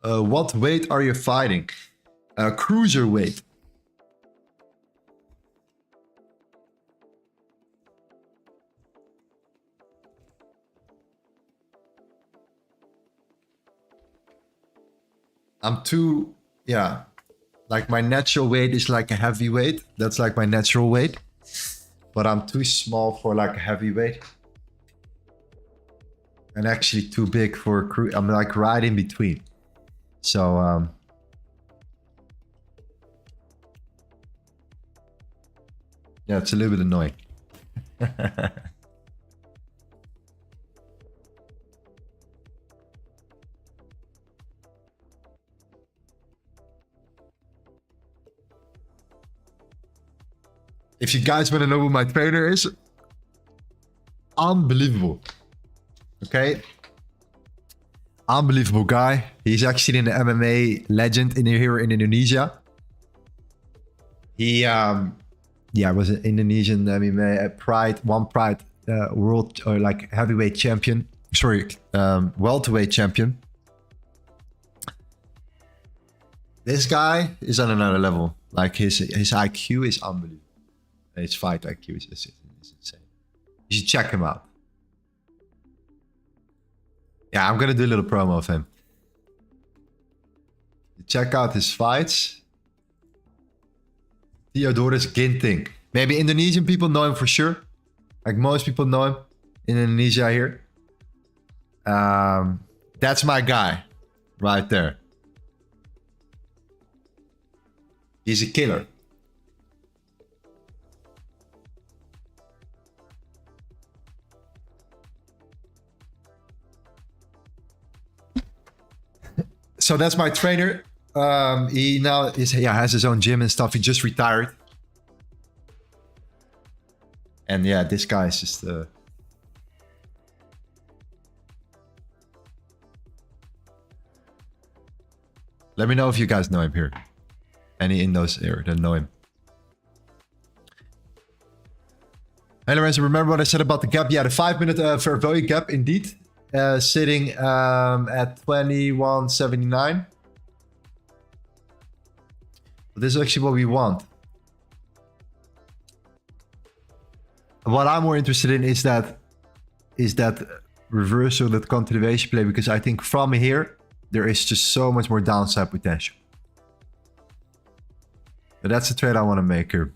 A: What weight are you fighting? Cruiser weight. I'm too, yeah, like my natural weight is like a heavyweight. That's like my natural weight. But I'm too small for like a heavyweight. And actually too big for a crew. I'm like right in between. So, yeah, it's a little bit annoying. If you guys want to know who my trainer is, unbelievable. Okay. Unbelievable guy. He's actually an MMA legend here in Indonesia. He, yeah, was an Indonesian MMA Pride world or like heavyweight champion. Sorry, welterweight champion. This guy is on another level. Like his IQ is unbelievable. His fight IQ is insane. You should check him out. Yeah, I'm gonna do a little promo of him. Check out his fights. Theodorus Ginting. Maybe Indonesian people know him for sure. Like most people know him in Indonesia here. That's my guy right there. He's a killer. So that's my trainer. He now has his own gym and stuff. He just retired. And yeah, this guy is just let me know if you guys know him here. Any in those areas that know him. Hey Lorenzo, remember what I said about the gap? Yeah, the 5-minute fair value gap indeed. Sitting at 21.79. This is actually what we want. What I'm more interested in is that reversal, that continuation play, because I think from here there is just so much more downside potential. But that's the trade I want to make here.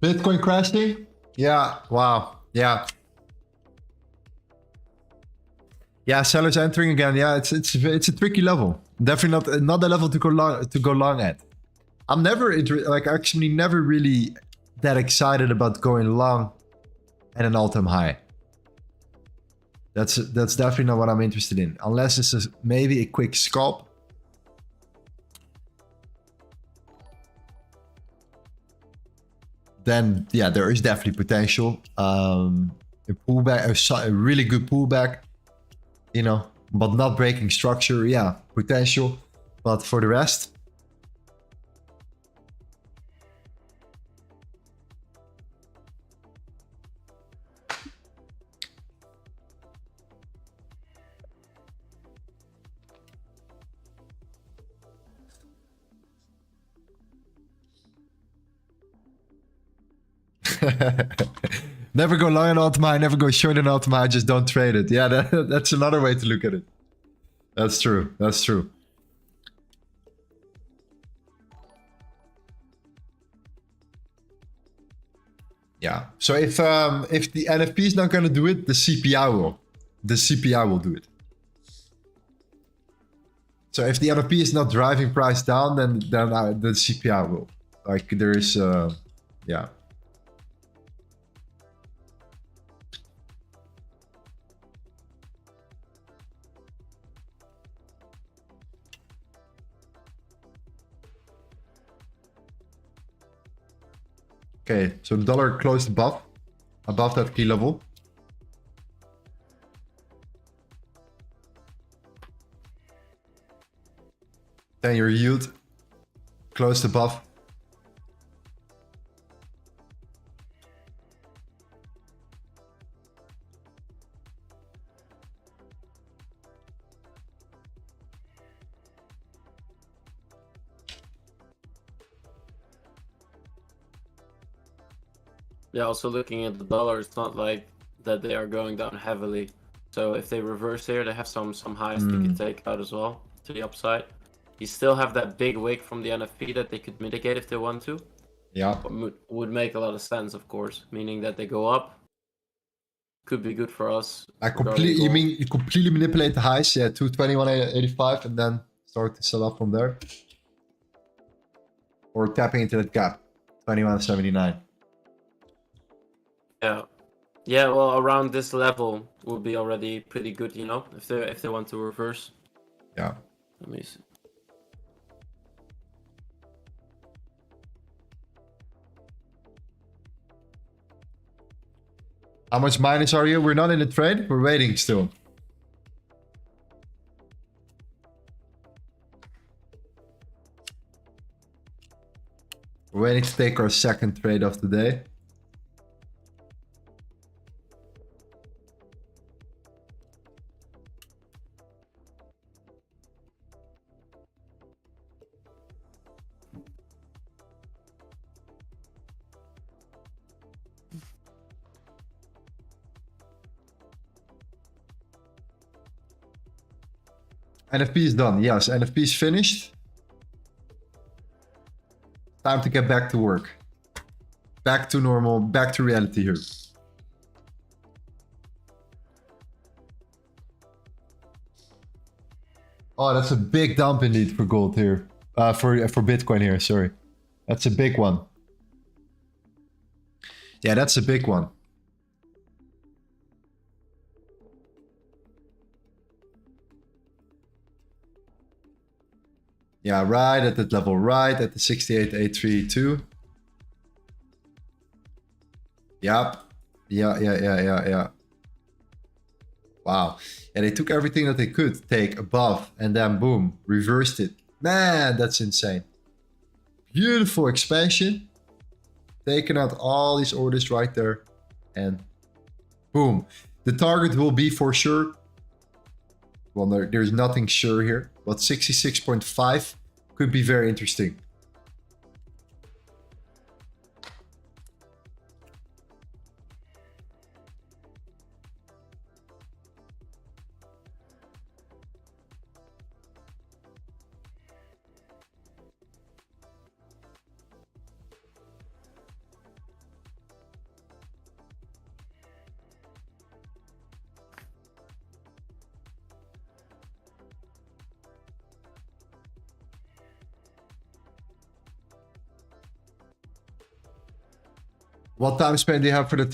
A: Bitcoin crashing? Yeah. Wow. Yeah. Yeah. Sellers entering again. Yeah. It's a tricky level. Definitely not a level to go long at. I'm never actually never really that excited about going long at an all-time high. That's definitely not what I'm interested in, unless it's maybe a quick scalp. Then yeah, there is definitely potential. A pullback, a really good pullback, you know, but not breaking structure. Yeah, potential, but for the rest. Never go long on Ultima, never go short on Ultima, just don't trade it. Yeah, that's another way to look at it. That's true. That's true. Yeah. So if the NFP is not gonna do it, the CPI will. The CPI will do it. So if the NFP is not driving price down, then the CPI will. Like there is, yeah. Okay, so the dollar closed above that key level. Then your yield closed above.
C: Yeah, also looking at the dollar, it's not like that they are going down heavily. So if they reverse here, they have some highs they could take out as well to the upside. You still have that big wick from the NFP that they could mitigate if they want to.
A: Yeah.
C: Would make a lot of sense, of course, meaning that they go up. Could be good for us.
A: You mean you completely manipulate the highs, yeah, 221.85 and then start to sell up from there? Or tapping into that gap, 21.79.
C: Yeah. Yeah, well, around this level will be already pretty good, you know, if they want to reverse.
A: Yeah.
C: Let me see.
A: How much minus are you? We're not in the trade. We're waiting still. We're waiting to take our second trade of the day. NFP is done. Yes, NFP is finished. Time to get back to work. Back to normal, back to reality here. Oh, that's a big dump indeed for gold here. For Bitcoin here, sorry. That's a big one. Yeah, that's a big one. Yeah, right at that level, right at the 68.832. Yep. Yeah. Wow. Yeah, they took everything that they could take above and then boom, reversed it. Man, that's insane. Beautiful expansion. Taking out all these orders right there. And boom. The target will be for sure. Well, there's nothing sure here, but 66.5 could be very interesting. What time span do you have for that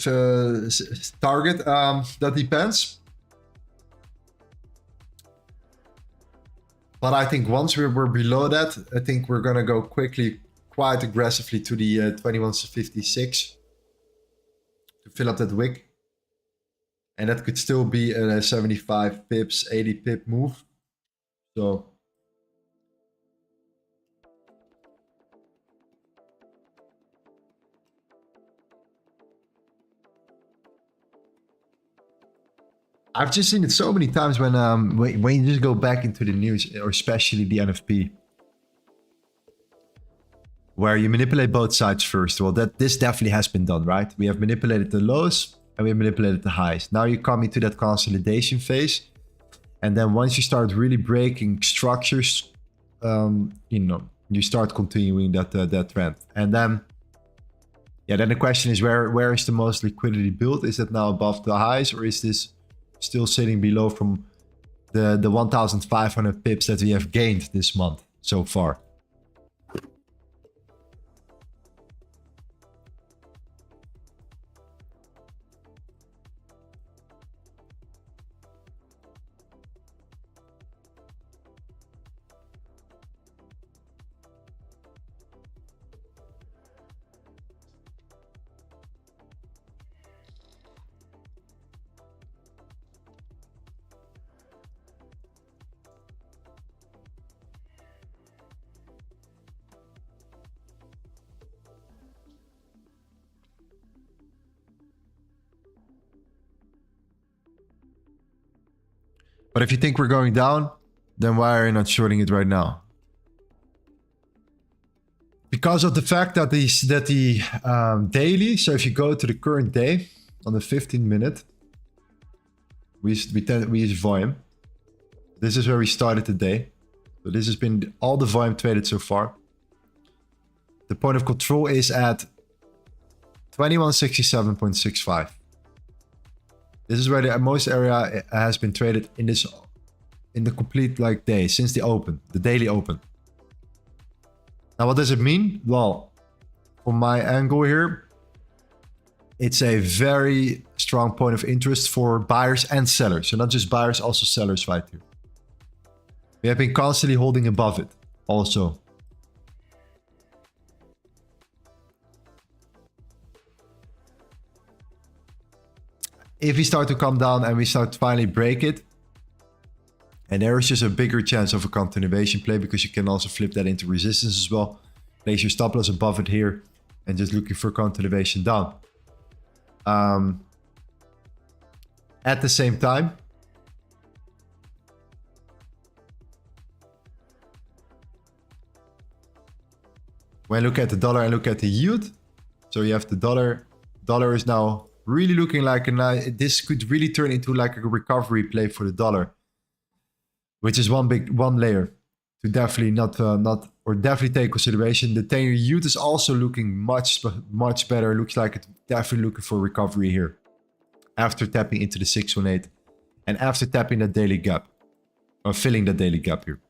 A: target? That depends. But I think once we're below that, I think we're going to go quickly, quite aggressively to the 2156 to fill up that wick. And that could still be a 75 pips, 80 pip move. So I've just seen it so many times when you just go back into the news, or especially the NFP, where you manipulate both sides first. Well, this definitely has been done, right? We have manipulated the lows and we have manipulated the highs. Now you come into that consolidation phase, and then once you start really breaking structures, you know, you start continuing that trend, and then yeah, then the question is where is the most liquidity built? Is it now above the highs, or is this still sitting below from the 1,500 pips that we have gained this month so far? But if you think we're going down, then why are you not shorting it right now? Because of the fact that the daily, so if you go to the current day on the 15-minute, we use volume. This is where we started the day. So this has been all the volume traded so far. The point of control is at 2167.65. This is where the most area has been traded in the complete like day since the daily open. Now, what does it mean? Well, from my angle here, it's a very strong point of interest for buyers and sellers. So not just buyers, also sellers right here. We have been constantly holding above it also. If we start to come down and we start to finally break it, and there is just a bigger chance of a continuation play, because you can also flip that into resistance as well. Place your stop loss above it here and just looking for continuation down. At the same time, when I look at the dollar and look at the yield, so you have the dollar is now really looking like a nice, this could really turn into like a recovery play for the dollar, which is one layer to definitely definitely take consideration. The 10-year yield is also looking much better. Looks like it's definitely looking for recovery here after tapping into the 618 and after tapping that daily gap, or filling that daily gap here.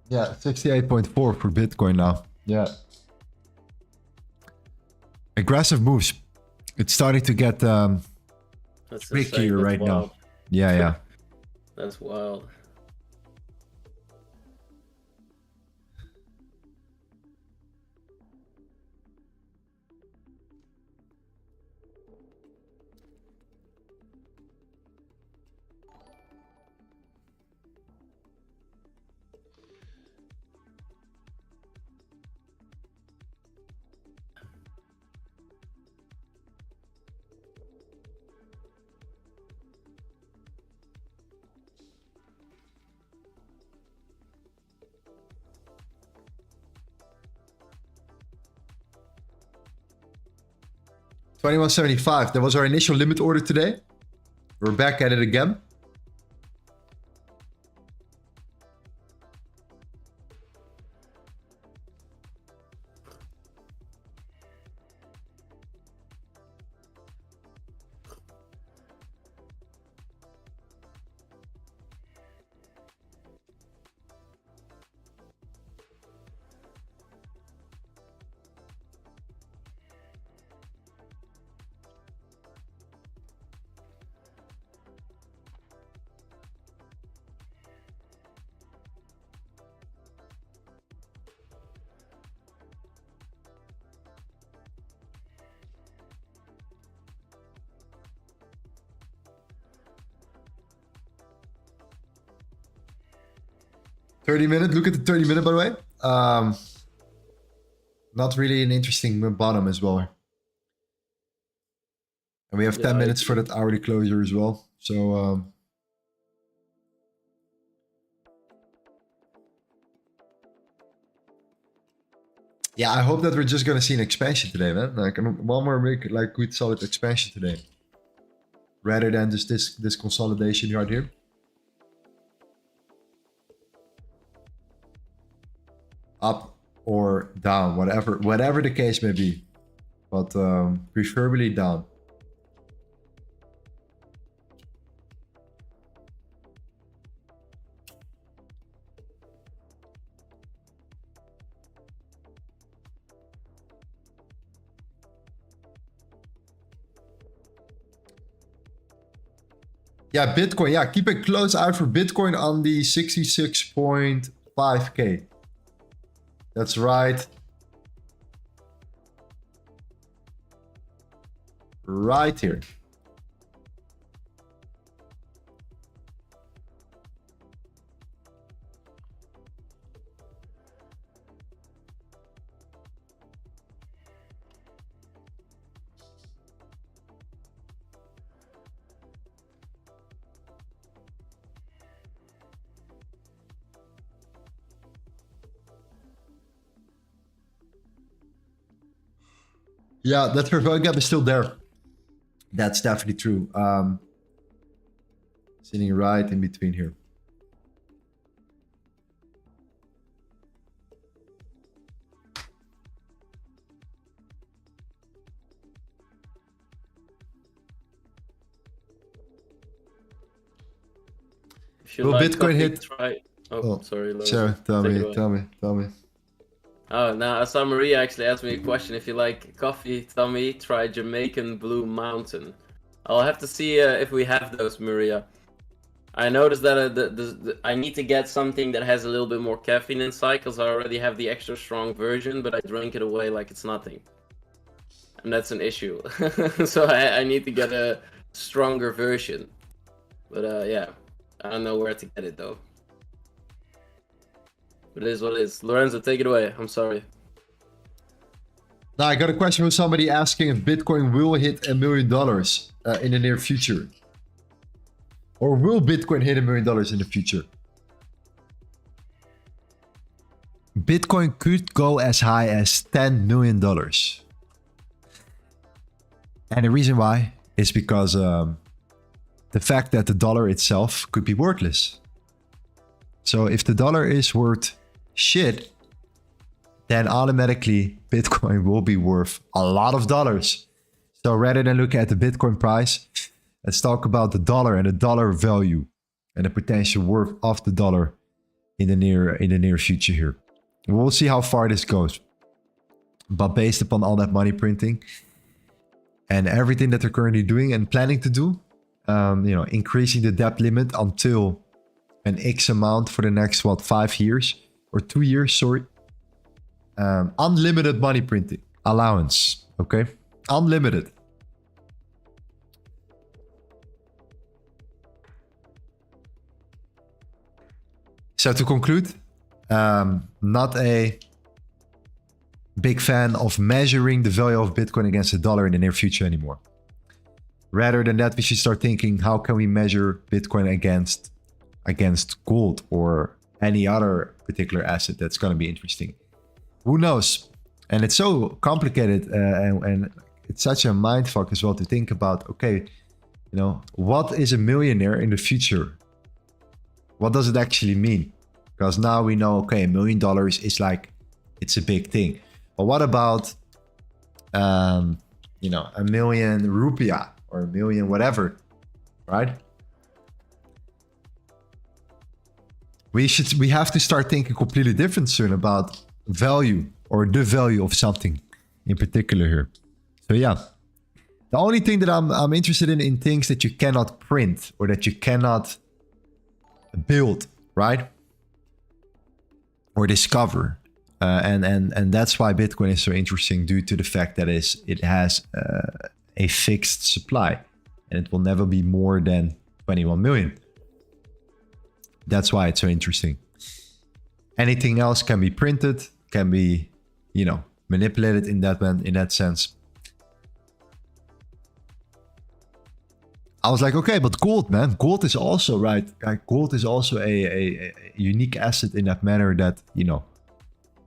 A: Yeah, 68.4 for Bitcoin now. Yeah. Aggressive moves. It's starting to get trickier right now. Yeah.
C: That's wild.
A: 21.75. That was our initial limit order today. We're back at it again. Look at the 30 minute, by the way. Not really an interesting bottom as well. And we have 10 minutes for that hourly closure as well. So, yeah, I hope that we're just going to see an expansion today, man. Like one more big, like good solid expansion today. Rather than just this consolidation right here. Up or down, whatever the case may be, but preferably down. Yeah, Bitcoin. Yeah, keep a close eye for Bitcoin on the 66.5K. That's right. Right here. Yeah, that reverse gap is still there. That's definitely true. Sitting right in between here.
C: Will
A: like Bitcoin hit?
C: Try... Oh, sorry.
A: Sure, tell me.
C: Oh, now I saw Maria actually asked me a question. If you like coffee, tell me, try Jamaican Blue Mountain. I'll have to see if we have those, Maria. I noticed that I need to get something that has a little bit more caffeine inside, because I already have the extra strong version, but I drink it away like it's nothing. And that's an issue. So I need to get a stronger version. But yeah, I don't know where to get it though. It is what it is. Lorenzo, take it away. I'm sorry.
A: Now, I got a question from somebody asking if Bitcoin will hit $1 million in the near future. Or will Bitcoin hit $1 million in the future? Bitcoin could go as high as $10 million. And the reason why is because the fact that the dollar itself could be worthless. So if the dollar is worth shit, then automatically Bitcoin will be worth a lot of dollars. So rather than look at the Bitcoin price, let's talk about the dollar and the dollar value and the potential worth of the dollar in the near future here. We'll see how far this goes. But based upon all that money printing and everything that they're currently doing and planning to do, increasing the debt limit until an X amount for the next 5 years or 2 years, sorry. Unlimited money printing allowance, okay? Unlimited. So to conclude, not a big fan of measuring the value of Bitcoin against the dollar in the near future anymore. Rather than that, we should start thinking, how can we measure Bitcoin against gold or any other particular asset that's going to be interesting? Who knows? And it's so complicated and it's such a mindfuck as well to think about, okay, you know, what is a millionaire in the future? What does it actually mean? Because now we know, okay, $1 million is like, it's a big thing. But what about, you know, 1 million rupiah or 1 million whatever, right? We have to start thinking completely different soon about value or the value of something in particular here. So yeah, the only thing that I'm interested in things that you cannot print or that you cannot build, right? Or discover. And that's why Bitcoin is so interesting, due to the fact that it has a fixed supply and it will never be more than 21 million. That's why it's so interesting. Anything else can be printed, can be, you know, manipulated in that sense. I was like, okay, but gold, man, gold is also right. Like, gold is also a unique asset in that manner that, you know,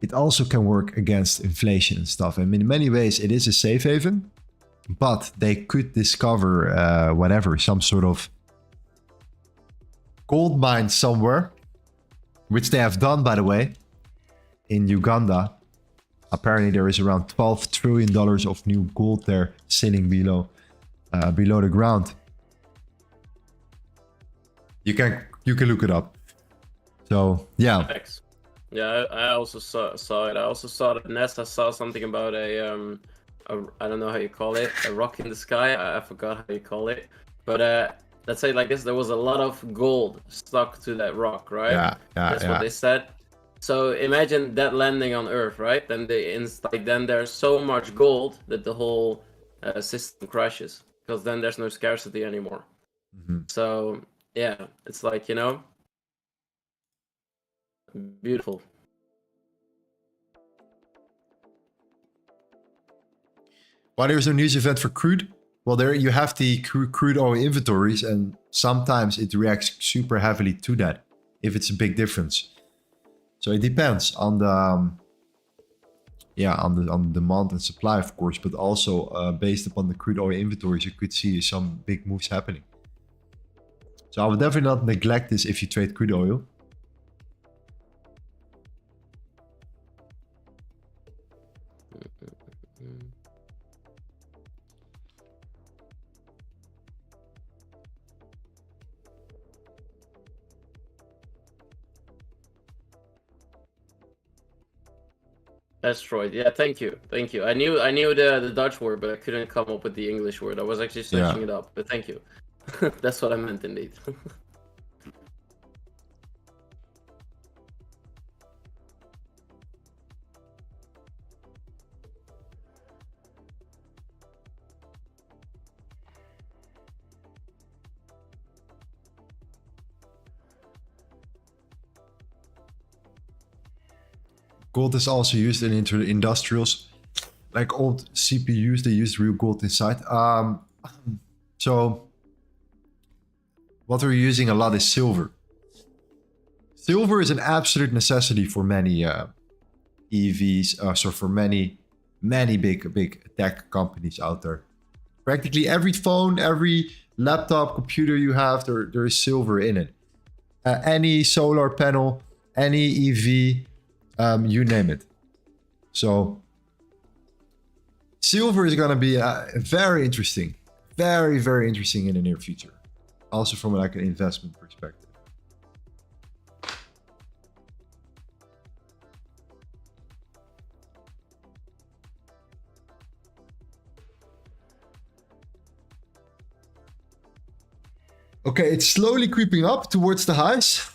A: it also can work against inflation and stuff. I mean, in many ways, it is a safe haven, but they could discover whatever, some sort of gold mine somewhere, which they have done, by the way, in Uganda. Apparently, there is around $12 trillion of new gold there sitting below the ground. You can look it up. So yeah.
C: Thanks. Yeah, I also saw it. I also saw that Ness. I saw something about a I don't know how you call it, a rock in the sky. I forgot how you call it. But let's say like this: there was a lot of gold stuck to that rock, right?
A: Yeah.
C: That's what they said. So imagine that landing on Earth, right? Then then there's so much gold that the whole system crashes, because then there's no scarcity anymore.
A: Mm-hmm.
C: So yeah, it's like, you know, beautiful.
A: Why there's no news event for crude? Well, there you have the crude oil inventories, and sometimes it reacts super heavily to that if it's a big difference. So it depends on the on demand and supply, of course, but also based upon the crude oil inventories, you could see some big moves happening. So I would definitely not neglect this if you trade crude oil.
C: Asteroid. Yeah, thank you. I knew the Dutch word, but I couldn't come up with the English word. I was actually searching it up, but thank you. That's what I meant indeed.
A: Gold is also used in industrials, like old CPUs. They use real gold inside. So what we're using a lot is silver. Silver is an absolute necessity for many EVs. So for many big tech companies out there. Practically every phone, every laptop, computer you have, there is silver in it. Any solar panel, any EV. You name it. So silver is going to be very interesting, very interesting in the near future, also from like an investment perspective. Okay, it's slowly creeping up towards the highs.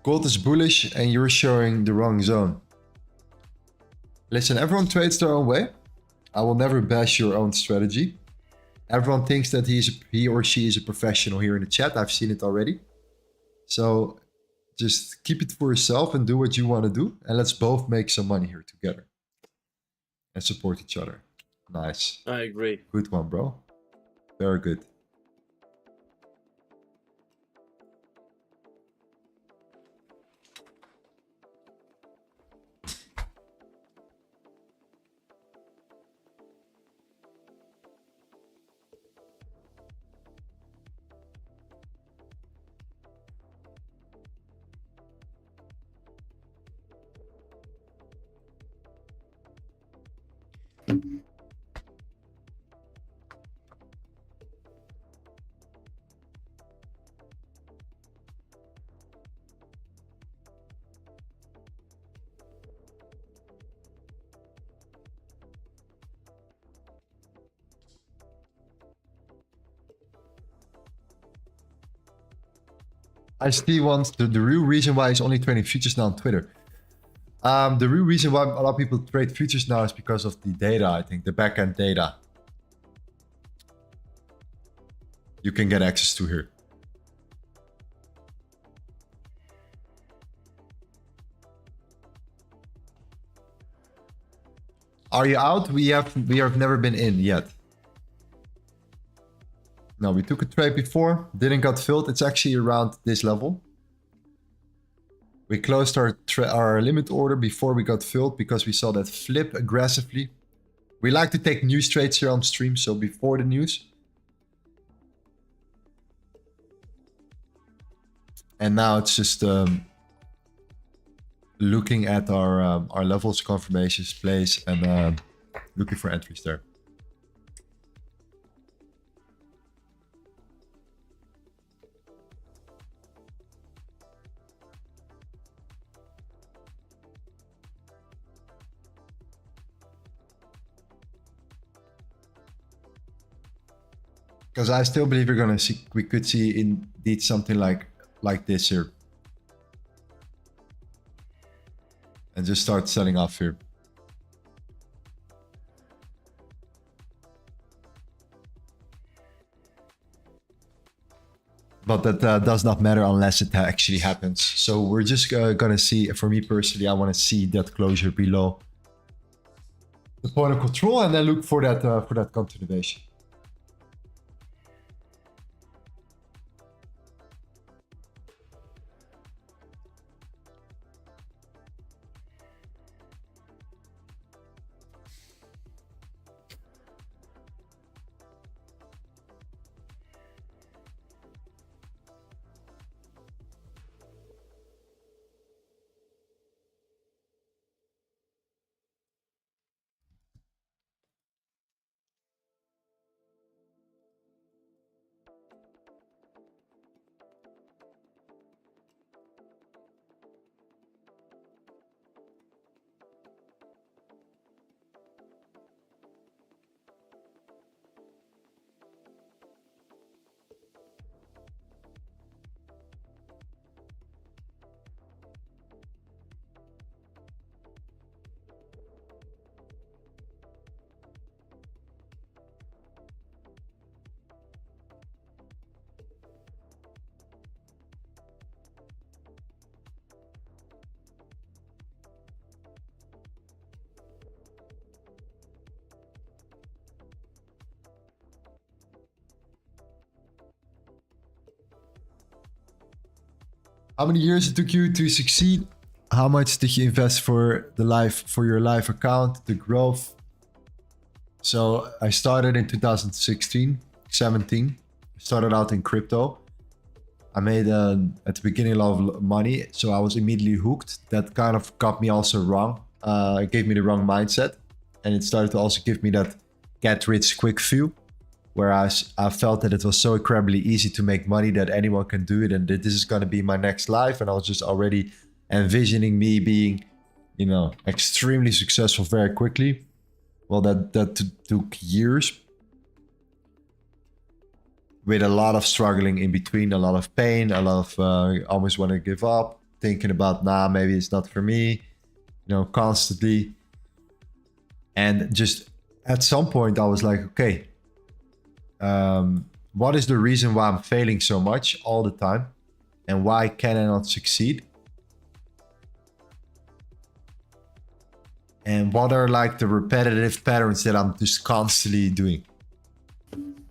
A: Gold is bullish and you're showing the wrong zone. Listen, everyone trades their own way. I will never bash your own strategy. Everyone thinks that he or she is a professional here in the chat. I've seen it already. So just keep it for yourself and do what you want to do. And let's both make some money here together. And support each other. Nice.
C: I agree.
A: Good one, bro. Very good. I see once the real reason why it's only trading futures now on Twitter. The real reason why a lot of people trade futures now is because of the data, I think, the backend data. You can get access to here. Are you out? We have never been in yet. No, we took a trade before, didn't got filled. It's actually around this level. We closed our limit order before we got filled because we saw that flip aggressively. We like to take news trades here on stream, so before the news. And now it's just looking at our levels, confirmations, plays, and looking for entries there. Because I still believe we could see indeed something like this here. And just start selling off here. But that does not matter unless it actually happens. So we're just gonna see, for me personally, I want to see that closure below the point of control and then look for that continuation. How many years it took you to succeed? How much did you invest for your live account, the growth? So I started in 2016, 17. I started out in crypto. I made at the beginning a lot of money, so I was immediately hooked. That kind of got me also wrong. It gave me the wrong mindset, and it started to also give me that get rich quick view. Whereas I felt that it was so incredibly easy to make money that anyone can do it and that this is going to be my next life. And I was just already envisioning me being, you know, extremely successful very quickly. Well, that took years. With a lot of struggling in between, a lot of pain, a lot of almost want to give up, thinking about, nah, maybe it's not for me, you know, constantly. And just at some point I was like, okay, what is the reason why I'm failing so much all the time? And why can I not succeed? And what are like the repetitive patterns that I'm just constantly doing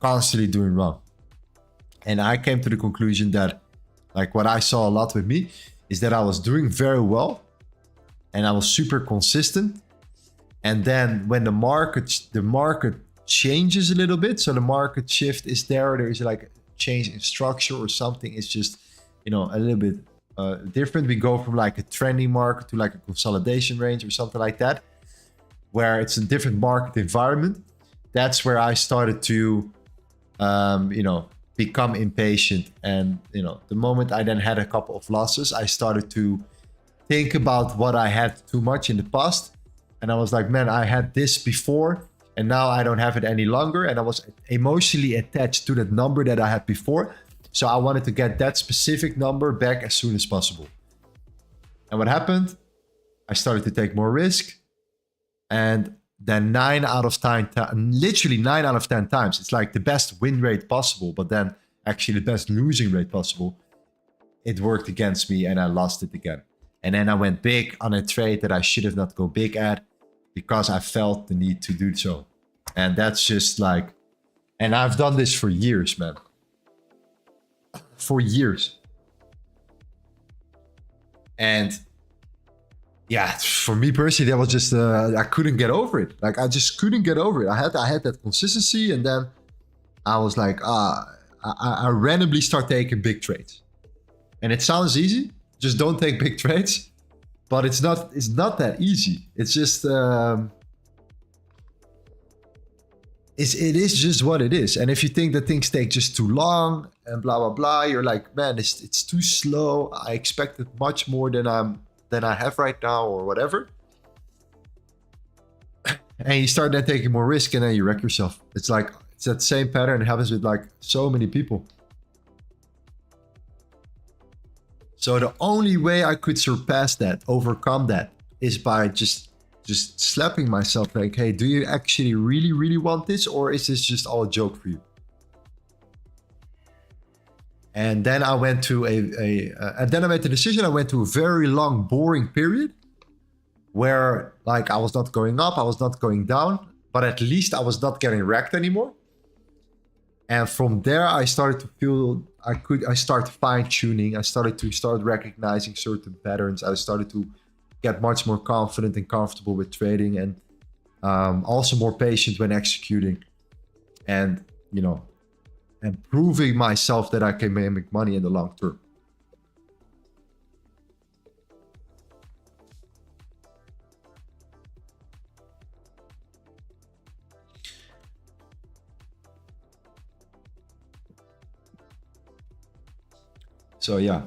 A: wrong? And I came to the conclusion that like what I saw a lot with me is that I was doing very well and I was super consistent. And then when the market changes a little bit, so the market shift is there's like a change in structure or something. It's just, you know, a little bit different. We go from like a trending market to like a consolidation range or something like that, where it's a different market environment. That's where I started to, you know, become impatient. And, you know, the moment I then had a couple of losses, I started to think about what I had too much in the past. And I was like, man, I had this before and now I don't have it any longer. And I was emotionally attached to that number that I had before. So I wanted to get that specific number back as soon as possible. And what happened? I started to take more risk. And then 9 out of 10, literally 9 out of 10 times, it's like the best win rate possible, but then actually the best losing rate possible. It worked against me and I lost it again. And then I went big on a trade that I should have not go big at because I felt the need to do so. And that's just like, and I've done this for years, man. For years. And yeah, for me personally, that was just, I couldn't get over it. Like, I just couldn't get over it. I had that consistency. And then I was like, I randomly start taking big trades. And it sounds easy. Just don't take big trades. But it's not that easy. It's just, it is just what it is. And if you think that things take just too long and blah, blah, blah, you're like, man, it's too slow. I expected much more than I have right now or whatever. And you start then taking more risk and then you wreck yourself. It's like, it's that same pattern. It happens with like so many people. So the only way I could surpass that, overcome that, is by just slapping myself like, hey, do you actually really, really want this? Or is this just all a joke for you? And then I went to and then I made the decision. I went to a very long, boring period where like I was not going up, I was not going down, but at least I was not getting wrecked anymore. And from there, I started to feel I started fine-tuning. I started to recognizing certain patterns. I started to get much more confident and comfortable with trading, and also more patient when executing, and you know, and proving myself that I can make money in the long term. So yeah.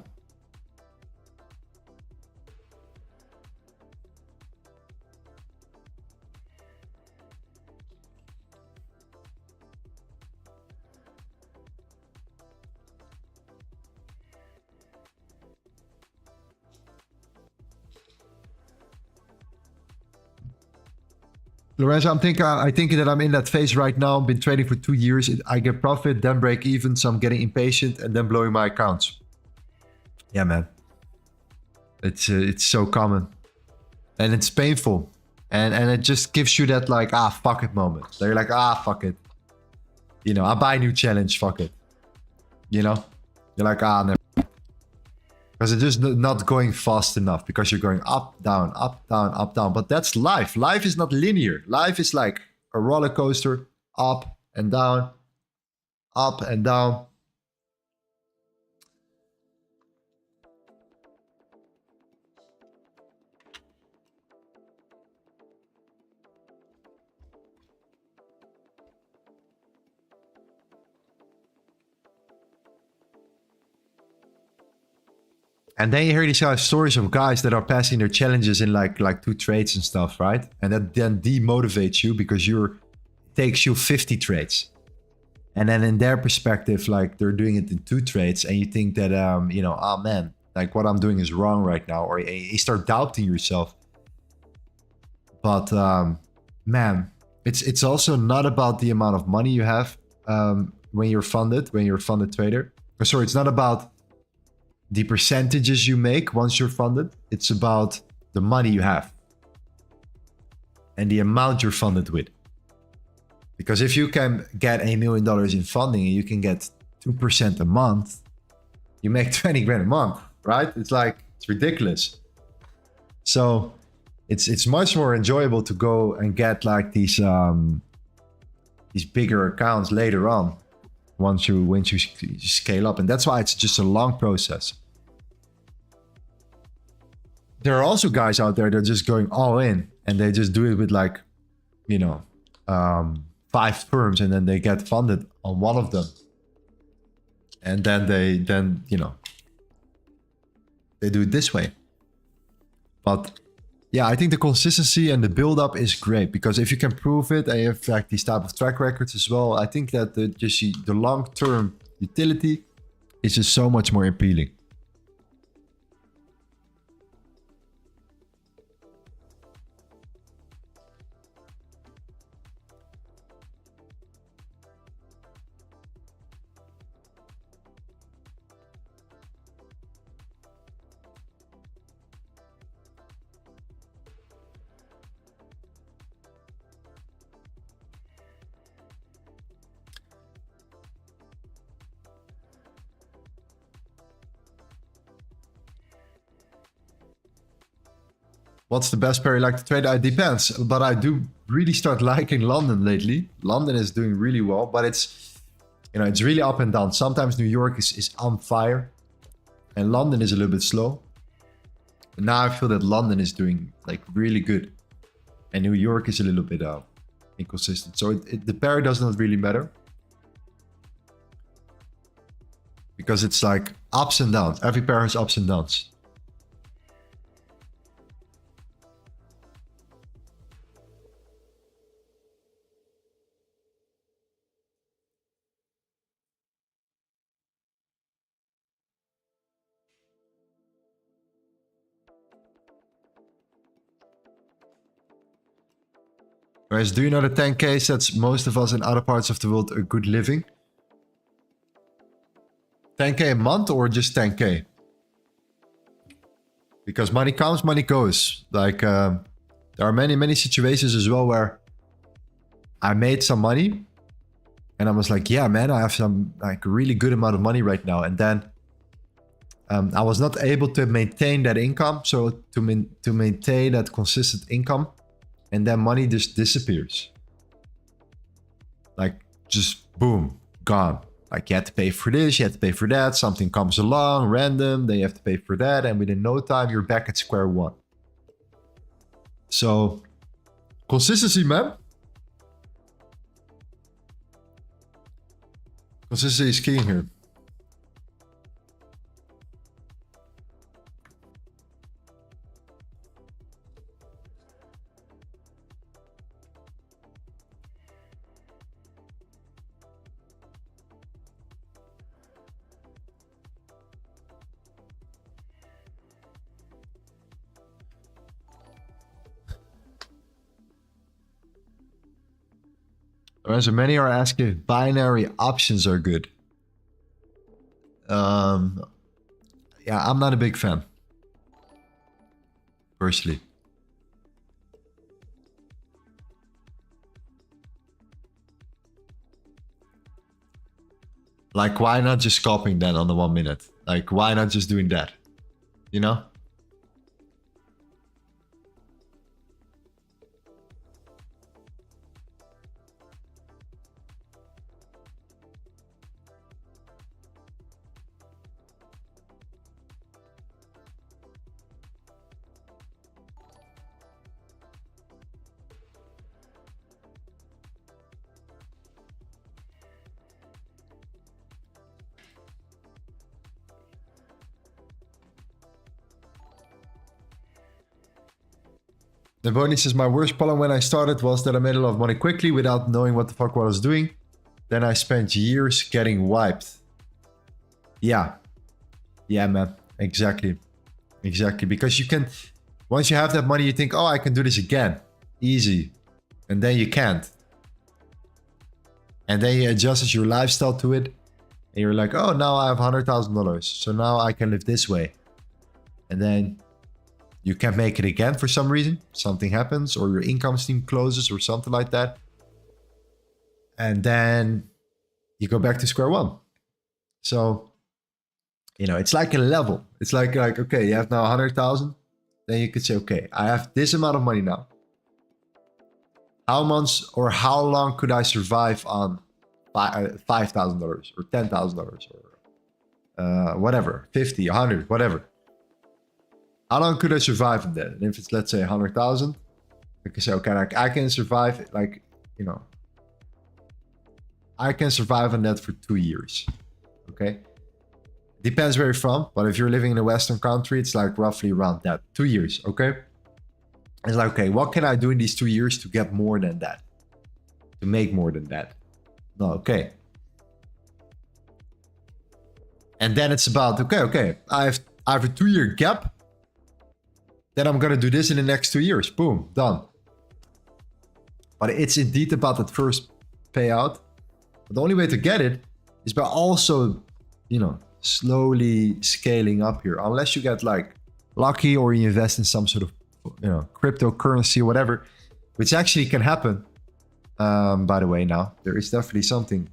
A: Lorenzo, I think that I'm in that phase right now. I've been trading for 2 years. I get profit, then break even. So I'm getting impatient and then blowing my accounts. Yeah, man. It's so common. And it's painful. And it just gives you that like, fuck it moment. So you're like, fuck it. You know, I buy a new challenge, fuck it. You know? You're like, never. Because it's just not going fast enough. Because you're going up, down, up, down, up, down. But that's life. Life is not linear. Life is like a roller coaster. Up and down. Up and down. And then you hear these stories of guys that are passing their challenges in like 2 trades and stuff, right? And that then demotivates you because it takes you 50 trades. And then in their perspective, like they're doing it in 2 trades, and you think that, you know, man, like what I'm doing is wrong right now, or you start doubting yourself. But man, it's also not about the amount of money you have. when you're a funded trader. Or sorry, it's not about the percentages you make once you're funded. It's about the money you have and the amount you're funded with. Because if you can get $1 million in funding and you can get 2% a month, you make 20 grand a month, right? It's like, it's ridiculous. So it's much more enjoyable to go and get like these bigger accounts later on once you scale up. And that's why it's just a long process. There are also guys out there that are just going all in and they just do it with like, you know, 5 firms, and then they get funded on one of them. And then they do it this way. But yeah, I think the consistency and the build-up is great, because if you can prove it and you have like these type of track records as well, I think that the long-term utility is just so much more appealing. What's the best pair you like to trade? It depends, but I do really start liking London lately. London is doing really well, but it's, you know, it's really up and down. Sometimes New York is on fire and London is a little bit slow. But now I feel that London is doing like really good and New York is a little bit inconsistent. So the pair does not really matter, because it's like ups and downs. Every pair has ups and downs. Whereas, do you know the 10K sets most of us in other parts of the world a good living? 10K a month or just 10K? Because money comes, money goes. Like, there are many situations as well where I made some money and I was like, yeah, man, I have some like really good amount of money right now. And then I was not able to maintain that income. So to maintain that consistent income, and then money just disappears. Like, just boom, gone. Like, you had to pay for this, you had to pay for that. Something comes along, random, then you have to pay for that. And within no time, you're back at square one. So, consistency, man. Consistency is key here. Lorenzo, many are asking if binary options are good. Yeah, I'm not a big fan, personally. Like, why not just scalping that on the 1 minute? Like, why not just doing that? You know? The Bonnie says, my worst problem when I started was that I made a lot of money quickly without knowing what the fuck I was doing. Then I spent years getting wiped. Yeah. Yeah, man. Exactly. Exactly. Because you can, once you have that money, you think, oh, I can do this again. Easy. And then you can't. And then you adjusted your lifestyle to it. And you're like, oh, now I have $100,000. So now I can live this way. And then you can't make it again for some reason. Something happens or your income stream closes or something like that. And then you go back to square one. So, you know, it's like a level. It's like okay, you have now 100,000. Then you could say, okay, I have this amount of money now. How months or how long could I survive on $5,000 or $10,000 or whatever, 50, 100, whatever. How long could I survive on that? And if it's, let's say, 100,000, I can say, okay, I can survive, like, you know, I can survive on that for 2 years. Okay. Depends where you're from, but if you're living in a Western country, it's like roughly around that 2 years. Okay. It's like, okay, what can I do in these 2 years to get more than that? To make more than that? No, okay. And then it's about, okay, I have a 2-year gap. Then I'm going to do this in the next 2 years. Boom, done. But it's indeed about that first payout. But the only way to get it is by also, you know, slowly scaling up here. Unless you get like lucky or you invest in some sort of, you know, cryptocurrency or whatever, which actually can happen. By the way, now there is definitely something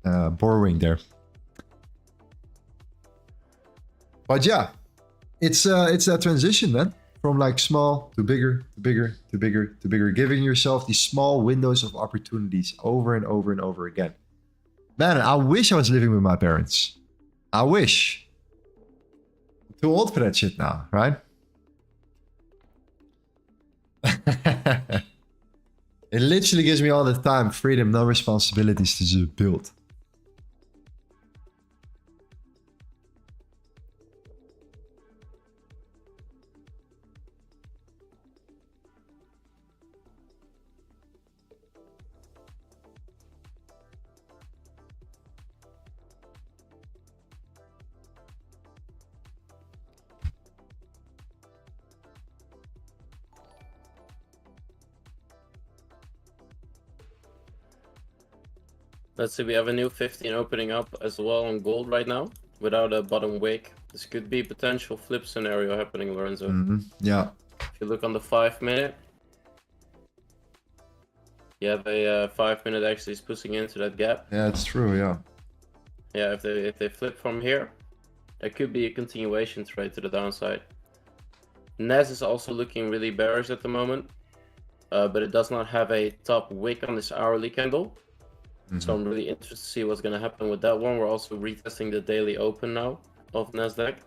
A: borrowing there. But yeah, it's that transition, man, from like small to bigger, to bigger, to bigger, to bigger, giving yourself these small windows of opportunities over and over and over again. Man, I wish I was living with my parents. I wish. I'm too old for that shit now, right? It literally gives me all the time, freedom, no responsibilities to just build.
C: Let's see, we have a new 15 opening up as well on gold right now, without a bottom wick. This could be a potential flip scenario happening, Lorenzo.
A: Yeah.
C: If you look on the 5-minute, you have a 5-minute actually is pushing into that gap.
A: Yeah, it's true, yeah.
C: Yeah, if they flip from here, there could be a continuation trade to the downside. Nas is also looking really bearish at the moment, but it does not have a top wick on this hourly candle. So I'm really interested to see what's going to happen with that one. We're also retesting the daily open now of Nasdaq.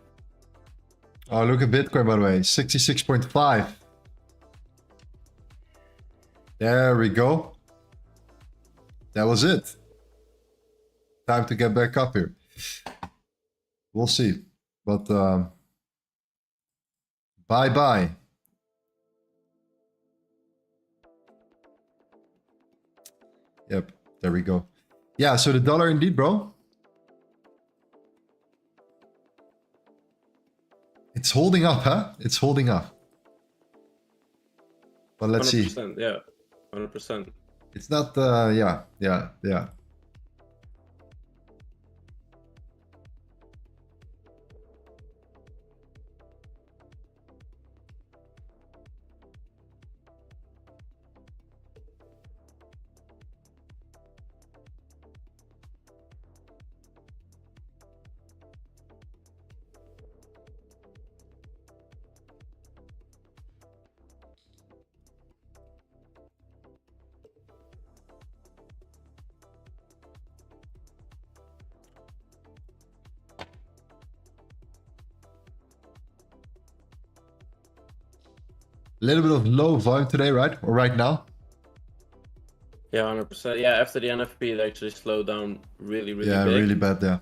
A: Oh, look at Bitcoin, by the way, 66.5. There we go. That was it. Time to get back up here. We'll see. But bye-bye. Yep. There we go. Yeah, so the dollar indeed, bro. It's holding up, huh? It's holding up. But let's see.
C: Yeah, 100%.
A: It's not, yeah. A little bit of low volume today, right? Or right now?
C: Yeah, 100%. Yeah, after the NFP, it actually slowed down really big.
A: Yeah, really bad, yeah.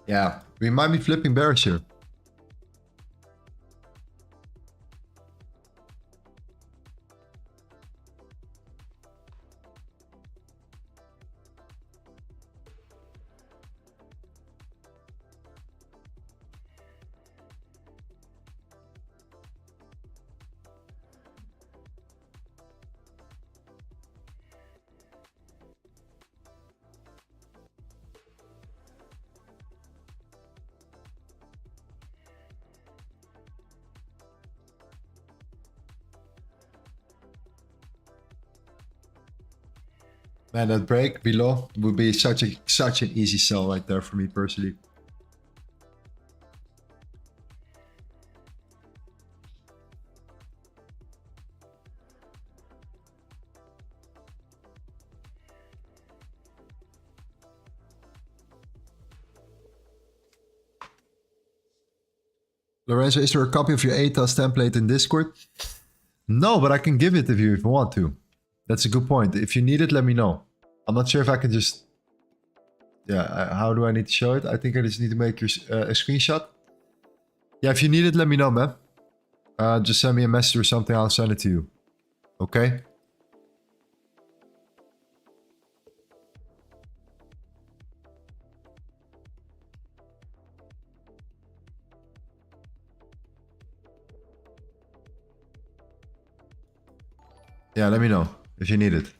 A: Yeah, we might be flipping bearish here. Man, that break below would be such an easy sell right there for me personally. Lorenzo, is there a copy of your ATAS template in Discord? No, but I can give it if you want to. That's a good point. If you need it, let me know. I'm not sure if I can just... Yeah, how do I need to show it? I think I just need to make your, a screenshot. Yeah, if you need it, let me know, man. Just send me a message or something, I'll send it to you. Okay? Yeah, let me know if you need it.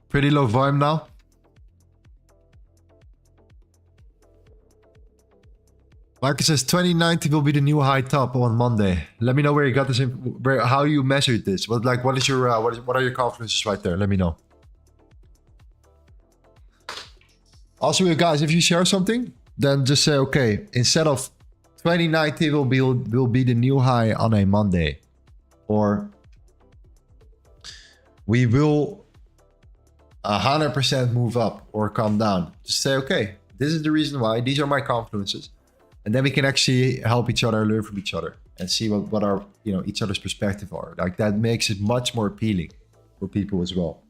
A: Pretty low volume now. Marcus says 2090 will be the new high top on Monday. Let me know where you got this, how you measured this. What is your what are your confidences right there? Let me know. Also, guys, if you share something, then just say, okay, instead of 2090 will be the new high on a Monday, or we will 100% move up or come down. Just say, okay, this is the reason why. These are my confluences, and then we can actually help each other, learn from each other, and see what our each other's perspective are. Like that makes it much more appealing for people as well,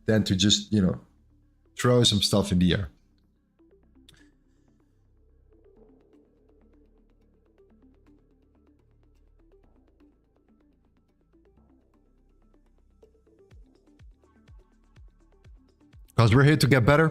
A: than to just throw some stuff in the air. Because we're here to get better.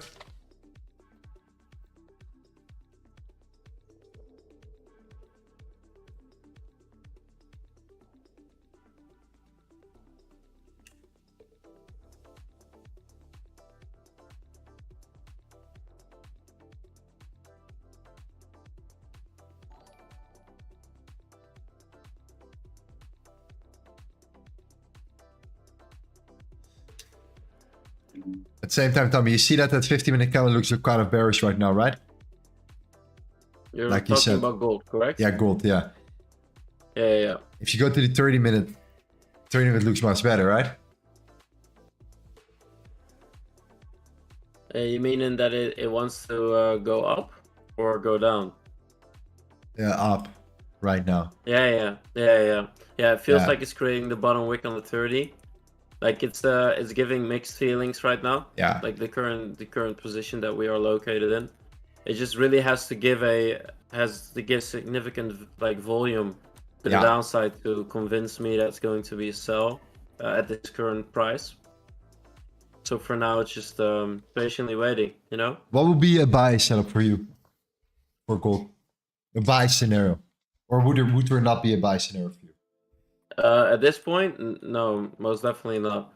A: At the same time, Tommy, you see that 50-minute candle looks kind of bearish right now, right?
C: You're like talking about gold, correct?
A: Yeah, gold, yeah.
C: Yeah.
A: If you go to the 30-minute looks much better, right?
C: You meaning that it wants to go up or go down?
A: Yeah, up right now.
C: Yeah. It feels like it's creating the bottom wick on the 30. Like it's giving mixed feelings right now.
A: Yeah.
C: Like the current position that we are located in, it just really has to give significant like volume to the downside to convince me that's going to be a sell at this current price. So for now, it's just patiently waiting.
A: What would be a buy setup for you for gold? A buy scenario, or would there not be a buy scenario for you?
C: At this point, no, most definitely not.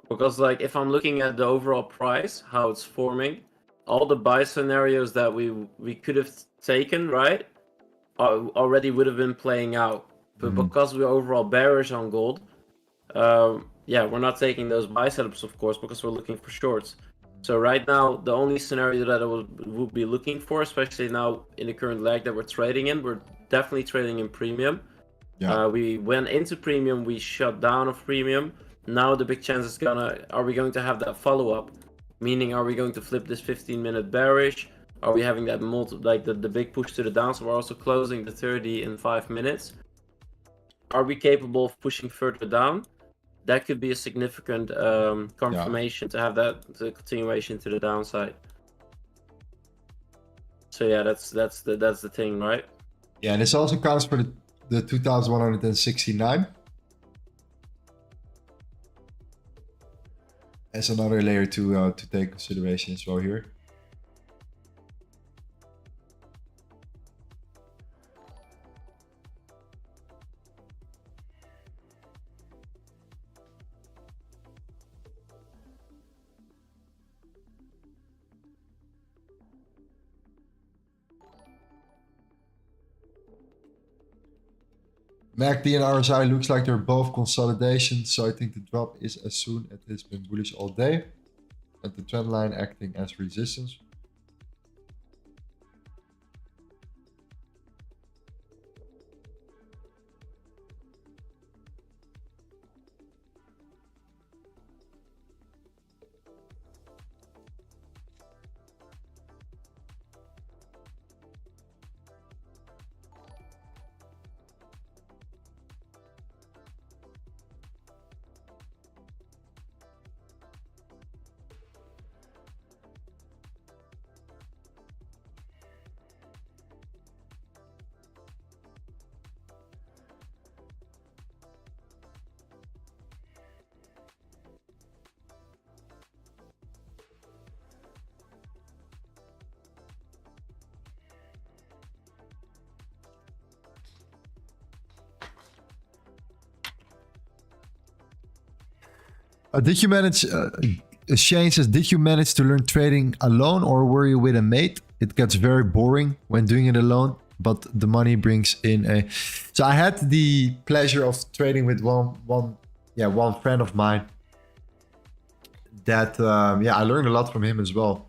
C: Because like if I'm looking at the overall price, how it's forming, all the buy scenarios that we could have taken, right, already would have been playing out. But because we're overall bearish on gold, we're not taking those buy setups, of course, because we're looking for shorts. So right now, the only scenario that I would be looking for, especially now in the current leg that we're trading in, we're definitely trading in premium. Yeah. We went into premium, we shut down of premium. Now the big chance is are we going to have that follow-up? Meaning, are we going to flip this 15-minute bearish? Are we having that the big push to the down? So we're also closing the 30 in 5 minutes. Are we capable of pushing further down? that could be a significant confirmation to have that the continuation to the downside. So yeah, that's the thing, right?
A: Yeah, and this also counts for the 2169 as another layer to take consideration as well here. MACD and RSI looks like they're both consolidation, so I think the drop is as soon as it's been bullish all day, and the trend line acting as resistance. Did you manage, Shane says, did you manage to learn trading alone or were you with a mate? It gets very boring when doing it alone, but the money brings in a... So I had the pleasure of trading with one friend of mine that, yeah, I learned a lot from him as well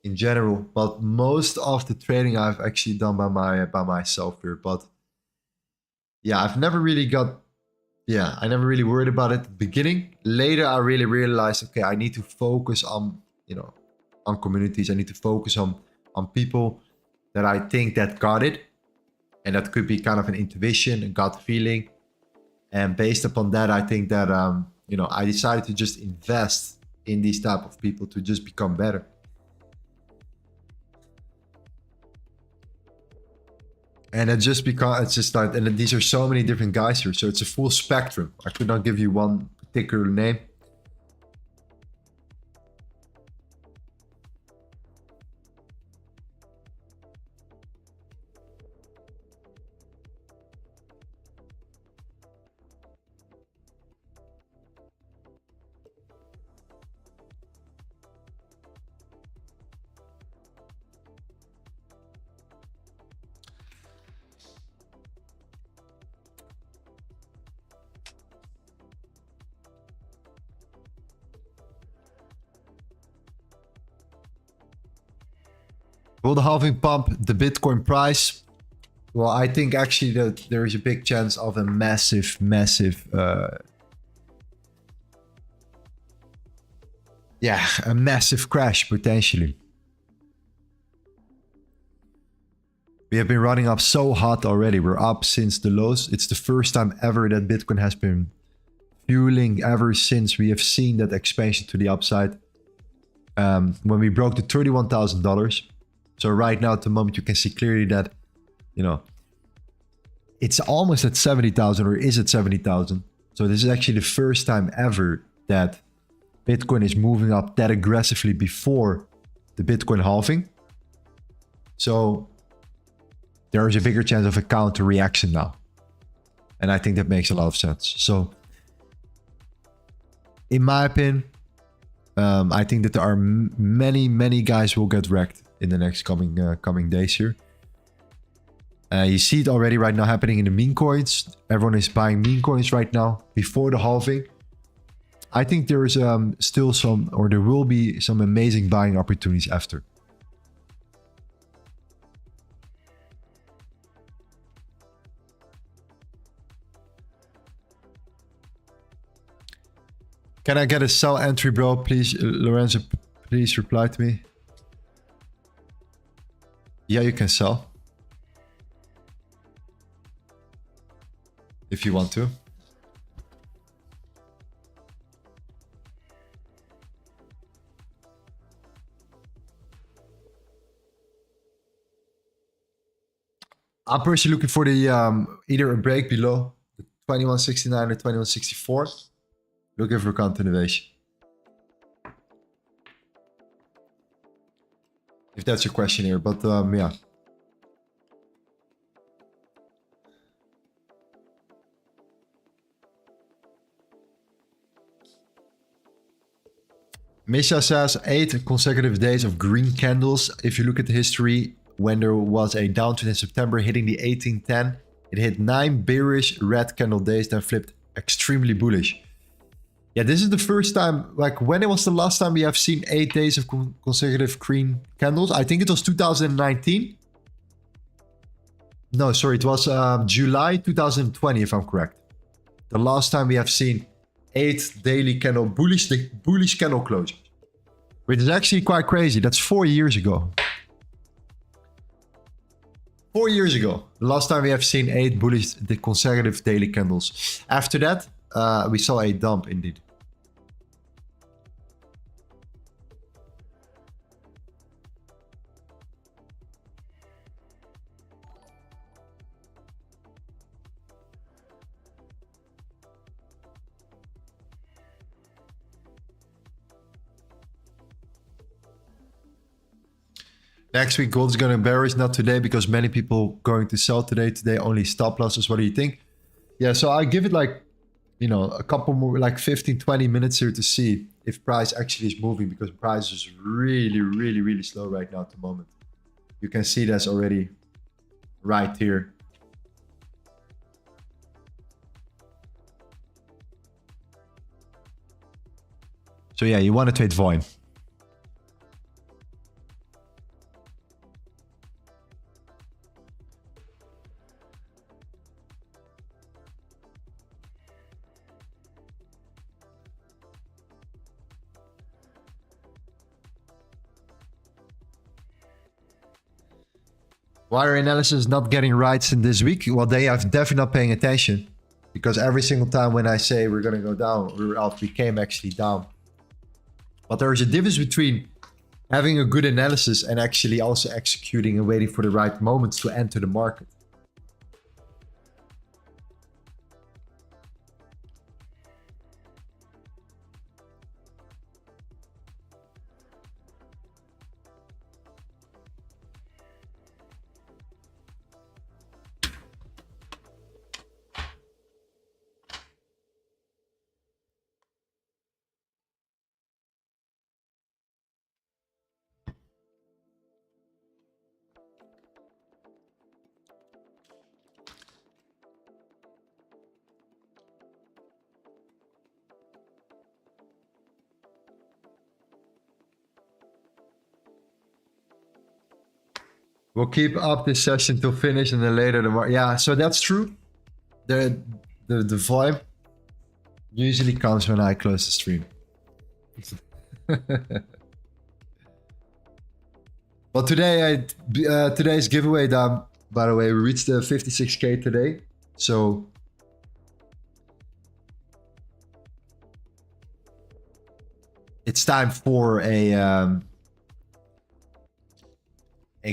A: in general, but most of the trading I've actually done by myself here. But yeah, I've never really got... Yeah, I never really worried about it at the beginning. Later, I really realized, okay, I need to focus on, you know, on communities. I need to focus on people that I think that got it. And that could be kind of an intuition, a gut feeling. And based upon that, I think that, you know, I decided to just invest in these type of people to just become better. And it just because it's just like, and these are so many different guys here, so it's a full spectrum. I could not give you one particular name. Will the halving pump the Bitcoin price? Well, I think actually that there is a big chance of a massive crash potentially. We have been running up so hot already. We're up since the lows. It's the first time ever that Bitcoin has been fueling ever since we have seen that expansion to the upside. When we broke the $31,000. So right now at the moment you can see clearly that, you know, it's almost at 70,000 or is at 70,000. So this is actually the first time ever that Bitcoin is moving up that aggressively before the Bitcoin halving. So there is a bigger chance of a counter reaction now. And I think that makes a lot of sense. So in my opinion, I think that there are many guys who will get wrecked in the next coming days here. You see it already right now happening in the meme coins. Everyone is buying meme coins right now before the halving. I think there is still some, or there will be some amazing buying opportunities after. Can I get a sell entry, bro? Please, Lorenzo, please reply to me. Yeah, you can sell. If you want to. I'm personally looking for the either a break below the 2169 or 2164. Looking for continuation. If that's your question here, but yeah. Misha says 8 consecutive days of green candles. If you look at the history, when there was a downtrend in September hitting the 1810, it hit 9 bearish red candle days, then flipped extremely bullish. Yeah, this is the first time, like when was the last time we have seen 8 days of consecutive green candles? I think it was 2019. No, sorry, it was July 2020, if I'm correct. The last time we have seen 8 daily candle bullish candle closures, which is actually quite crazy. That's 4 years ago. 4 years ago, the last time we have seen 8 bullish consecutive daily candles. After that, we saw a dump indeed. Next week, gold is going to bearish, not today, because many people going to sell today. Today, only stop losses. What do you think? Yeah, so I give it like, you know, a couple more, like 15, 20 minutes here to see if price actually is moving, because price is really slow right now at the moment. You can see that's already right here. So yeah, you want to trade volume. Why are analysis not getting right in this week? Well, they are definitely not paying attention, because every single time when I say we're going to go down, we're up, we came actually down. But there is a difference between having a good analysis and actually also executing and waiting for the right moments to enter the market. We'll keep up this session till finish, and then later tomorrow. Yeah, so that's true. The volume usually comes when I close the stream. But today, today's giveaway down. By the way, we reached the 56K today. So it's time for a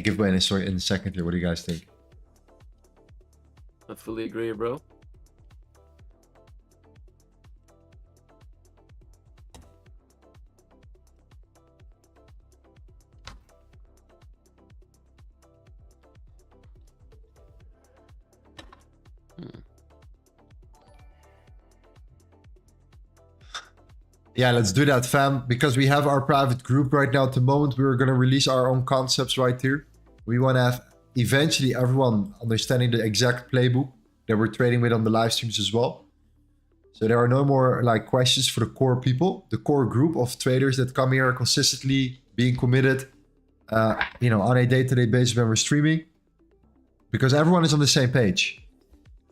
A: giveaway in a second here. What do you guys think?
C: I fully agree, bro.
A: Yeah, let's do that, fam. Because we have our private group right now at the moment. We're going to release our own concepts right here. We want to have eventually everyone understanding the exact playbook that we're trading with on the live streams as well. So there are no more like questions for the core people, the core group of traders that come here consistently being committed, you know, on a day-to-day basis when we're streaming, because everyone is on the same page.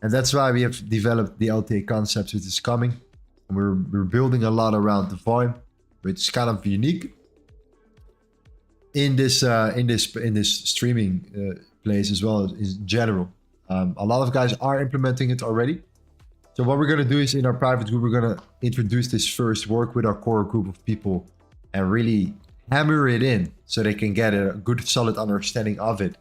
A: And that's why we have developed the LTA concepts, which is coming. And we're building a lot around the volume, which is kind of unique in this streaming place as well as in general. A lot of guys are implementing it already. So what we're going to do is in our private group, we're going to introduce this first, work with our core group of people and really hammer it in so they can get a good solid understanding of it.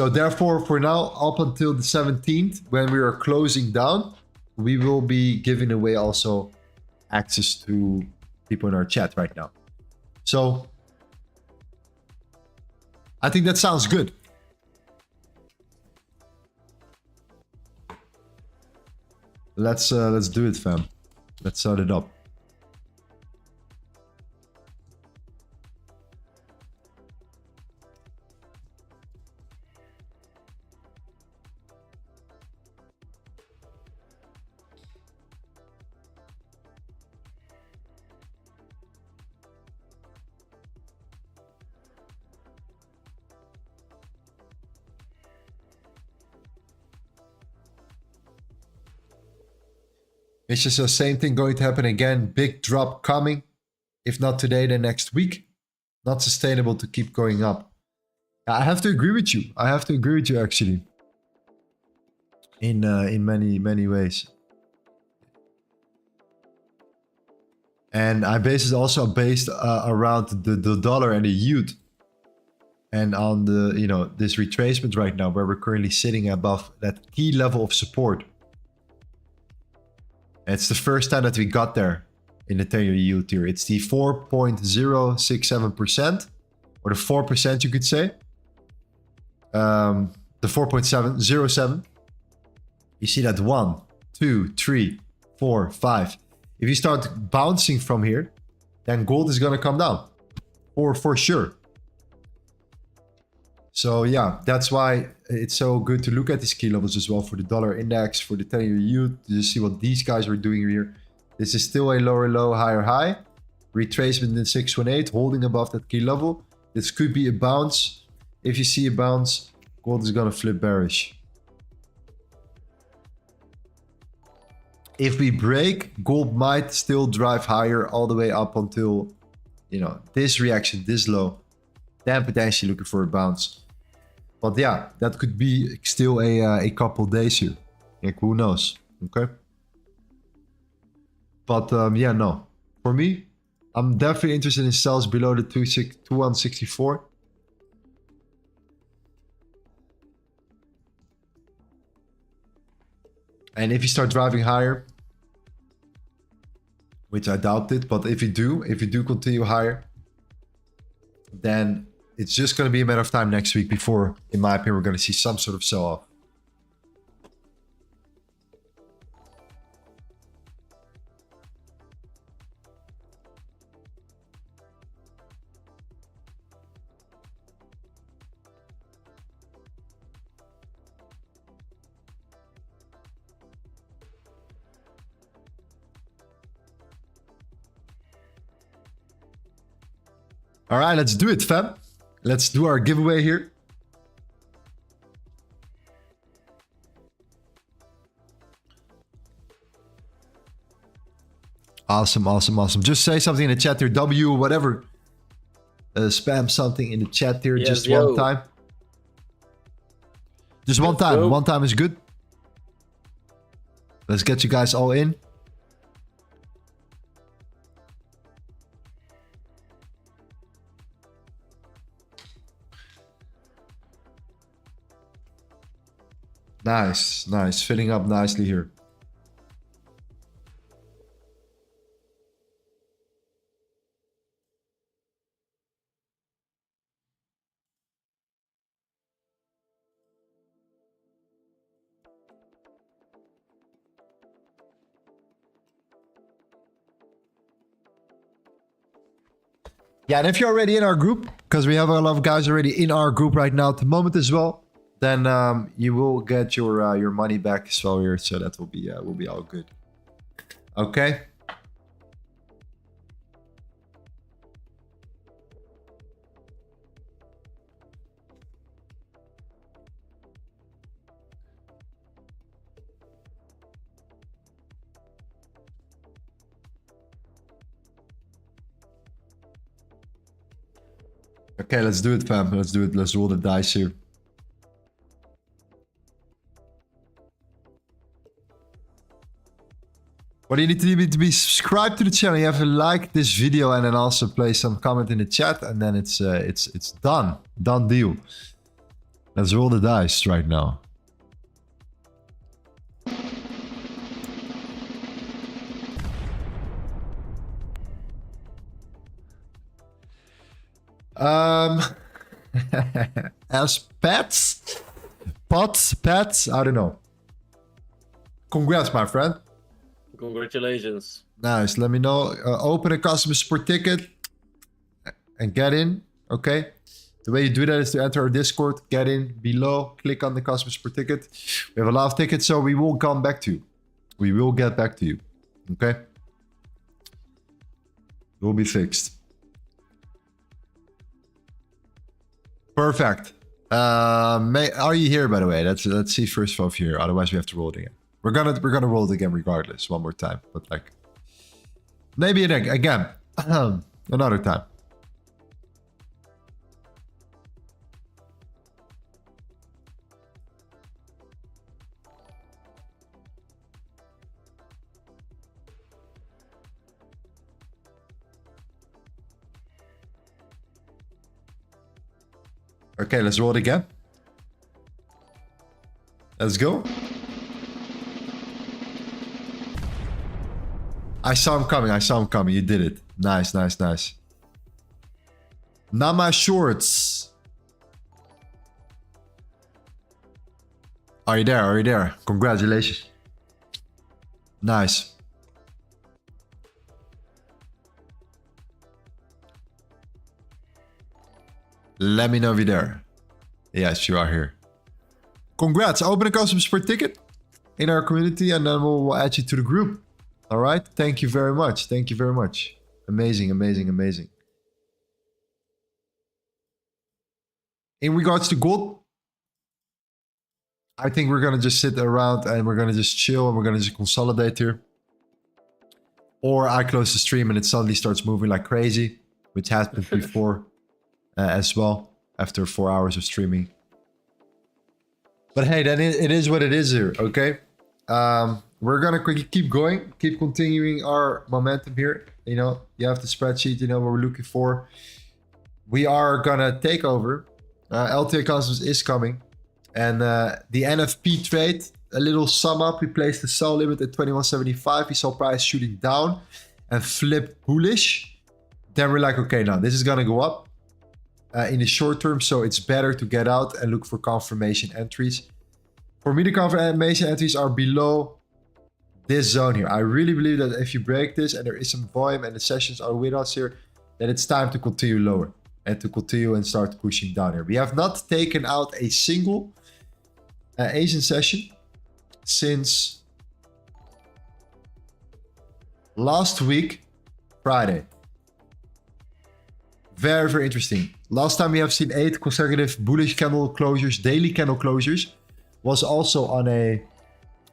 A: So therefore, for now, up until the 17th, when we are closing down, we will be giving away also access to people in our chat right now. So I think that sounds good. Let's do it, fam. Let's start it up. It's just the same thing going to happen again. Big drop coming. If not today, then next week. Not sustainable to keep going up. I have to agree with you. I have to agree with you actually. In many ways. And I base it also based around the dollar and the yield. And on the, you know, this retracement right now where we're currently sitting above that key level of support. It's the first time that we got there in the 10-year yield here. It's the 4.067%, or the 4% you could say. The 4.707. You see that 1, 2, 3, 4, 5. If you start bouncing from here, then gold is gonna come down, for sure. So yeah, that's why it's so good to look at these key levels as well for the dollar index, for the 10-year yield. You see what these guys were doing here. This is still a lower low, higher high. Retracement in 618, holding above that key level. This could be a bounce. If you see a bounce, gold is gonna flip bearish. If we break, gold might still drive higher all the way up until, you know, this reaction, this low. Then potentially looking for a bounce. But yeah, that could be still a couple days here. Like, who knows? Okay. But yeah, no. For me, I'm definitely interested in sells below the 2164. And if you start driving higher, which I doubt it, but if you do continue higher, then it's just going to be a matter of time next week before, in my opinion, we're going to see some sort of sell-off. All right, let's do it, fam. Let's do our giveaway here. Awesome, awesome, awesome. Just say something in the chat here, W, whatever. Spam something in the chat here, just one time. Just one time. One time is good. Let's get you guys all in. Nice, nice. Filling up nicely here. Yeah, and if you're already in our group, because we have a lot of guys already in our group right now at the moment as well, then you will get your money back as well here, so that will be all good. Okay. Okay, let's do it, fam. Let's do it. Let's roll the dice here. What do you need to do? To be subscribed to the channel. You have to like this video and then also place some comment in the chat, and then it's done. Done deal. Let's roll the dice right now. As pets? Pets? I don't know. Congrats, my friend.
C: Congratulations.
A: Nice. Let me know. Open a customer support ticket and get in. Okay. The way you do that is to enter our Discord, get in below, click on the customer support ticket. We have a lot of tickets, so we will come back to you. We will get back to you. Okay. It will be fixed. Perfect. Are you here, by the way? Let's see first if you're here. Otherwise, we have to roll it again. We're gonna roll it again regardless, one more time. But like, maybe again, another time. Okay, let's roll it again. Let's go. I saw him coming. You did it. Nice. Not my shorts. Are you there? Congratulations. Nice. Let me know if you're there. Yes, you are here. Congrats. Open a customer support ticket in our community and then we'll add you to the group. All right. Thank you very much. Amazing. In regards to gold, I think we're going to just sit around and we're going to just chill and we're going to just consolidate here. Or I close the stream and it suddenly starts moving like crazy, which happened before as well after 4 hours of streaming. But hey, then it is what it is here, okay? We're gonna quickly keep going, keep continuing our momentum here. You know, you have the spreadsheet, you know what we're looking for. We are gonna take over. LTA Customs is coming. And the NFP trade, a little sum up. We placed the sell limit at 21.75. We saw price shooting down and flipped bullish. Then we're like, okay, now this is gonna go up in the short term. So it's better to get out and look for confirmation entries. For me, the confirmation entries are below this zone here. I really believe that if you break this and there is some volume and the sessions are with us here, then it's time to continue lower and to continue and start pushing down here. We have not taken out a single Asian session since last week, Friday. Very, very interesting. Last time we have seen 8 consecutive bullish candle closures, daily candle closures, was also on a,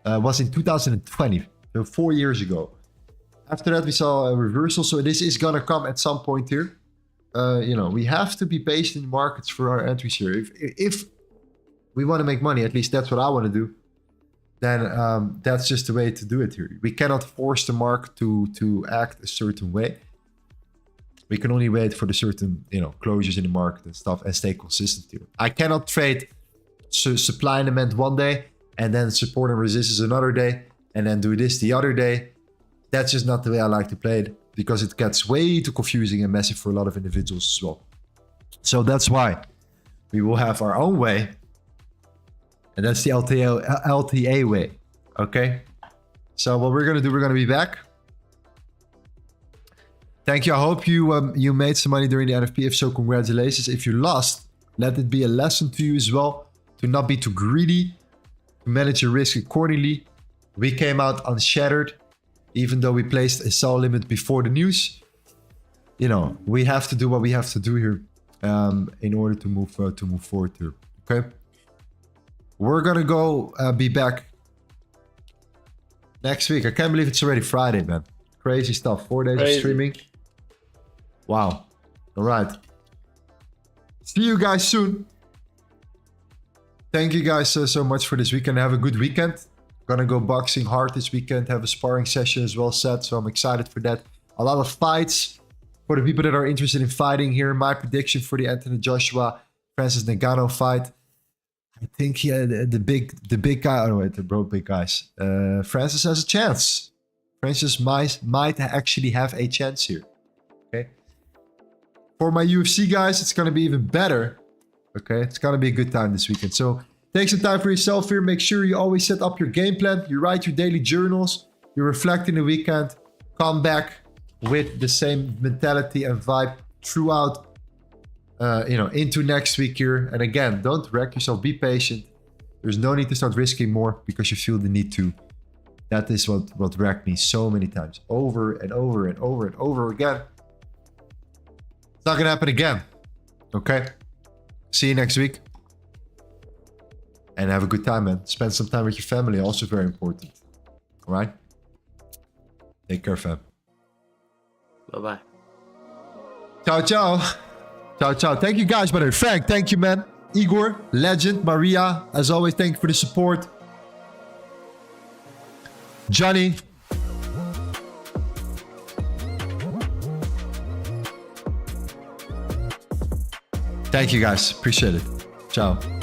A: was in 2020, so 4 years ago. After that, we saw a reversal. So this is gonna come at some point here. You know, we have to be patient in markets for our entries here. If we want to make money, at least that's what I want to do, then that's just the way to do it here. We cannot force the market to act a certain way. We can only wait for the certain, you know, closures in the market and stuff and stay consistent here. I cannot trade supply and demand one day and then support and resistance another day and then do this the other day. That's just not the way I like to play it, because it gets way too confusing and messy for a lot of individuals as well. So that's why we will have our own way, and that's the LTA way. Okay, so what we're gonna do, we're gonna be back. Thank you. I hope you made some money during the NFP. If so, congratulations. If you lost, let it be a lesson to you as well, to not be too greedy, to manage your risk accordingly. We came out unshattered, even though we placed a sell limit before the news. You know, we have to do what we have to do here in order to move forward here. Okay, we're gonna go be back next week. I can't believe it's already Friday, man. Crazy stuff. 4 days of streaming. Wow. All right. See you guys soon. Thank you guys so much for this weekend. Have a good weekend. Gonna go boxing hard this weekend. Have a sparring session as well set. So I'm excited for that. A lot of fights for the people that are interested in fighting here. My prediction for the Anthony Joshua Francis Ngannou fight. I think the big guy. Oh wait, the broke big guys. Francis has a chance. Francis might actually have a chance here. Okay. For my UFC guys, it's gonna be even better. Okay, it's gonna be a good time this weekend. So take some time for yourself here. Make sure you always set up your game plan. You write your daily journals. You reflect in the weekend. Come back with the same mentality and vibe throughout. Into next week here. And again, don't wreck yourself. Be patient. There's no need to start risking more because you feel the need to. That is what wrecked me so many times. Over and over and over and over again. It's not gonna happen again. Okay? See you next week. And have a good time, man. Spend some time with your family. Also very important. Alright? Take care, fam.
C: Bye-bye.
A: Ciao, ciao. Ciao, ciao. Thank you guys, brother. Frank, thank you, man. Igor, legend. Maria, as always, thank you for the support. Johnny. Thank you, guys. Appreciate it. Ciao.